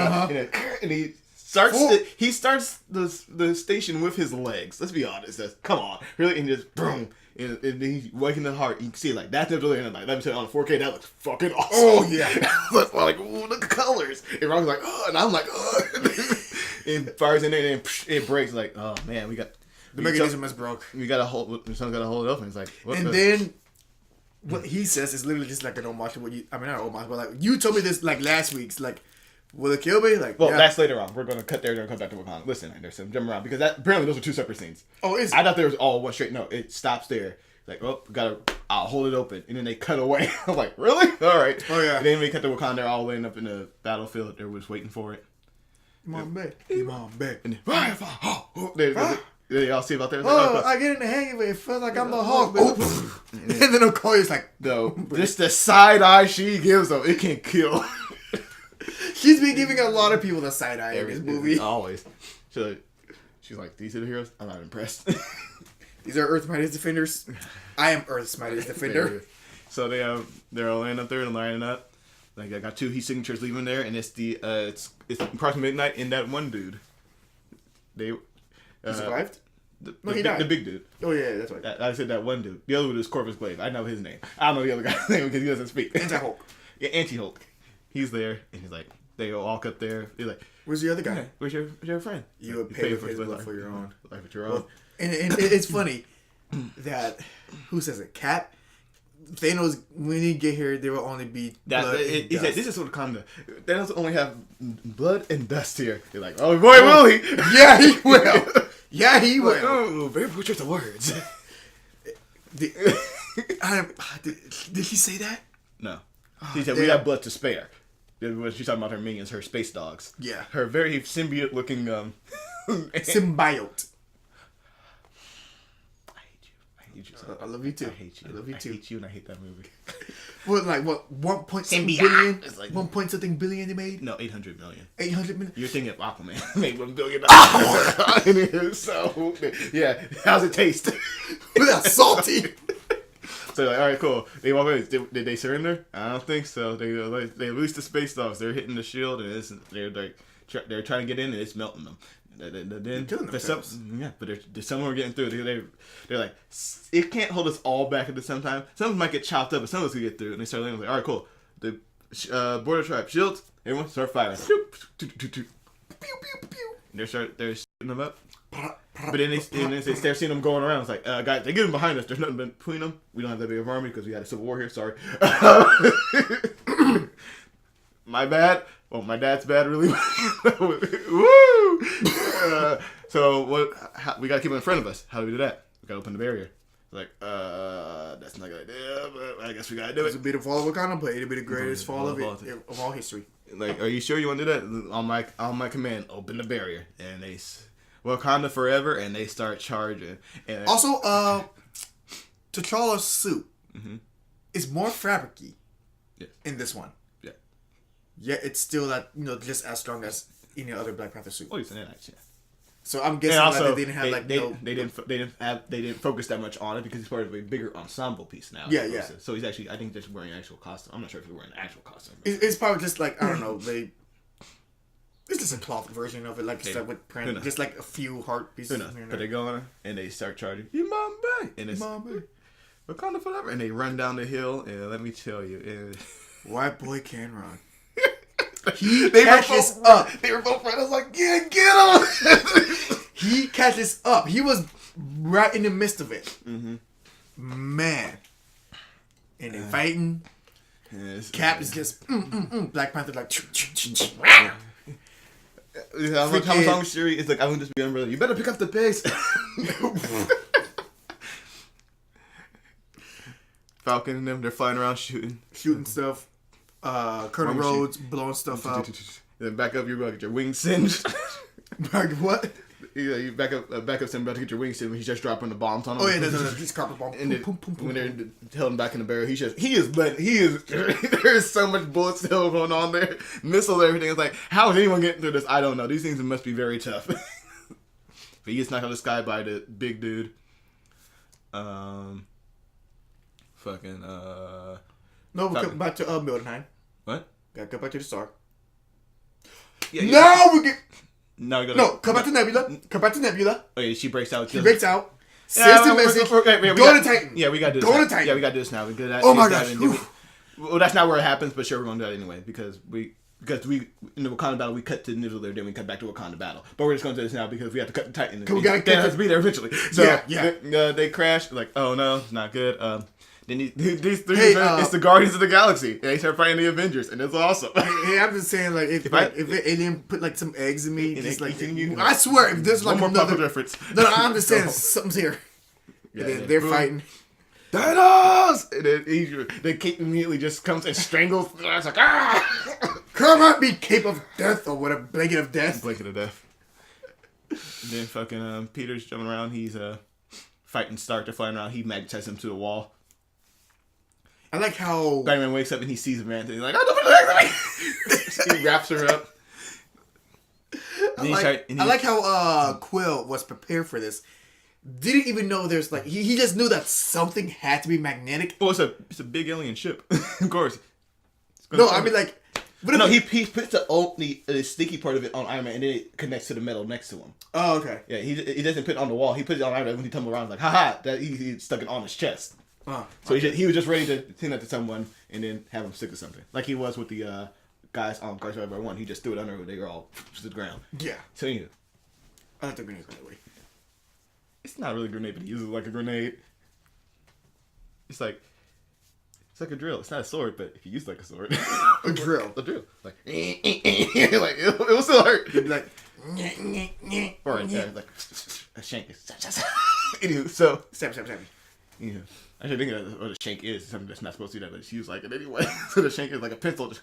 and he starts. He starts the station with his legs. Let's be honest. Come on, really, and just boom. And he's waking the heart. You can see like that's really and like let me tell you on 4K that looks fucking awesome. Oh yeah, that's like ooh, look at the colors. And Rob's like oh, and I'm like oh. It fires in there and it breaks. Like oh man, we got the mechanism is broke. We got to hold. Someone's got to hold it open. It's like what and then what he says is literally just like an homage to what you. I mean not an homage, but like you told me this like last week's like. Will it kill me? Like, well, that's later on. We're gonna cut there and come back to Wakanda. Listen, there's some jump around because apparently those are 2 separate scenes. Oh, is it? I thought there was all one straight. No, it stops there. Like, oh, I'll hold it open, and then they cut away. I'm like, really? All right. Oh yeah. And then we cut to Wakanda. They're all laying up in the battlefield. They was waiting for it. Come on, back. And they all see about there. Oh, I get in the hang of it. It feels like I'm the Hulk. And then Okoye's like, no, just the side eye she gives them, it can kill. She's been giving a lot of people the side eye in this movie. Always. She's like, these are the heroes? I'm not impressed. These are Earth's Mightiest Defenders. I am Earth's Mightiest Defender. So they're all laying up there and lining up. Like I got 2 heat signatures leaving there, and it's approximately midnight. And that one dude, he survived. He died. The big dude. Oh yeah, that's right. I said that one dude. The other one is Corvus Glaive. I know his name. I don't know the other guy's name because he doesn't speak. Anti-Hulk. Yeah, Anti-Hulk. He's there, and he's like, they walk up there. He's like, where's the other guy? Yeah, where's your friend? You would pay for his blood for your own. Life at your own. Well, and it's funny that, who says it? Cap? Thanos, when he get here, there will only be blood and he dust. said, this is what Wakanda. Thanos only have blood and dust here. You're like, oh boy, will he? Yeah, he will. Yeah, he will. Oh, very butchers of words. Did he say that? No. He said, we got blood to spare. She's talking about her minions, her space dogs. Yeah. Her very symbiote looking symbiote. I hate you. I love you too. I hate you. I love you too. I hate you and I hate that movie. What, like, 1 point something billion? It's like 1 point something billion they made? No, 800 million. 800 million? You're thinking of Aquaman. Made $1 billion. So, yeah. How's it taste? That's salty. So like, all right, cool. They walk away. Did they surrender? I don't think so. They released the space dogs. They're hitting the shield, and they're trying to get in, and it's melting them. Then killing themselves. But there's someone getting through. They're like, it can't hold us all back at the same time. Some of us might get chopped up, but some of us can get through. And they start landing like, all right, cool. The border tribe shields. Everyone start firing. And they're shooting them up. But then they start seeing them going around. It's like, guys, they get them behind us. There's nothing between them. We don't have that big of an army because we had a civil war here. Sorry. My bad. Well, my dad's bad, really. Woo! So we got to keep them in front of us. How do we do that? We got to open the barrier. Like, that's not a good idea, but I guess we got to do it. It'll be the fall of Wakanda, but it'll be the greatest fall of all history. Like, are you sure you want to do that? On my command, open the barrier. And they... Wakanda forever, and they start charging. And also, T'Challa's suit is more fabric-y in this one. Yeah. Yet it's still just as strong as any other Black Panther suit. Oh, it's nanites, yeah. So I'm guessing also, they didn't have they didn't focus that much on it because he's part of a bigger ensemble piece now. Yeah, yeah. So he's actually, I think, just wearing an actual costume. I'm not sure if he's wearing an actual costume. It's probably just like, I don't know, it's just a cloth version of it, like stuff with print, just like a few heart pieces. But they go on and they start charging. Imambe! And it's Wakanda forever. And they run down the hill, and let me tell you, white boy can run. He catches up. They were both right. I was like, yeah, get him. He catches up. He was right in the midst of it. Mm-hmm. Man. And they fighting. Cap is just Black Panther like how much long Shuri is like, I won't just be umbrella. You better pick up the pace. Falcon and them, they're flying around shooting stuff. Colonel Rhodes blowing stuff up. Then back up, you're about to get your wings singed. What? Yeah, you back up, Sam, about to get your wings singed when he's just dropping the bombs on him. Oh yeah, he's carpet bomb. And when they're held him back in the barrel, he is. There's so much bullet still going on there, missiles, everything. It's like, how is anyone getting through this? I don't know. These things must be very tough. But he gets knocked out of the sky by the big dude. No, we come back to Mildenheim. What? Gotta go back to the Stark. Yeah. Now we get. No, come back to Nebula. Come back to Nebula. Oh yeah, she breaks out. She breaks out. Sends the message. Go to Titan. Yeah, we gotta do this. Go to Titan. Yeah, we gotta do this now. We do that. Oh my gosh. Well, that's not where it happens, but sure, we're gonna do that anyway because we in the Wakanda battle we cut to Nebula, then we cut back to Wakanda battle. But we're just gonna do this now because we have to cut the Titan. We gotta has to be there eventually. So yeah. They crash. Like, oh no, it's not good. Then these three, it's the Guardians of the Galaxy. And they start fighting the Avengers, and it's awesome. Hey, I'm just saying, like, if an alien put like some eggs in me, just like I swear, if there's like one more another reference. No, I'm just saying something's here. Yeah, and then they're fighting. Thanos! And then Kate immediately just comes and strangles. It's like, ah! Come at me, cape of death or whatever, blanket of death. Blanket of death. Then fucking Peter's jumping around. He's fighting Stark. They're flying around. He magnetizes him to the wall. I like how Spider-Man wakes up and he sees a man. And he's like, oh, don't put the He wraps her up. I like how Quill was prepared for this. Didn't even know there's like he just knew that something had to be magnetic. Well, it's a big alien ship, of course. No, I mean like. But no, he puts the sticky part of it on Iron Man and then it connects to the metal next to him. Oh, okay. Yeah, he doesn't put it on the wall. He puts it on Iron Man when he tumbles around. Like, haha, that he stuck it on his chest. So he was just ready to send that to someone and then have him stick to something. Like he was with the guys on Guardians of the Galaxy 1. He just threw it under and they were all to the ground. Yeah. So anyway. I thought the grenade's going away. It's not really a grenade, but he uses it like a grenade. It's like a drill. It's not a sword, but if you use it like a sword. A drill. A drill. Like, like it will still hurt. You'd be like, or like a shank is. Anywho, so. Stab. Yeah. I should think of what a shank is. Something that's not supposed to do that, but it's used like it anyway. So the shank is like a pencil, just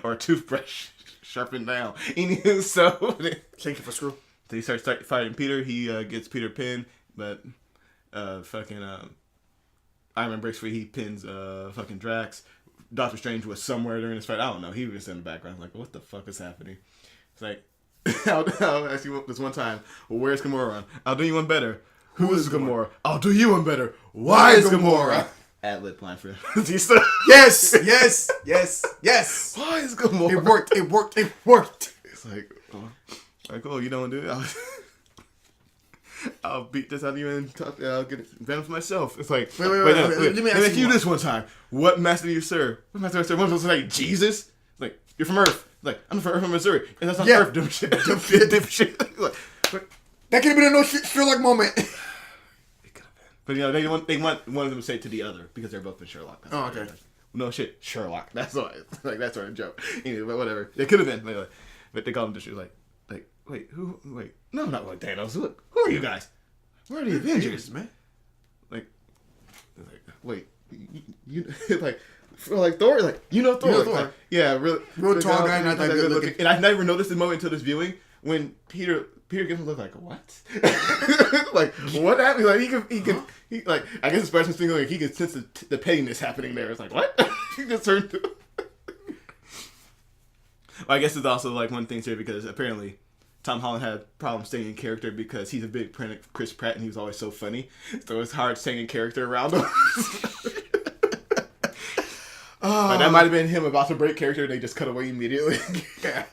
or a toothbrush sharpened down. Anywho, so shank it for screw. So he starts fighting Peter. He gets Peter pinned, but Iron Man breaks free. He pins fucking Drax. Doctor Strange was somewhere during this fight. I don't know. He was just in the background, like, what the fuck is happening? It's like, I'll ask you this one time. Well, where's Gamora? I'll do you one better. Who is Gamora? I'll do you one better. Why is Gamora? Ad-lib line for Yes. Why is Gamora? It worked. It's like, oh, you don't do it? I'll beat this out of you and I'll get venom for myself. It's like, wait. Let me ask you this one time. What master do you serve? What master do I serve? What was like Jesus? It's like, you're from Earth. It's like, I'm from Missouri. And that's not Earth, dumb shit. Like, that could have been a no Sherlock moment. It could have been. But, you know, they want one of them to say it to the other because they're both in Sherlock. That's okay. No shit, Sherlock. That's why. Like, that's sort of a joke. Anyway, but whatever. It could have been. But they call him just like, wait, who? Wait, no, not like Thanos. Look, who are you guys? Where are the Avengers, man? Like, wait, you like Thor? Like, you know Thor? Like, yeah, really. Real tall guy, not that good looking. And I never noticed the moment until this viewing when Peter gives him a look like, what? Like, what happened? Like, he like, I guess it's Spider-Man's thing, like, he could sense the pettiness happening there. It's like, what? He just turned to. Well, I guess it's also like one thing too because apparently Tom Holland had problems staying in character because he's a big fan of Chris Pratt and he was always so funny. So it's hard staying in character around him. Like that might have been him about to break character and they just cut away immediately. Yeah.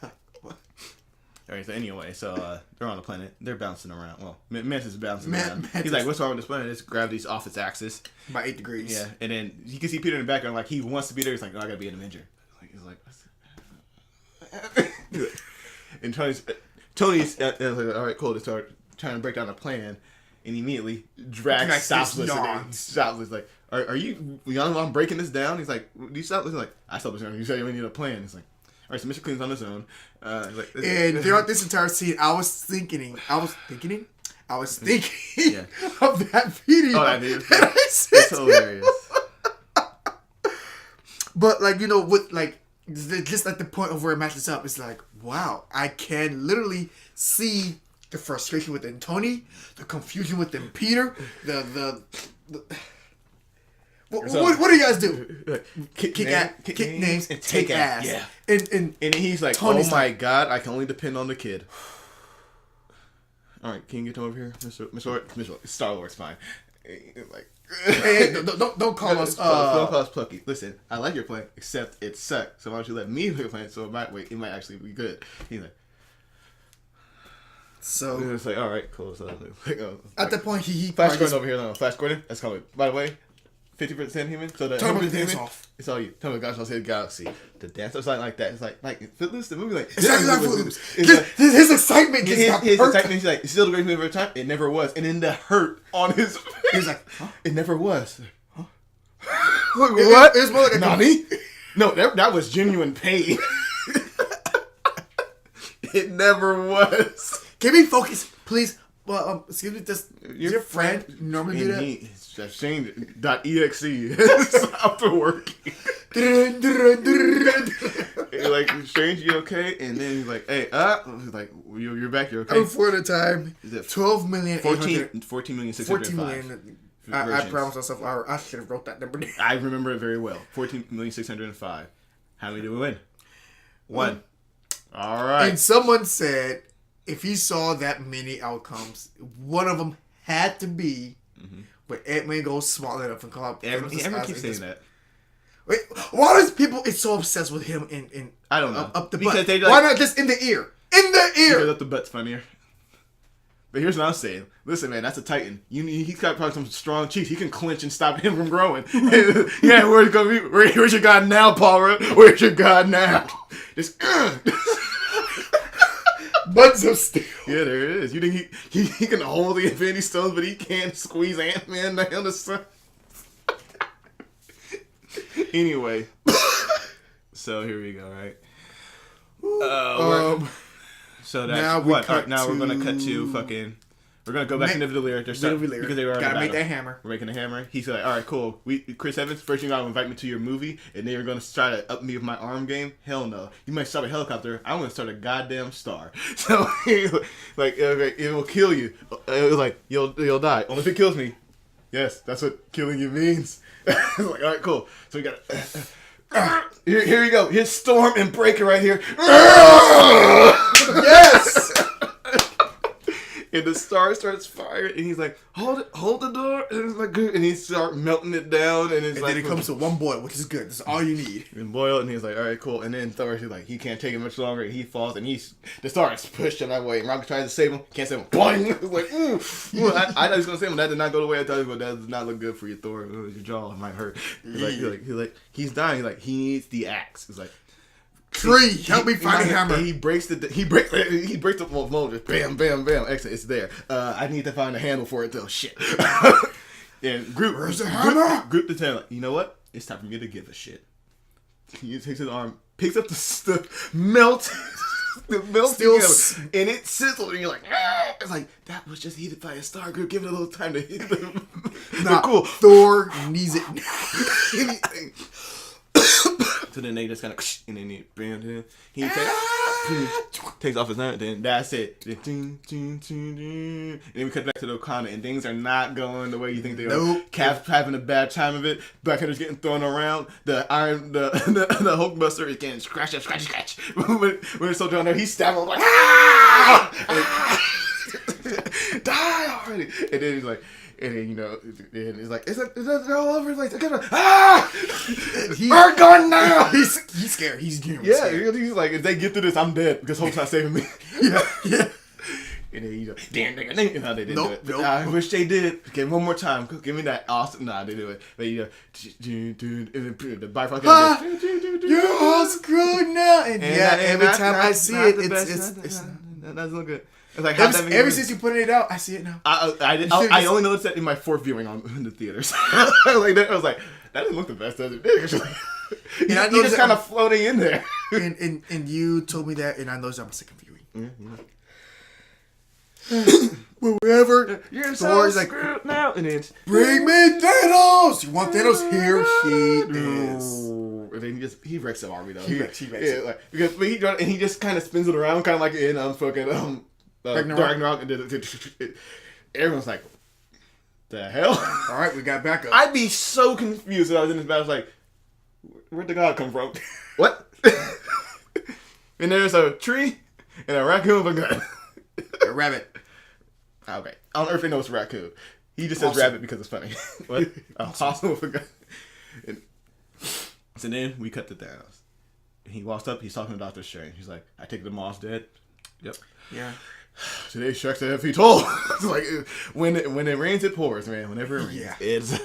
Alright, so anyway, they're on the planet. They're bouncing around. Well, Mantis is bouncing around. He's like, what's wrong with this planet? It's gravity's off its axis. About 8 degrees. Yeah, and then you can see Peter in the background, like, he wants to be there. He's like, no, I gotta be an Avenger. He's like, and Tony's like, all right, cool. They start trying to break down a plan, and immediately Drax stops listening. Stops listening. Like, are you young? I'm breaking this down. He's like, do you stop listening? Like, I stopped listening. You said we need a plan. He's like, all right, so Mr. Clean's on his own. And throughout this entire scene, I was thinking of that video. Oh, that video. It's hilarious. But like, you know, with like just like the point of where it matches up, it's like, wow, I can literally see the frustration within Tony, the confusion within Peter, what do you guys do? Kick names and take ass. Yeah. And he's like, Tony's oh my god, I can only depend on the kid. All right, can you get him over here, Mr. Star-Lord's fine. Like, hey, don't call us. Don't call us plucky. Listen, I like your plan, except it sucked. So why don't you let me play your plan? So it might actually be good. He's like, so it's like, all right, cool. So at that point, he Flash Gordon over here. No, Flash Gordon. That's called. By the way, 50% human. So the tell me the dance off. It's all you. Tell me, gosh, I'll say the galaxy. The dance off like that. It's like Footloose. The movie, like exactly like Footloose. His excitement just got his excitement. He's like, it's still the greatest movie of our time. It never was. And then the hurt on his face. He's like, huh? It never was. Huh? What? It's more like a Nani? No, that was genuine pain. It never was. Can we focus, please? Well, excuse me, does your friend normally do that? It's Shane.exe stopped working. Like, Strange, you okay? And then he's like, hey, he's like, you're back, you're okay? For the time, 12 million, 14 million, 605. I promised myself, I should have wrote that number down. I remember it very well. 14,605. How many did we win? One. All right. And someone said, if he saw that many outcomes, one of them had to be where Ant-Man goes small enough and come up. Everyone keeps saying that. Wait, why does people it's so obsessed with him in I don't know. Up the because butt? they like, why not just in the ear? In the ear! Because up the butt's funnier. But here's what I'm saying. Listen, man, that's a Titan. He's got probably some strong cheeks. He can clinch and stop him from growing. Yeah, where's gonna be? Where's your god now, Paul Rudd? Where's your god now? Just buds of steel. Yeah, there it is. You think he can hold the Infinity Stones, but he can't squeeze Ant-Man down the sun? Anyway, so here we go, right? So that's now what? Now we're gonna cut to fucking. We're gonna go back into Villiers. They're starting because they were gotta make that hammer. We're making a hammer. He's like, all right, cool. Chris Evans, first you gotta invite me to your movie, and then you're gonna try to up me with my arm game. Hell no. You might start a helicopter. I'm gonna start a goddamn star. So like, it will kill you. It was like you'll die. Only if it kills me. Yes, that's what killing you means. Like, all right, cool. So we got here we go. Here's Storm and Breaker right here. Yes. And the star starts firing, and he's like, hold the door, and it's like good, and he starts melting it down, and then it comes to one boil, which is good. That's all you need. And boil, and he's like, all right, cool. And then Thor's like, he can't take it much longer, and he falls, and the star is pushed him that way. And Rocket tries to save him, can't save him. Boing! It's like, I thought he was gonna save him. That did not go the way I thought it was. That does not look good for you, Thor. Your jaw might hurt. He's dying. He's like, he needs the axe. It's like. Tree, help me find a hammer. He breaks the mold. Just bam, bam, bam. Excellent, it's there. I need to find a handle for it though. Shit. And where's the hammer? Group the tail. You know what? It's time for me to give a shit. He takes his arm, picks up the stuff, melts. The melt together, and it sizzles, and you're like, ah! It's like that was just heated by a star group. Give it a little time to hit them. Nah, cool. Thor needs it. Anything. So then they just kind of, and then he takes off his arm, then that's it. And then we cut back to the Wakanda, and things are not going the way you think they are. Cap's having a bad time of it. Blackadder's getting thrown around. The Hulkbuster is getting scratch. when it's so down there, he's stabbing like, ah! Die funny. And then he's like, and then, you know, and he's like, it's all over the place. Ah! We're going now! He's scared. He's genuinely scared. He's like, if they get through this, I'm dead. Because Hulk's not saving me. Yeah. And then he's like, damn, no, they didn't do it. Nope. I wish they did. Okay, one more time. Give me that awesome. Nah, they do it. But you know, and then the bifrost. You're all screwed now. And every time I see it, it's that doesn't look good. It's like ever since you put it out, I see it now. I only noticed that in my fourth viewing in the theaters. Like that, I was like, that didn't look the best, does it? And I just kind of floating in there. And you told me that, and I noticed on my second viewing. Yeah. Wherever you're Thor's so like, screwed now, and it's bring me Thanos. You want Thanos? Here he is. And then he wrecks the army though. He wrecks yeah, it. like because he just kind of spins it around, kind of like in fucking Ragnarok. And everyone's like, the hell? All right, we got backup. I'd be so confused if I was in this battle. I was like, where'd the god come from? What? And there's a tree and a raccoon with a gun. A rabbit. Okay. On Earth, they know it's a raccoon. He just says rabbit because it's funny. What? A possum with a gun. And so then we cut to Thanos. He walks up. He's talking to Doctor Strange. He's like, "I take the Moss dead." Yep. Yeah. Today strikes a heavy toll. It's like when it rains, it pours, man. Whenever it rains, yeah. It's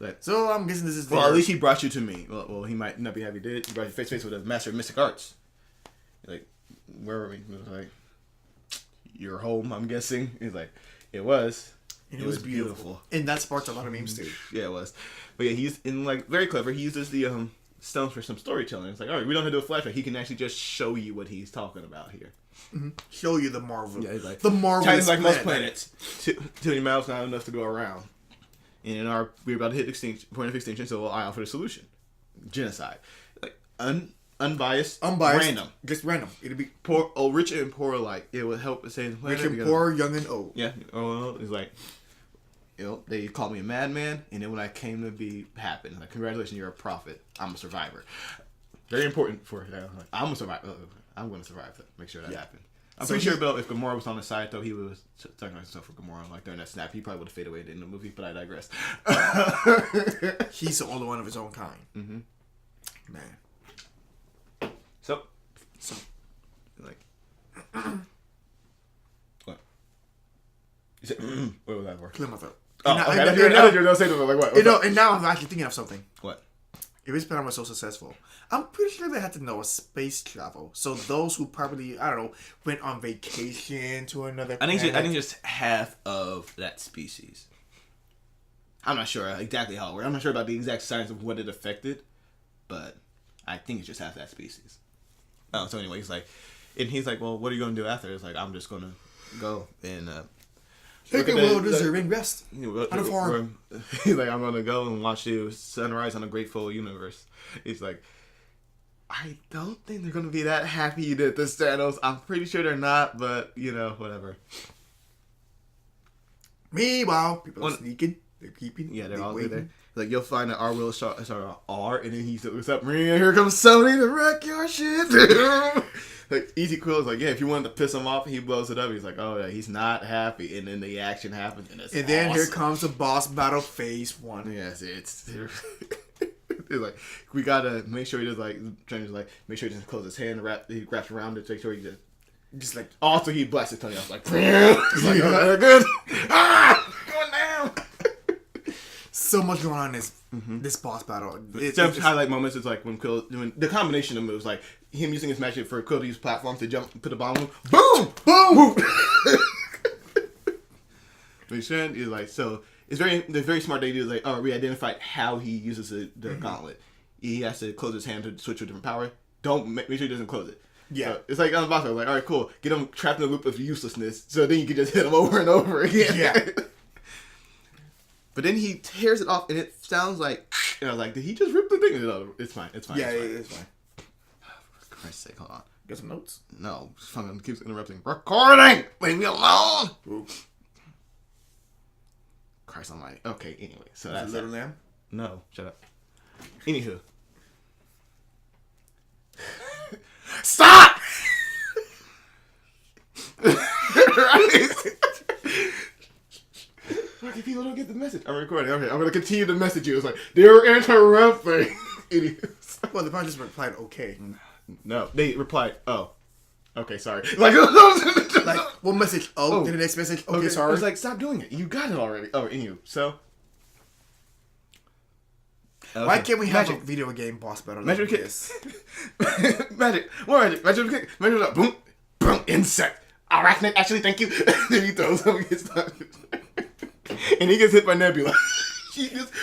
like, so I'm guessing this is. Well, at least he brought you to me. Well, he might not be happy. Did he brought you face to face with a master of mystic arts? Like, where were we? It was like, your home, I'm guessing. He's like, it was. And it was beautiful. And that sparked a lot of memes too. Yeah, it was. But yeah, he's very clever. He uses the stones for some storytelling. It's like, all right, we don't have to do a flashback. He can actually just show you what he's talking about here. Mm-hmm. Show you the Marvel. Yeah, he's like, the Marvel. Titan's like most planets. Too many mouths, not enough to go around. And we're about to hit point of extinction, so I offer the solution: genocide. Like unbiased, random, just random. It'll be poor, rich and poor alike. It would help say rich and poor, young and old. Yeah. Oh, it's like, you know, they called me a madman, and then when I came to happen, like, congratulations, you're a prophet. I'm a survivor. Very important for that. Like, I'm a survivor. I'm going to survive that. Make sure that happened. I'm pretty sure, Bill, if Gamora was on the side, though, he was talking about himself for Gamora. Like, during that snap, he probably would have faded away in the movie, but I digress. He's the only one of his own kind. Mm-hmm. Man. So, like, what? You said, what was that for? Clear my throat. Oh, okay. I thought you were going to say something. Like, what? And now I'm actually thinking of something. What? If this program was so successful, I'm pretty sure they had to know a space travel. So those who probably, I don't know, went on vacation to another planet. I think just half of that species. I'm not sure exactly how it worked. I'm not sure about the exact science of what it affected, but I think it's just half that species. Oh, so anyway, he's like, well, what are you going to do after? It's like, I'm just going to go and take a well-deserving rest on a farm. He's like, I'm going to go and watch the sunrise on a grateful universe. He's like, I don't think they're going to be that happy that this Thanos. I'm pretty sure they're not, but, you know, whatever. Meanwhile, people are sneaking. They're keeping. Yeah, they're all there. Like, you'll find that R will start R, and then he looks up, here comes Sony to wreck your shit. Like, Easy Quill is like, yeah, if you wanted to piss him off, he blows it up. He's like, oh, yeah, he's not happy. And then the action happens, and it's then awesome. Here comes the boss battle phase 1. Yes, it's like, we gotta make sure he does, like, trying to, like, make sure he doesn't close his hand, he wraps around it to make sure he just like, also he blasts his tongue out, like, it's like, oh, they're good. Going down. So much going on in this boss battle. Some highlight moments is like when Quill doing the combination of moves, like him using his magic for Quill to use platforms to jump, put a bomb on, boom, boom. Is like, so it's very smart. They do like, we identified how he uses the gauntlet. He has to close his hand to switch to a different power. Make sure he doesn't close it. Yeah, so it's like on the boss battle, like, all right, cool, get him trapped in a loop of uselessness, so then you can just hit him over and over again. Yeah. But then he tears it off, and it sounds like... And I was like, did he just rip the thing? No, it's fine. Yeah, it's fine. For Christ's sake, hold on. Got some notes? No, fucking keeps interrupting. Recording! Leave me alone! Ooh. Christ, I'm like, okay, anyway. So that's a little lamb? No, shut up. Anywho. Stop! Right? people don't get the message. I'm recording. Okay, I'm going to continue to message you. It's like, they're interrupting. Idiots. Well, they probably just replied, okay. No, they replied, oh. Okay, sorry. One message, then the next message, okay, sorry. It's like, stop doing it. You got it already. Oh, in you. So. Okay. Why can't we have a video game boss battle? Magic kick. Magic. More magic. Magic kick. Magic. Boom. Boom. Insect. Arachnid. Actually, thank you. Then he throws him and gets stuck. And he gets hit by Nebula. She just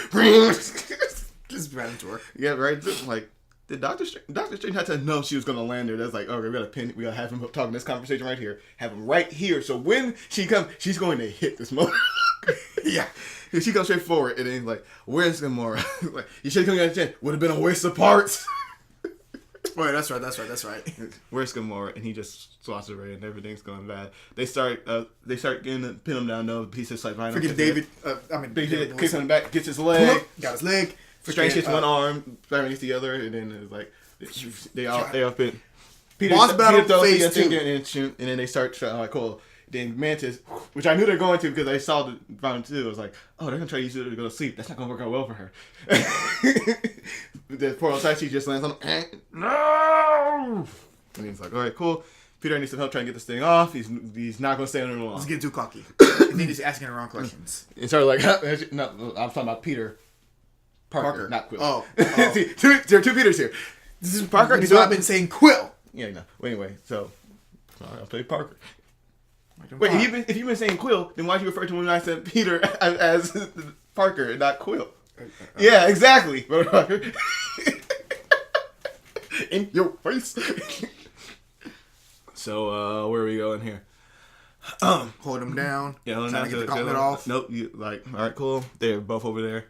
ran into her. Yeah, right. Like, did Doctor Strange had to know she was gonna land there? That's like, okay, we gotta have him talking this conversation right here. Have him right here. So when she comes, she's going to hit this mother. Yeah. She comes straight forward, and then he's like, where's Gamora? Like, you should have come at the would have been a waste of parts. Wait, that's right. Where's Gamora? And he just swats her, and everything's going bad. They start getting to pin him down. No, he's just like, freaking David. David kicks him back, gets his leg. Got his leg. Strange hits one arm, Spider-Man hits the other, and then it's like, they all been. Boss battle phase 2. And then they start, like, cool. Then Mantis, which I knew they're going to because I saw the round 2. I was like, oh, they're going to try to use it to go to sleep. That's not going to work out well for her. The poor old she just lands on him. No! And he's like, all right, cool. Peter needs some help trying to get this thing off. He's not going to stay under the law. He's getting too cocky. And he's asking the wrong questions. And started like, no, I'm talking about Peter Parker. Not Quill. Oh. See, there are two Peters here. This is Parker. He's not been saying Quill. Yeah, no. Well, anyway, so I'll play Parker. Wait, if you've been saying Quill, then why'd you refer to him when I said Peter as Parker and not Quill? Yeah, exactly. In your face. So, where are we going here? Hold him down. Yeah, hold him down. Trying to get the gauntlet off. Nope. All right, cool. They're both over there.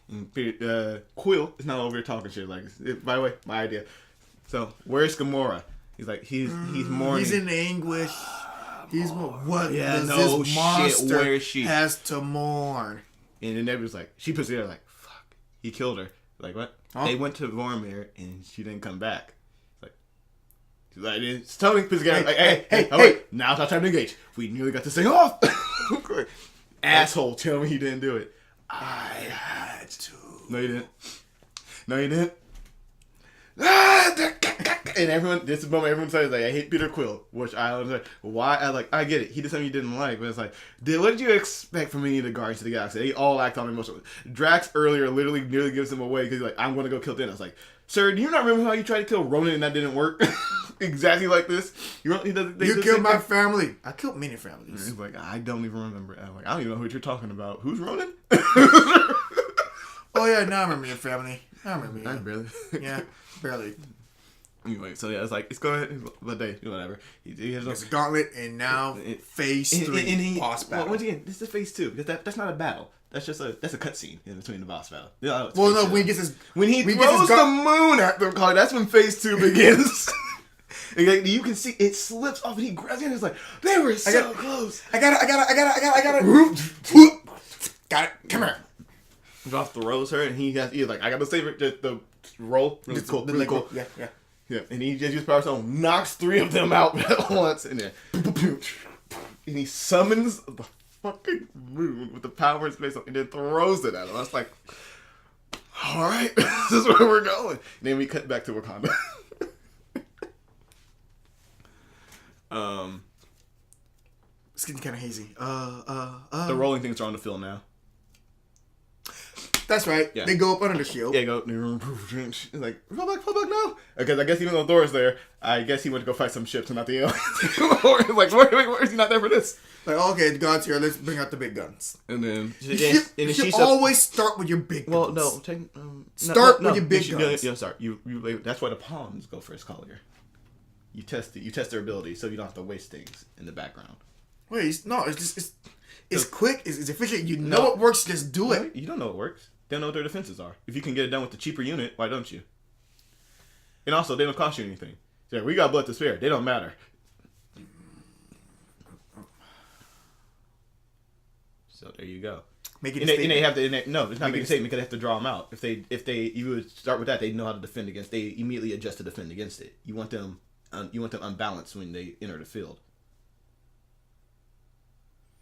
And Peter, Quill is not over here talking shit. Like, by the way, my idea. So, where's Gamora? He's like, he's mourning. He's in anguish. He's what? Yeah, does no this monster shit. Where is she? Has to mourn. And then Nebula's like, she puts it there like, fuck, he killed her. Like, what? Huh? They went to Vormir and she didn't come back. She's like, it's Tony puts it together. Hey, now it's our time to engage. We nearly got this thing off. Asshole, tell me he didn't do it. I had to. No, you didn't. And this moment, everyone says like, I hate Peter Quill, which I was like, why? I get it. He did something you didn't like, but it's like, what did you expect from any of the Guardians of the Galaxy? They all act on emotion. Drax earlier literally nearly gives him away because he's like, I'm going to go kill Thanos. Like, sir, do you not remember how you tried to kill Ronan and that didn't work? Exactly like this. You killed my family. I killed many families. He's like, I don't even remember. I'm like, I don't even know who you're talking about. Who's Ronan? Oh yeah, now I remember your family. I remember you. Barely. Yeah, barely. Anyway, so yeah, it's like, it's going, but whatever. He has a gauntlet, and now phase 3 boss battle. Well, once again, this is phase 2 because that's not a battle. That's just a cutscene in between the boss battle. When he throws the moon at them, that's when phase 2 begins. You can see it slips off, and he grabs it. And it's like they were so close. I got it. Got it. Come here. Joff throws her, and he's like, I got to save it. Just the roll, really cool, really cool. Yeah. And he just uses Power Stone, knocks 3 of them out at once, and then and he summons the fucking moon with the power in space, and then throws it at him. I was like, all right, this is where we're going. And then we cut back to Wakanda. It's getting kind of hazy. The rolling things are on the field now. That's right. Yeah. They go up under the shield. Yeah, go. Like, fall back now. Because I guess even though Thor's there, I guess he went to go fight some ships and not the aliens. Like, where is he not there for this? Like, okay, the God's here. Let's bring out the big guns. And then you should always start with your big guns. Well, no. Start with your big guns. Yeah, sorry. That's why the pawns go first, Collier. You test their ability, so you don't have to waste things in the background. Wait, no. It's quick. It's efficient. You know what works. Just do it. You don't know what works. They don't know what their defenses are. If you can get it done with the cheaper unit, why don't you? And also, they don't cost you anything. So we got blood to spare. They don't matter. So there you go. Make it. And they have to. No, it's not making a statement because they have to draw them out. If you would start with that, they know how to defend against. They immediately adjust to defend against it. You want them unbalanced when they enter the field.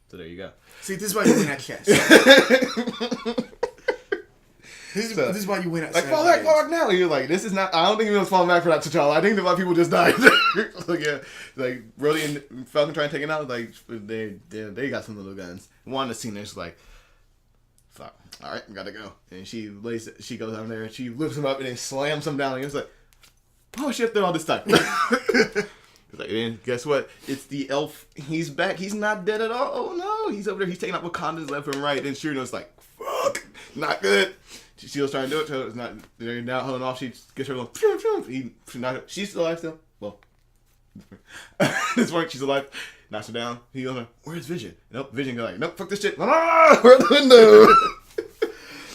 So there you go. See, this is why you win at chess. This is why you win at like, fall back now. You're like, this is not, I don't think he was falling back for that T'Challa. I think a lot of people just died. Like, yeah, like, Rhodey and Falcon trying to take it out, like, they got some little guns. One of the scene is like, fuck, all right, gotta go. And she goes down there and she lifts him up and then slams him down. And it's like, oh shit, they're all this time. It's like, then guess what? It's the elf. He's back. He's not dead at all. Oh no, he's over there. He's taking out Wakanda's left and right. And Shirino's like, fuck, not good. She was trying to do it. So it's not. They're now holding off. She gets her little. She's alive still. Well, this point she's alive. Knocks her down. He goes, where's Vision? Nope. Vision goes like, nope, fuck this shit. Ah, we're at the window.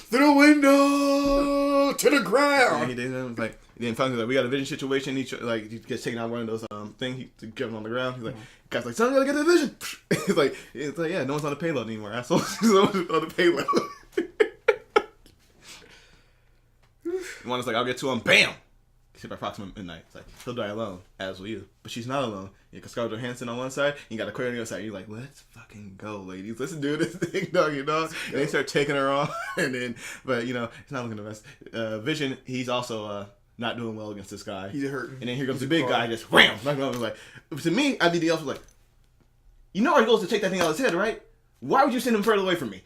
Through the window to the ground. And he did like. Then finally, like, we got a Vision situation. He gets taken out one of those things. He's jumping on the ground. He's like, guy's like, son, you gotta get the Vision. it's like, yeah, no one's on the payload anymore, asshole. No one's on the payload. One is like, I'll get to him. Bam. Hit by approximately midnight. It's like, he'll die alone, as will you. But she's not alone. You got Scarlett Johansson on one side, you got a Collier on the other side. You're like, let's fucking go, ladies. Let's do this thing, dog, you know? And they start taking her off. And then, but, you know, it's not looking the best. Vision, he's also, not doing well against this guy. He's hurting. And then here comes the big guy, just wham! Like, to me, I'd be the elf like, you know our goal is to take that thing out of his head, right? Why would you send him further away from me?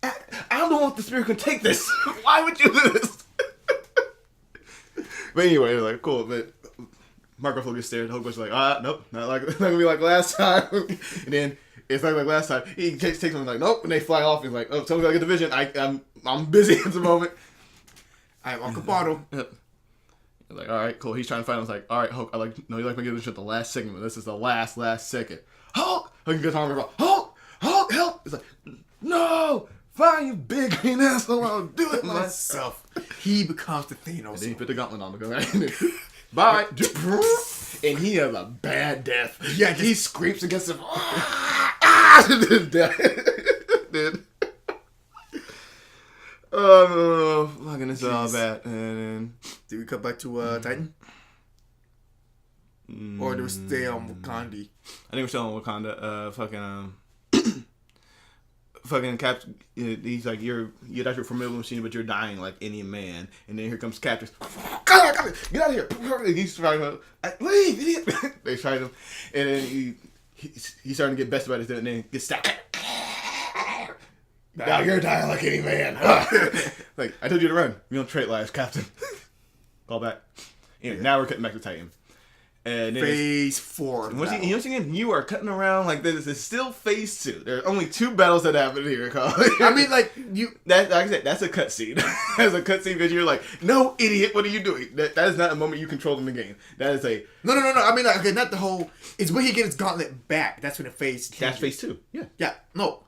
I don't know if the spirit can take this. Why would you do this? But anyway, like, cool. But Mark Ruffalo gets scared. Hulk's like, nope, not gonna be like last time. And then it's not like last time. He takes something like, nope, and they fly off. He's like, oh, someone's gotta get the Vision. I'm busy at the moment. I walk a bottle. Yep. Like, all right, cool. He's trying to find him. I was like, all right, Hulk, you like me giving this shit the last segment. This is the last second. Hulk! Hulk gets on about, Hulk, help! It's like, no! Fine, you big green asshole. I'll do it myself. He becomes the Thanos. And then he put the gauntlet on. Bye. And he has a bad death. Yeah, he scrapes against him. Dude. Oh, no. Fucking this is all bad. And then, did we cut back to Titan? Or do we stay on Wakanda? I think we're still on Wakanda. Fucking Cap. He's like, you're not your formidable machine, but you're dying like any man. And then here comes Captain. Get out of here! He's trying to leave, idiot. They tried him, and then he's starting to get bested by this, and then gets stabbed. Now you're dying like any man. Like, I told you to run. We don't trade lives, Captain. Call back. Anyway, now we're cutting back to Titan. And then phase 4. You are cutting around like this. It's still phase 2. There are only 2 battles that happen here, Collier. I mean, like, like I said, that's a cutscene. That's a cutscene because you're like, no, idiot, what are you doing? That is not a moment you control in the game. That is a... No. I mean, like, okay, not the whole... It's when he gets his gauntlet back. That's when the phase... That's phase 2. Yeah. Yeah. No.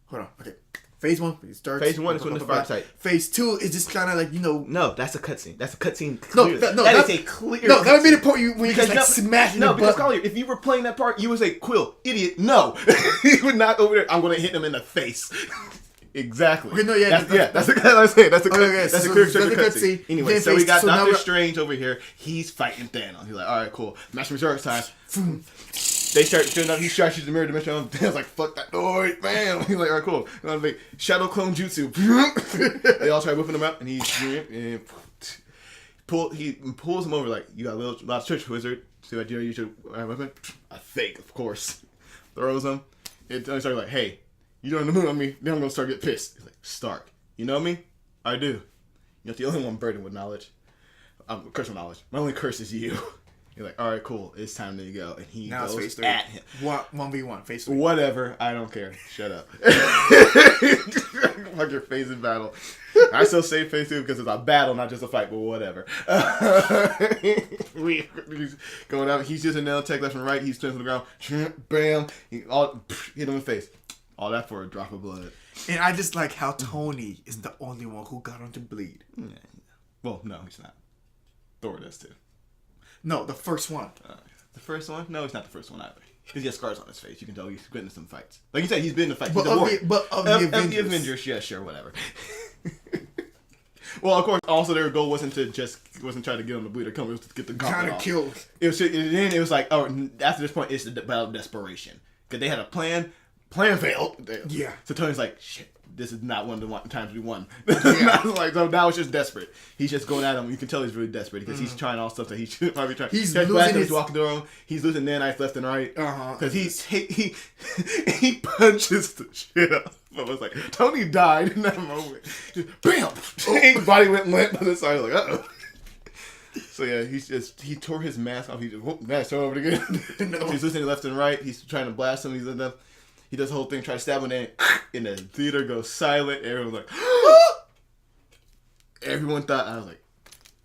Hold on. Okay. Phase 1 starts. Phase 1 is when the fire sight. Phase 2 is just kind of like, No, that's a cutscene. That's a cutscene. That is a clear. No, that would be the point when you just like smashing the button. No, because Collier, if you were playing that part, you would say, Quill, idiot, no. You would not over there. I'm going to hit him in the face. Exactly. Okay, no, that's the clear cutscene. Anyway, so we got Doctor Strange over here. He's fighting Thanos. He's like, all right, cool. Master Shark's time. They start doing that. He shoots the mirror dimension. Thanos like, fuck that noise, bam. He's like, all right, cool. Like, Shadow Clone Jutsu. They all try whipping him up, and he pulls him over like, you got a lot of church wizard. So you use your weapon. I think, of course. Throws him. And Tony's like, hey, you don't know the moon on me. Then I'm gonna start getting pissed. He's like, Stark, you know me? I do. You're not the only one burdened with knowledge. Curse with knowledge. My only curse is you. You're like, all right, cool. It's time to go. And he goes face 3. At him. 1v1, face 3. Whatever. I don't care. Shut up. Like your phase in battle. I still say phase 2 because it's a battle, not just a fight, but whatever. He's going out. He's using nail tech left and right. He's turning to the ground. Bam. Hit him in the face. All that for a drop of blood. And I just like how Tony is the only one who got him to bleed. Yeah. Well, no, he's not. Thor does too. No, the first one. The first one? No, it's not the first one either. Because he has scars on his face. You can tell he's been in some fights. Like you said, he's been in a fight. But of the Avengers, yeah, sure, whatever. Well, of course, also their goal wasn't try to get him to bleed or come. It was to get the gauntlet off. Killed. Then it was like, oh, after this point, it's the battle of desperation. Because they had a plan. Plan failed. Yeah. So Tony's like, shit, this is not one of the times we won. Yeah. Like, so now it's just desperate. He's just going at him. You can tell he's really desperate because he's trying all stuff that he shouldn't probably try. He's losing his... walking through him. He's losing nanites left and right. Because he punches the shit up. I was like, Tony died in that moment. Just, bam! His body went limp by the side. Like, uh-oh. So yeah, he tore his mask off. He just mask over it again. No. He's listening left and right. He's trying to blast him. He does the whole thing, try to stab him, and the theater goes silent. Everyone's like, everyone thought, I was like,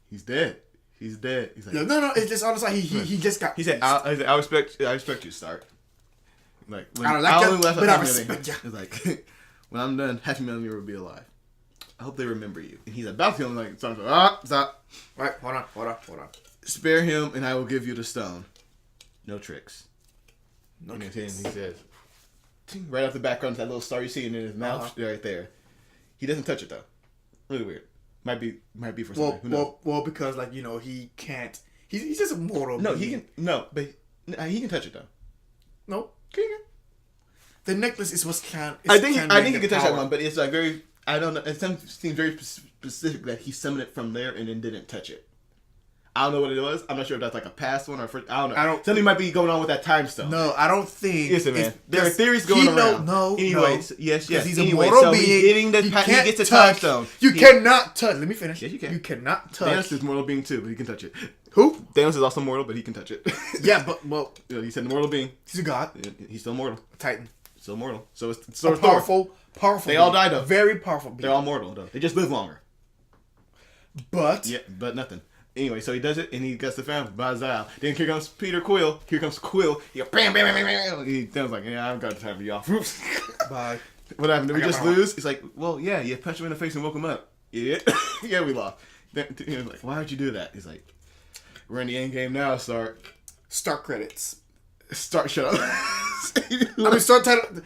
he's dead. He's dead. He's like, no. It's just honestly, he just got. He said, I respect you, Stark. Like, when I don't like only left but I respect you. It's like, when I'm done, half a million of you will be alive. I hope they remember you. And he's about to kill him. Like, stop. Right, hold on. Spare him, and I will give you the stone. No tricks. No tricks. He says, right off the background, that little star you see in his mouth, right there. He doesn't touch it though. Really weird. Might be for something. Who knows? Well, because he can't. He's just a mortal. No, he can. No, but he can touch it though. No, can you? The necklace is what's can. I think he can touch that one, but it's like very. I don't know. It seems very specific that he summoned it from there and then didn't touch it. I don't know what it was. I'm not sure if that's like a past one or I don't know. Something might be going on with that time stone. No, I don't think. Listen, man. There are theories going around. Anyways, yes. He's a mortal being. He gets the time stone. You cannot touch. Let me finish. Yes, you can. You cannot touch. Thanos is mortal being too, but he can touch it. Who? Thanos is also mortal, but he can touch it. Yeah, but well, he said the mortal being. He's a god. He's still mortal. Titan. Still mortal. So it's powerful. They all died though. Very powerful. They're all mortal though. They just live longer. But nothing. Anyway, so he does it and he gets the family. Bazal. Then here comes Peter Quill. He goes, bam, bam, bam, bam, bam. He was like, yeah, I've got time for y'all. Bye. What happened? Did we just lose? He's like, well, yeah, you punched him in the face and woke him up. Idiot. Yeah, we lost. Then he was like, why would you do that? He's like, we're in the end game now, Stark. Start credits. Shut up. Start title.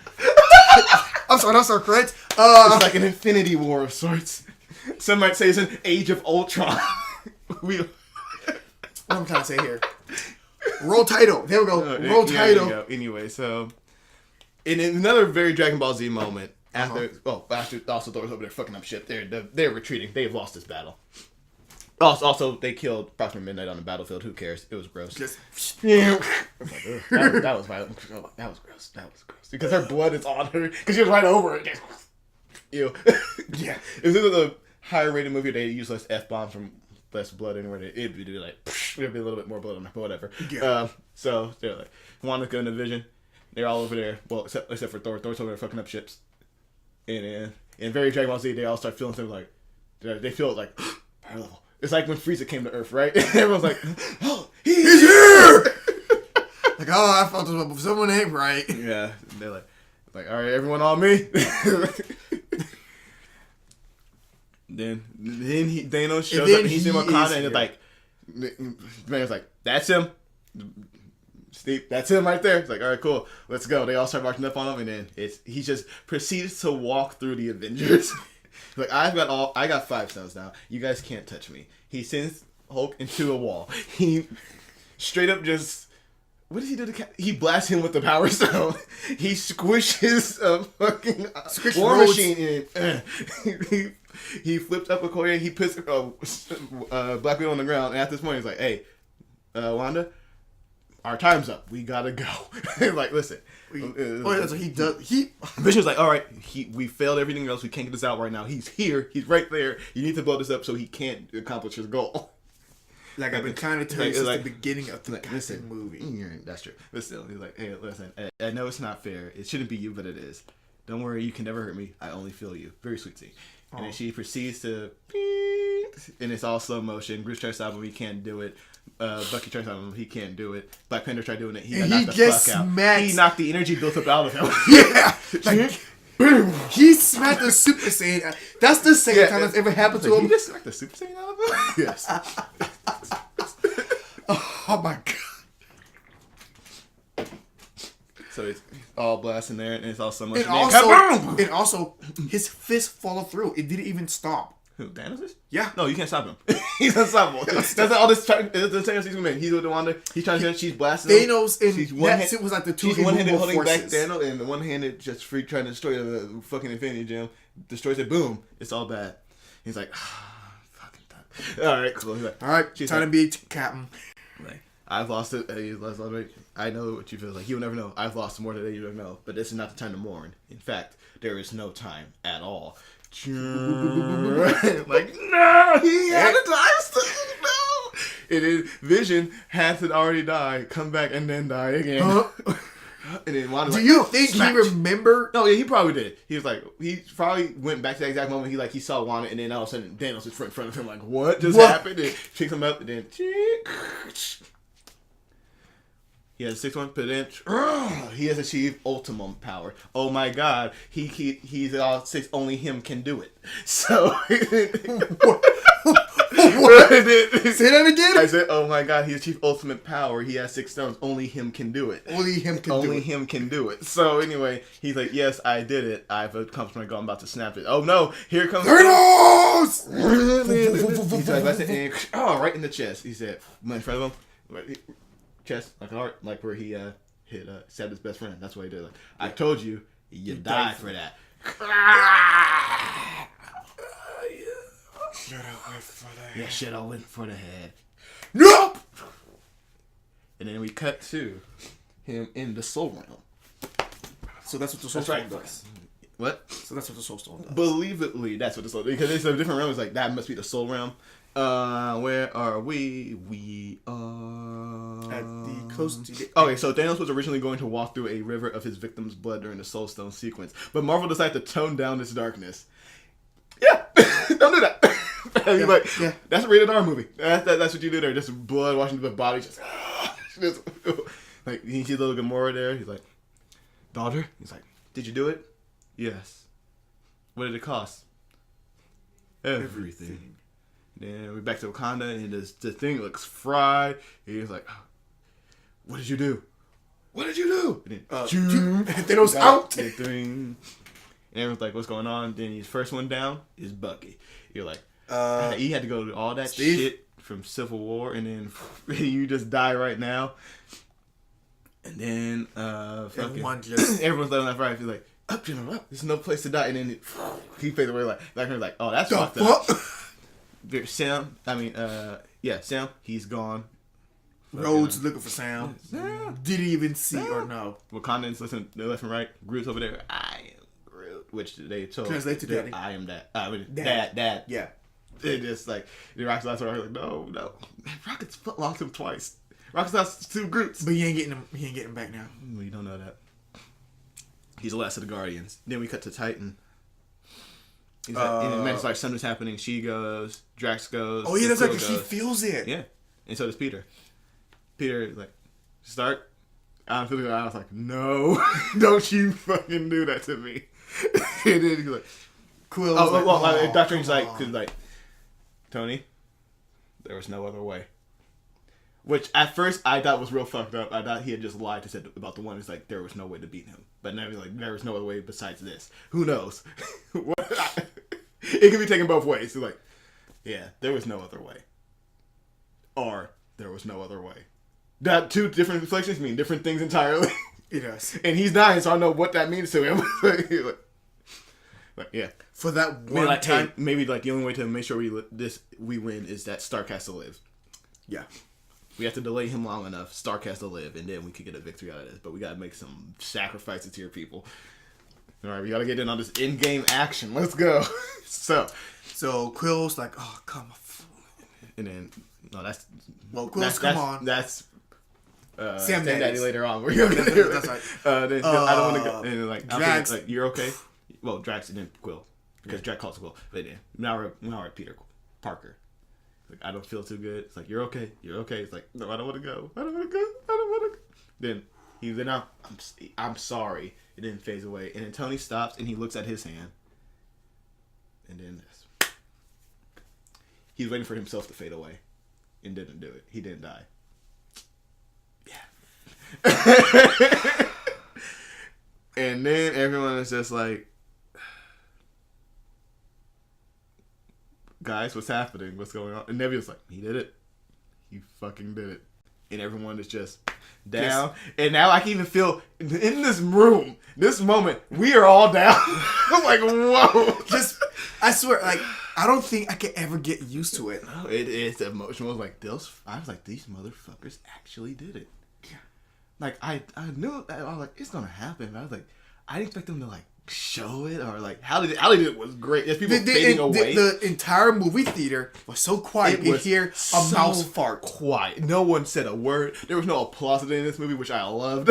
I'm sorry, not start credits. It's like an infinity war of sorts. Some might say it's an Age of Ultron. What I'm trying to say here. Roll title. There we go. Roll title. There you go. Anyway, so in another very Dragon Ball Z moment, after also Thor's over there fucking up shit. They're retreating. They've lost this battle. Also, they killed Proxima Midnight on the battlefield. Who cares? It was gross. That was violent. That was gross. Because her blood is on her. Because she was right over it. Ew. Yeah. If this was a higher rated movie, they use less F-bombs from less blood anywhere. It'd be like, there'd be a little bit more blood on her, whatever. Yeah. So they're like, Wanda's going to Vision. They're all over there. Well, except for Thor. Thor's over there fucking up ships. And in very Dragon Ball Z, they all start feeling something like, they feel like, power level. It's like when Frieza came to Earth, right? Everyone's like, oh, he's here! Like, oh, I felt this, but someone ain't right. Yeah. They're like, all right, everyone on me. Then Thanos shows up and he's in Wakanda and it's like, man's like, that's him. Steve, that's him right there. It's like, all right, cool, let's go. They all start marching up on him, and then he just proceeds to walk through the Avengers. Like, I got 5 stones now. You guys can't touch me. He sends Hulk into a wall. He straight up just, what does he do to he blasts him with the Power Stone. He squishes a fucking War Machine in. He flips up a Collier. He puts Black Widow on the ground. And at this point, he's like, hey, Wanda, our time's up. We gotta go. Like, listen. That's what he does. Vision's like, all right, we failed everything else. We can't get this out right now. He's here. He's right there. You need to blow this up so he can't accomplish his goal. Like, I've been trying to tell you since the beginning of the movie. That's true. But still, he's like, hey, listen, I know it's not fair. It shouldn't be you, but it is. Don't worry, you can never hurt me. I only feel you. Very sweet scene. And then she proceeds to, and it's all slow motion. Bruce tries to stop him, he can't do it. Bucky tries to stop him, he can't do it. Black Panther tried doing it, he got knocked the fuck out. He knocked the energy built up out of him. Yeah! Like, boom! He smacked the Super Saiyan. That's the second time that's ever happened to him. He just smacked the Super Saiyan out of him? Yes. Oh my god. So it's all blasting there, and it's all so much. And also, his fist followed through. It didn't even stop. Who, Thanos is? Yeah. No, you can't stop him. He's unstoppable. That's all this. The second season man. He's with the Wanda. He's trying to. She's blasting. Thanos and that shit was like the two. She's one-handed holding back Thanos, and the one-handed just free trying to destroy the fucking Infinity Gem. Destroys it. Boom. It's all bad. He's like, fucking done. All right, cool. He's like, all right, she's trying to be captain. Like, I've lost it. I know what you feel like. You'll never know. I've lost more today. You don't know. But this is not the time to mourn. In fact, there is no time at all. Like, no, he had a time still. No. And then Vision has to already die, come back, and then die again. And then Wanda's Do you think he remembered? No, yeah, he probably did. He was like, he probably went back to that exact moment. He saw Wanda, and then all of a sudden, Thanos is in front of him. Like, what just happened? And picks him up, and then he has 6-1 potential. He has achieved ultimate power. Oh my god, he's all 6. Only him can do it. So what? Say that again. I said, oh my god, he achieved ultimate power. He has 6 stones. Only him can do it. Only him can do it. So anyway, he's like, yes, I did it. I've accomplished my goal. I'm about to snap it. Oh no, here comes Thanos! He's like, oh, right in the chest. He said, in front of him. Chest, like heart, like where he stabbed his best friend. That's what he did. Like, I told you, you died for that. Should have went for the head. Yeah, should have went for the head. Nope! And then we cut to him in the soul realm. So that's what the soul stone does. What? So that's what the soul stone does. Believably, that's what the soul, because it's a different realm. It's like, that must be the soul realm. Where are we? We are at the close to the... Okay, so Thanos was originally going to walk through a river of his victim's blood during the Soul Stone sequence, but Marvel decided to tone down this darkness. Yeah, don't do that. That's a rated R movie. That's what you do there. Just blood washing the body. Just like, he sees little Gamora there. He's like, daughter. He's like, did you do it? Yes. What did it cost? Everything. Then we're back to Wakanda, and the thing looks fried. He's like, what did you do? What did you do? And then, Thanos out. And everyone's like, what's going on? Then his first one down is Bucky. You're like, he had to go to all that shit from Civil War, and then you just die right now. And then everyone's letting that fire. He's like, up, General, up. There's no place to die. And then he fades away like oh, that's fucked up. Sam, Sam, he's gone. Rhodes looking for Sam. Did he even see or no? Wakandans listen left and right. Groot's over there. I am Groot, which they told. Translate to Daddy. I am that. Dad. Yeah. They just like the Rocket's last one. Like, no. Rocket's lost him twice. Rocket's lost 2 Groots. But he ain't getting him. He ain't getting him back now. We don't know that. He's the last of the Guardians. Then we cut to Titan. He's like, and it's like something's happening. She goes, Drax goes. Oh yeah, that's like she feels it. Yeah, and so does Peter. Peter is like, start. I'm feeling. I was like, no, don't you fucking do that to me. And then he's like, Quill. Doctor Strange's like, Tony, there was no other way. Which at first I thought was real fucked up. I thought he had just lied to said about the one. It's like there was no way to beat him. But now he's like there was no other way besides this. Who knows? It can be taken both ways. It's like, yeah, there was no other way. Or there was no other way. That 2 different reflections mean different things entirely. It does. And he's dying, so I know what that means to him. like, yeah. For that one time, maybe like the only way to make sure we win is that Stark has to live. Yeah. We have to delay him long enough. Stark has to live, and then we could get a victory out of this. But we gotta make some sacrifices here, people. All right, we gotta get in on this in-game action. Let's go. So Quill's like, oh come on. And then Quill's come on. That's Sam Daddy later on. That's right. I don't want to go. And like Drax, like, you're okay. Well, Drax and then Quill, because Drax calls Quill. But then now we're at Peter Parker. Like, I don't feel too good. It's like, you're okay. It's like, no, I don't want to go. Then he's like, no, I'm sorry. It didn't phase away. And then Tony stops and he looks at his hand. And then he's waiting for himself to fade away. And didn't do it. He didn't die. Yeah. And then everyone is just like, guys, what's happening? What's going on? And Nebula's like, he did it. He fucking did it. And everyone is just down. Yes. And now I can even feel in this room, this moment, we are all down. I'm like, whoa. I swear, like, I don't think I can ever get used to it. No, it's emotional. I was like, these motherfuckers actually did it. Yeah. Like, I knew that. I was like, it's gonna happen. But I was like, I didn't expect them to, like, show it, or like how they did it was great. There's people fading away. The entire movie theater was so quiet. You hear a mouse fart. Quiet. No one said a word. There was no applause in this movie, which I loved.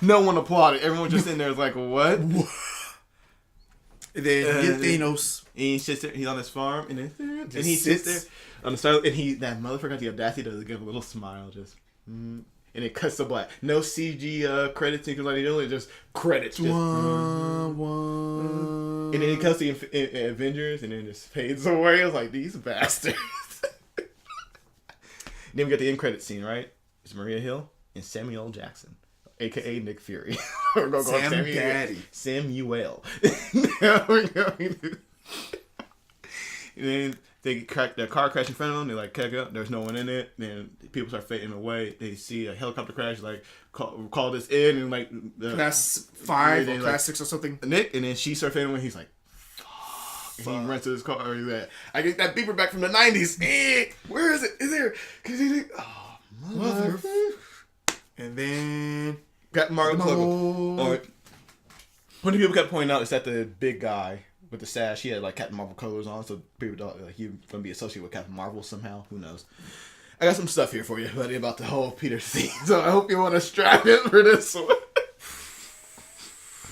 No one applauded. Everyone just in there was like, what? And then you get Thanos. And he sits there. He's on his farm, and he sits there on the side, and that motherfucker got the audacity to give a little smile, just. And it cuts to black. No CG credits, because like only just credits. Just, one. And then it cuts to Avengers, and then it just fades away. I was like, these bastards. Then we got the end credit scene, right? It's Maria Hill and Samuel L. Jackson, a.k.a. Nick Fury. We're going to call him Daddy. Samuel. And then they crack their car crash in front of them. They like kick up. There's no one in it. Then people start fading away. They see a helicopter crash. Like call this in, and like class 5 or class 6 or something. Nick, and then she starts fading away. He's like, fuck. And he runs to his car. Or he's like, I get that beeper back from the 90s. Where is it? Is there? Cause he's like, oh mother. And then got Marvel color. One of the people kept pointing out is that the big guy with the sash, he had like Captain Marvel colors on, so people thought like he was gonna be associated with Captain Marvel somehow. Who knows? I got some stuff here for you, buddy, about the whole Peter scene. So I hope you want to strap in for this one.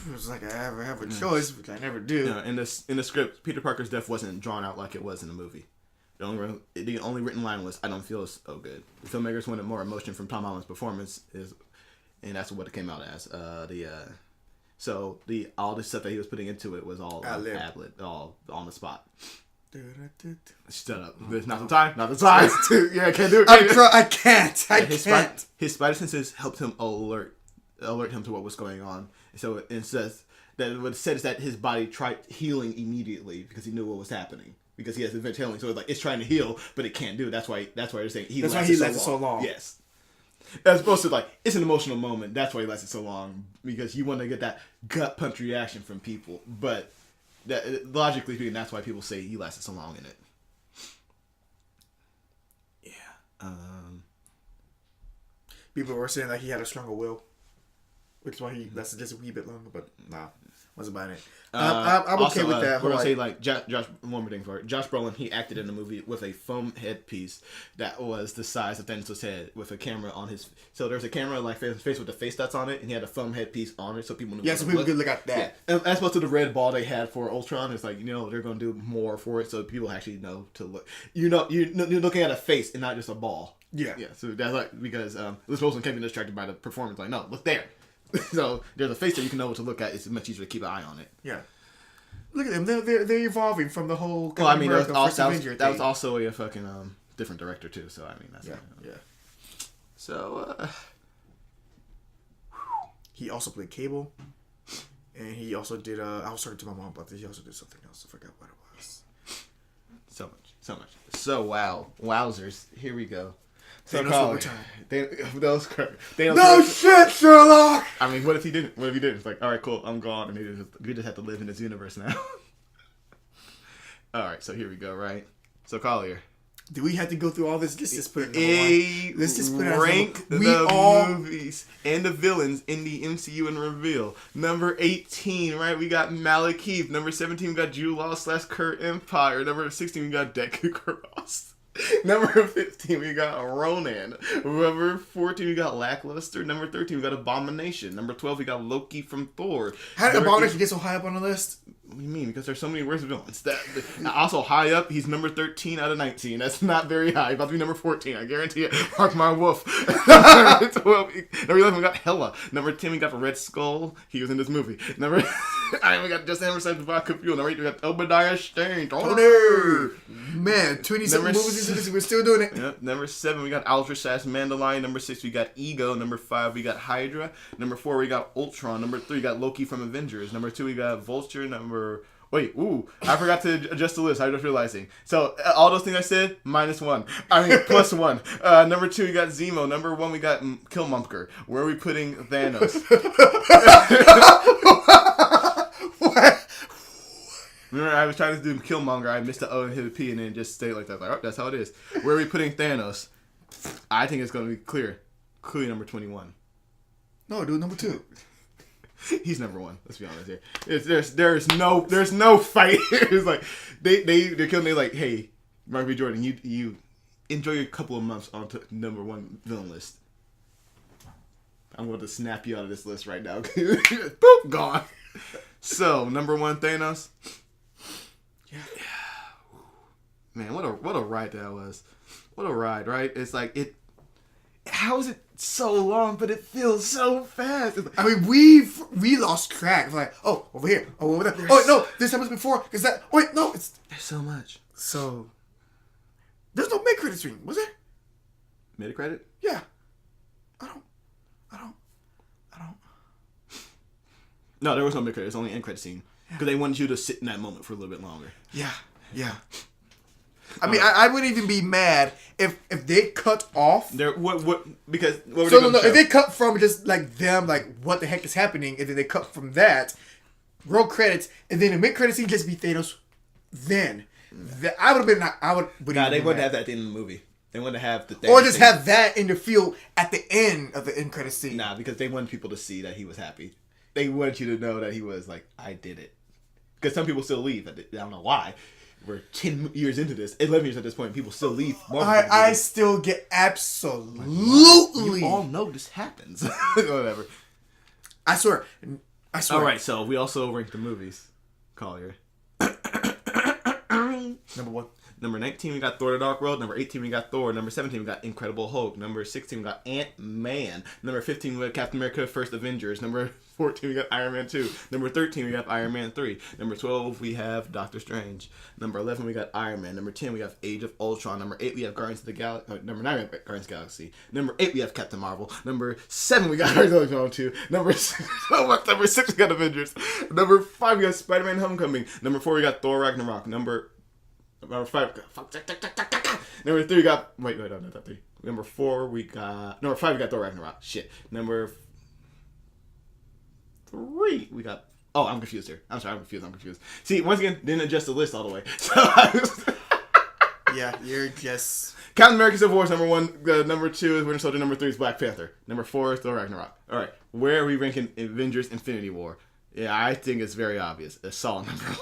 It was like I ever have a choice, which I never do. Yeah, in the script, Peter Parker's death wasn't drawn out like it was in the movie. The only written line was, "I don't feel so good." The filmmakers wanted more emotion from Tom Holland's performance, and that's what it came out as. So all the stuff that he was putting into it was all ad-lib, all on the spot. Shut up! There's not the time. Not the time. Yeah, I can't do it. I can't. His spider senses helped him alert him to what was going on. So it says that what it said is that his body tried healing immediately because he knew what was happening. Because he has advanced healing, so it's trying to heal, but it can't do it. That's why they're saying he lasted so long. Yes. As opposed to like, it's an emotional moment. That's why he lasted so long, because you want to get that gut punch reaction from people. But logically speaking, that's why people say he lasted so long in it. Yeah. People were saying that he had a stronger will, which is why he lasted just a wee bit longer. But nah, wasn't buying it. I'm okay with that. We're gonna say like Josh. One more thing for it. Josh Brolin. He acted in the movie with a foam headpiece that was the size of Thanos' head, with a camera on his. So there's a camera like face with the face dots on it, and he had a foam headpiece on it, so people knew. Yeah, so people could look at that. Yeah. As opposed to the red ball they had for Ultron, it's like they're gonna do more for it, so people actually know to look. You're looking at a face and not just a ball. Yeah. Yeah. So that's like because Liz Wilson can't be distracted by the performance. Like, no, look there. So there's a face that you can know what to look at. It's much easier to keep an eye on it. Yeah. Look at them. They're evolving from the whole. Well, I mean, that was also a fucking different director too. So I mean, that's yeah. So he also played Cable, and he also did. I was talking to my mom about this. He also did something else. I forgot what it was. So much. So wowzers. Here we go. So Thanos no shit, Sherlock! I mean, what if he didn't? It's like, all right, cool, I'm gone, and we just have to live in this universe now. All right, so here we go, right? So Collier. Do we have to go through all this? Let's just put it Let's just rank the movies and the villains in the MCU and reveal. Number 18, right? We got Malekith. Number 17, we got Jude Law / Kurt Empire. Number 16, we got Deku Cross. Number 15, we got Ronan. Number 14, we got Lackluster. Number 13, we got Abomination. Number 12, we got Loki from Thor. How did Abomination get so high up on the list? What do you mean? Because there's so many worse villains. Also, high up, he's number 13 out of 19. That's not very high. He's about to be number 14. I guarantee it. Mark my wolf. Number 12, number 11, we got Hela. Number 10, we got the Red Skull. He was in this movie. Number 9, we got Justin Emerson, Vodka Fuel. Number 8, we got Obadiah Stane. Man, 27 movies into this, we're still doing it. Yep. Number 7, we got Aldrich / Mandalorian. Number 6, we got Ego. Number 5, we got Hydra. Number 4, we got Ultron. Number 3, we got Loki from Avengers. Number 2, we got Vulture. Wait, I forgot to adjust the list. I was just realizing. So, all those things I said, -1. I mean, +1. Number 2, we got Zemo. Number 1, we got Killmonger. Where are we putting Thanos? What? Remember, I was trying to do Killmonger. I missed the O and hit a P and then just stay like that. Like, oh, that's how it is. Where are we putting Thanos? I think it's going to be clear. Clearly number 21. No, dude, number 2. He's number 1. Let's be honest here. There's no fight. It's like they're killing me like, hey, Mark B. Jordan, you enjoy your couple of months on number 1 villain list. I'm going to snap you out of this list right now. Boop, gone. So number 1, Thanos. Yeah. Man, what a ride that was. What a ride, right? It's like how is it so long, but it feels so fast? Like, I mean, we lost track. Like, oh, over here. Oh, over there. Oh, wait, no, this happens before. Is that? Oh, wait, no, it's. There's so much. So, there's no mid-credit scene, was there? Mid-credit? Yeah. I don't. No, there was no mid-credit. It's only an end-credit scene. Because they wanted you to sit in that moment for a little bit longer. Yeah. I mean, I wouldn't even be mad if they cut off. Because what were So they no, show? if they cut from just like them, like what the heck is happening, and then they cut from that, roll credits, and then the mid-credit scene just be Thanos. Then I would have been. Nah, they wouldn't have that at the end of the movie. They wanted to have the Thanos or just thing. have that in the field at the end of the end credit scene. Nah, because they wanted people to see that he was happy. They wanted you to know that he was like, I did it. Because some people still leave. I don't know why. We're 10 years into this, 11 years at this point, people still leave. I still get absolutely. You all know this happens. Whatever. I swear. All right, so we also ranked the movies. Collier. Number 1. Number 19, we got Thor: The Dark World. Number 18, we got Thor. Number 17, we got Incredible Hulk. Number 16, we got Ant-Man. Number 15, we got Captain America: First Avengers. Number 14, we got Iron Man 2. Number 13, we got Iron Man 3. Number 12, we have Doctor Strange. Number 11, we got Iron Man. Number 10, we have Age of Ultron. Number 8, we have Guardians of the Galaxy. Number 9, we have Guardians of the Galaxy. Number 8, we have Captain Marvel. Number 7, we got Guardians of the Galaxy 2. Number 6, we got Avengers. Number 5, we got Spider-Man: Homecoming. Number 4, we got Thor: Ragnarok. Number 5. Number 3, we got. Wait, no, not 3. Number 4, we got. Number 5, we got Thor: Ragnarok. Shit. Number 3, we got. Oh, I'm confused here. I'm sorry, I'm confused. See, once again, didn't adjust the list all the way. So Yeah, you're just. Captain America: Civil War is number 1. Number 2 is Winter Soldier. Number 3 is Black Panther. Number 4 is Thor: Ragnarok. All right, where are we ranking Avengers: Infinity War? Yeah, I think it's very obvious. It's solid number 1.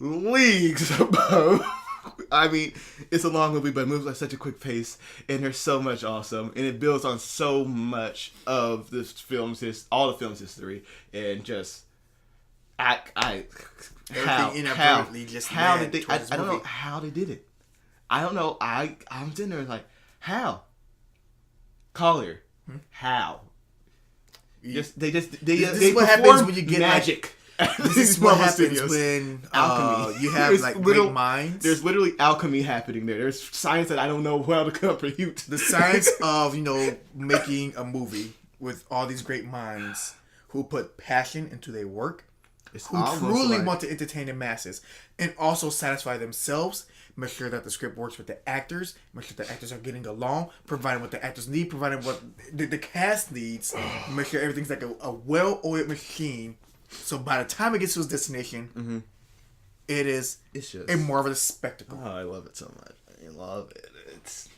Leagues above. I mean, it's a long movie, but it moves at such a quick pace, and there's so much awesome, and it builds on so much of this all the film's history, and just how did they? I don't know how they did it. I don't know. I'm sitting there like, how? Collier, how? They what happens when you get magic. Like, this is what happens when alchemy. You have like great minds. There's literally alchemy happening there. There's science that I don't know how to compute. The science of making a movie with all these great minds who put passion into their work, who truly want to entertain the masses and also satisfy themselves. Make sure that the script works with the actors. Make sure the actors are getting along. Providing what the actors need. Providing what the cast needs. Make sure everything's like a well-oiled machine. So by the time it gets to its destination, it's just a marvelous spectacle. Oh, I love it so much. I love it.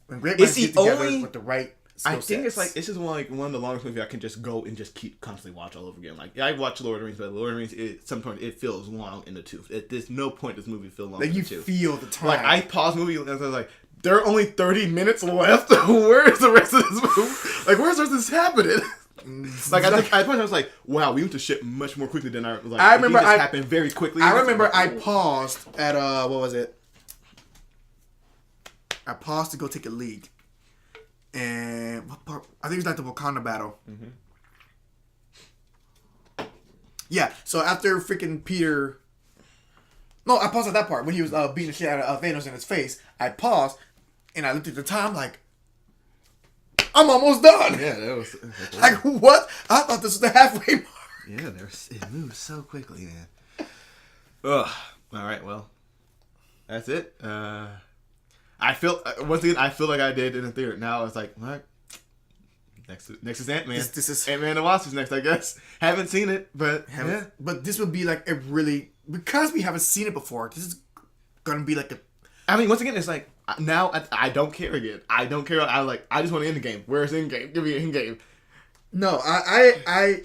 When great minds get together with the right skill I think sets. it's like this is one of the longest movies I can just go and just keep constantly watch all over again. Like I watch Lord of the Rings, but Lord of the Rings, sometimes it feels long in the tooth. There's no point this movie feels long. Like in you the tooth. feel the time. Like I pause the movie and I was like, there are only 30 minutes left. Where is the rest of this movie? Like where's the rest of this happening? Like at the point I was like, wow, we went to shit much more quickly than I was like. I remember it happened very quickly. I remember I paused at what was it? I paused to go take a leak. And what part? I think it was like the Wakanda battle. Mm-hmm. Yeah, so after freaking Peter... No, I paused at that part when he was beating the shit out of Thanos in his face. I paused, and I looked at the time like, I'm almost done. Yeah, that was... Like, what? I thought this was the halfway mark. Yeah, it moves so quickly, man. Ugh. All right, well, that's it. I feel once again, I feel like I did in the theater. Now it's like, what? Next is Ant-Man. This is Ant-Man and the Wasp is next, I guess. Haven't seen it, but yeah. But this would be like a really, because we haven't seen it before. This is gonna be like a. I mean, once again, it's like now I don't care again. I don't care. I just want to end the game. Where's Endgame? Give me an Endgame. No, I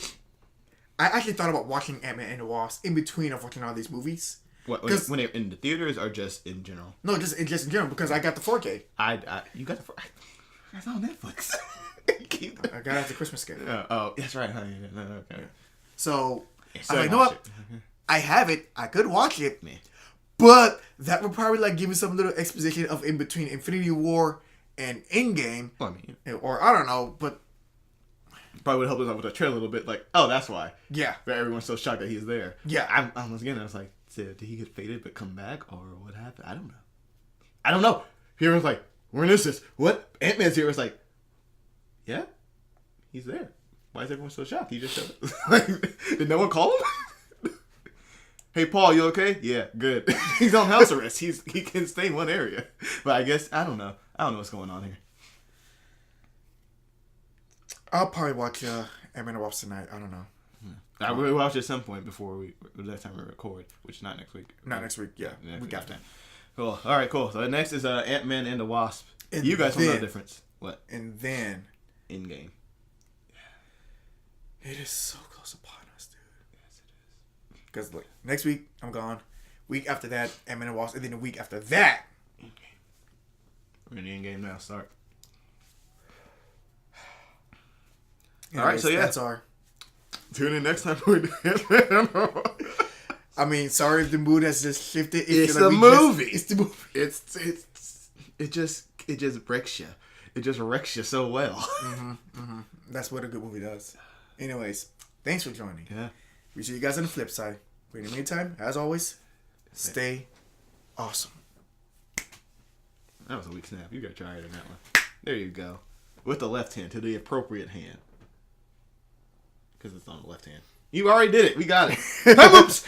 actually thought about watching Ant-Man and the Wasp in between of watching all these movies. What, when they're in the theaters or just in general? No, just in general, because I got the 4K. You got the 4K? That's on Netflix. I got it at the Christmas gift. Oh, that's right. Huh? No, okay. So I was like, you know what? I have it. I could watch it. Man. But that would probably like give me some little exposition of in between Infinity War and Endgame. Well, I mean, or I don't know, but probably would help us out with the trailer a little bit. Like, oh, that's why. Yeah. But everyone's so shocked that he's there. Yeah. I was like, did he get faded but come back, or what happened? I don't know. Everyone's like, where is this? What? Ant-Man's here. It's like, yeah, he's there. Why is everyone so shocked? He just showed up. Like, did no one call him? Hey, Paul, you okay? Yeah, good. He's on house arrest. He can stay in one area. But I guess, I don't know. I don't know what's going on here. I'll probably watch Ant-Man and the Wasp tonight. I don't know. I will watch it at some point before that time we record, which is not next week. Not next week, yeah. Week after. Cool. All right, cool. So next is Ant-Man and the Wasp. You guys will know the difference. What? And then Endgame. It is so close upon us, dude. Yes, it is. Because look, next week I'm gone. Week after that, Ant-Man and Wasp, and then the week after that, Endgame. We're in the Endgame now. Start. Anyways, all right, so yeah, that's our. Tune in next time. I mean, sorry if the mood has just shifted. It's the movie. It's the movie. It just wrecks you. It just wrecks you so well. That's what a good movie does. Anyways, thanks for joining. Yeah. We see you guys on the flip side. But in the meantime, as always, stay awesome. That was a weak snap. You got tired on that one. There you go. With the left hand to the appropriate hand. Because it's on the left hand. You already did it. We got it. Oops.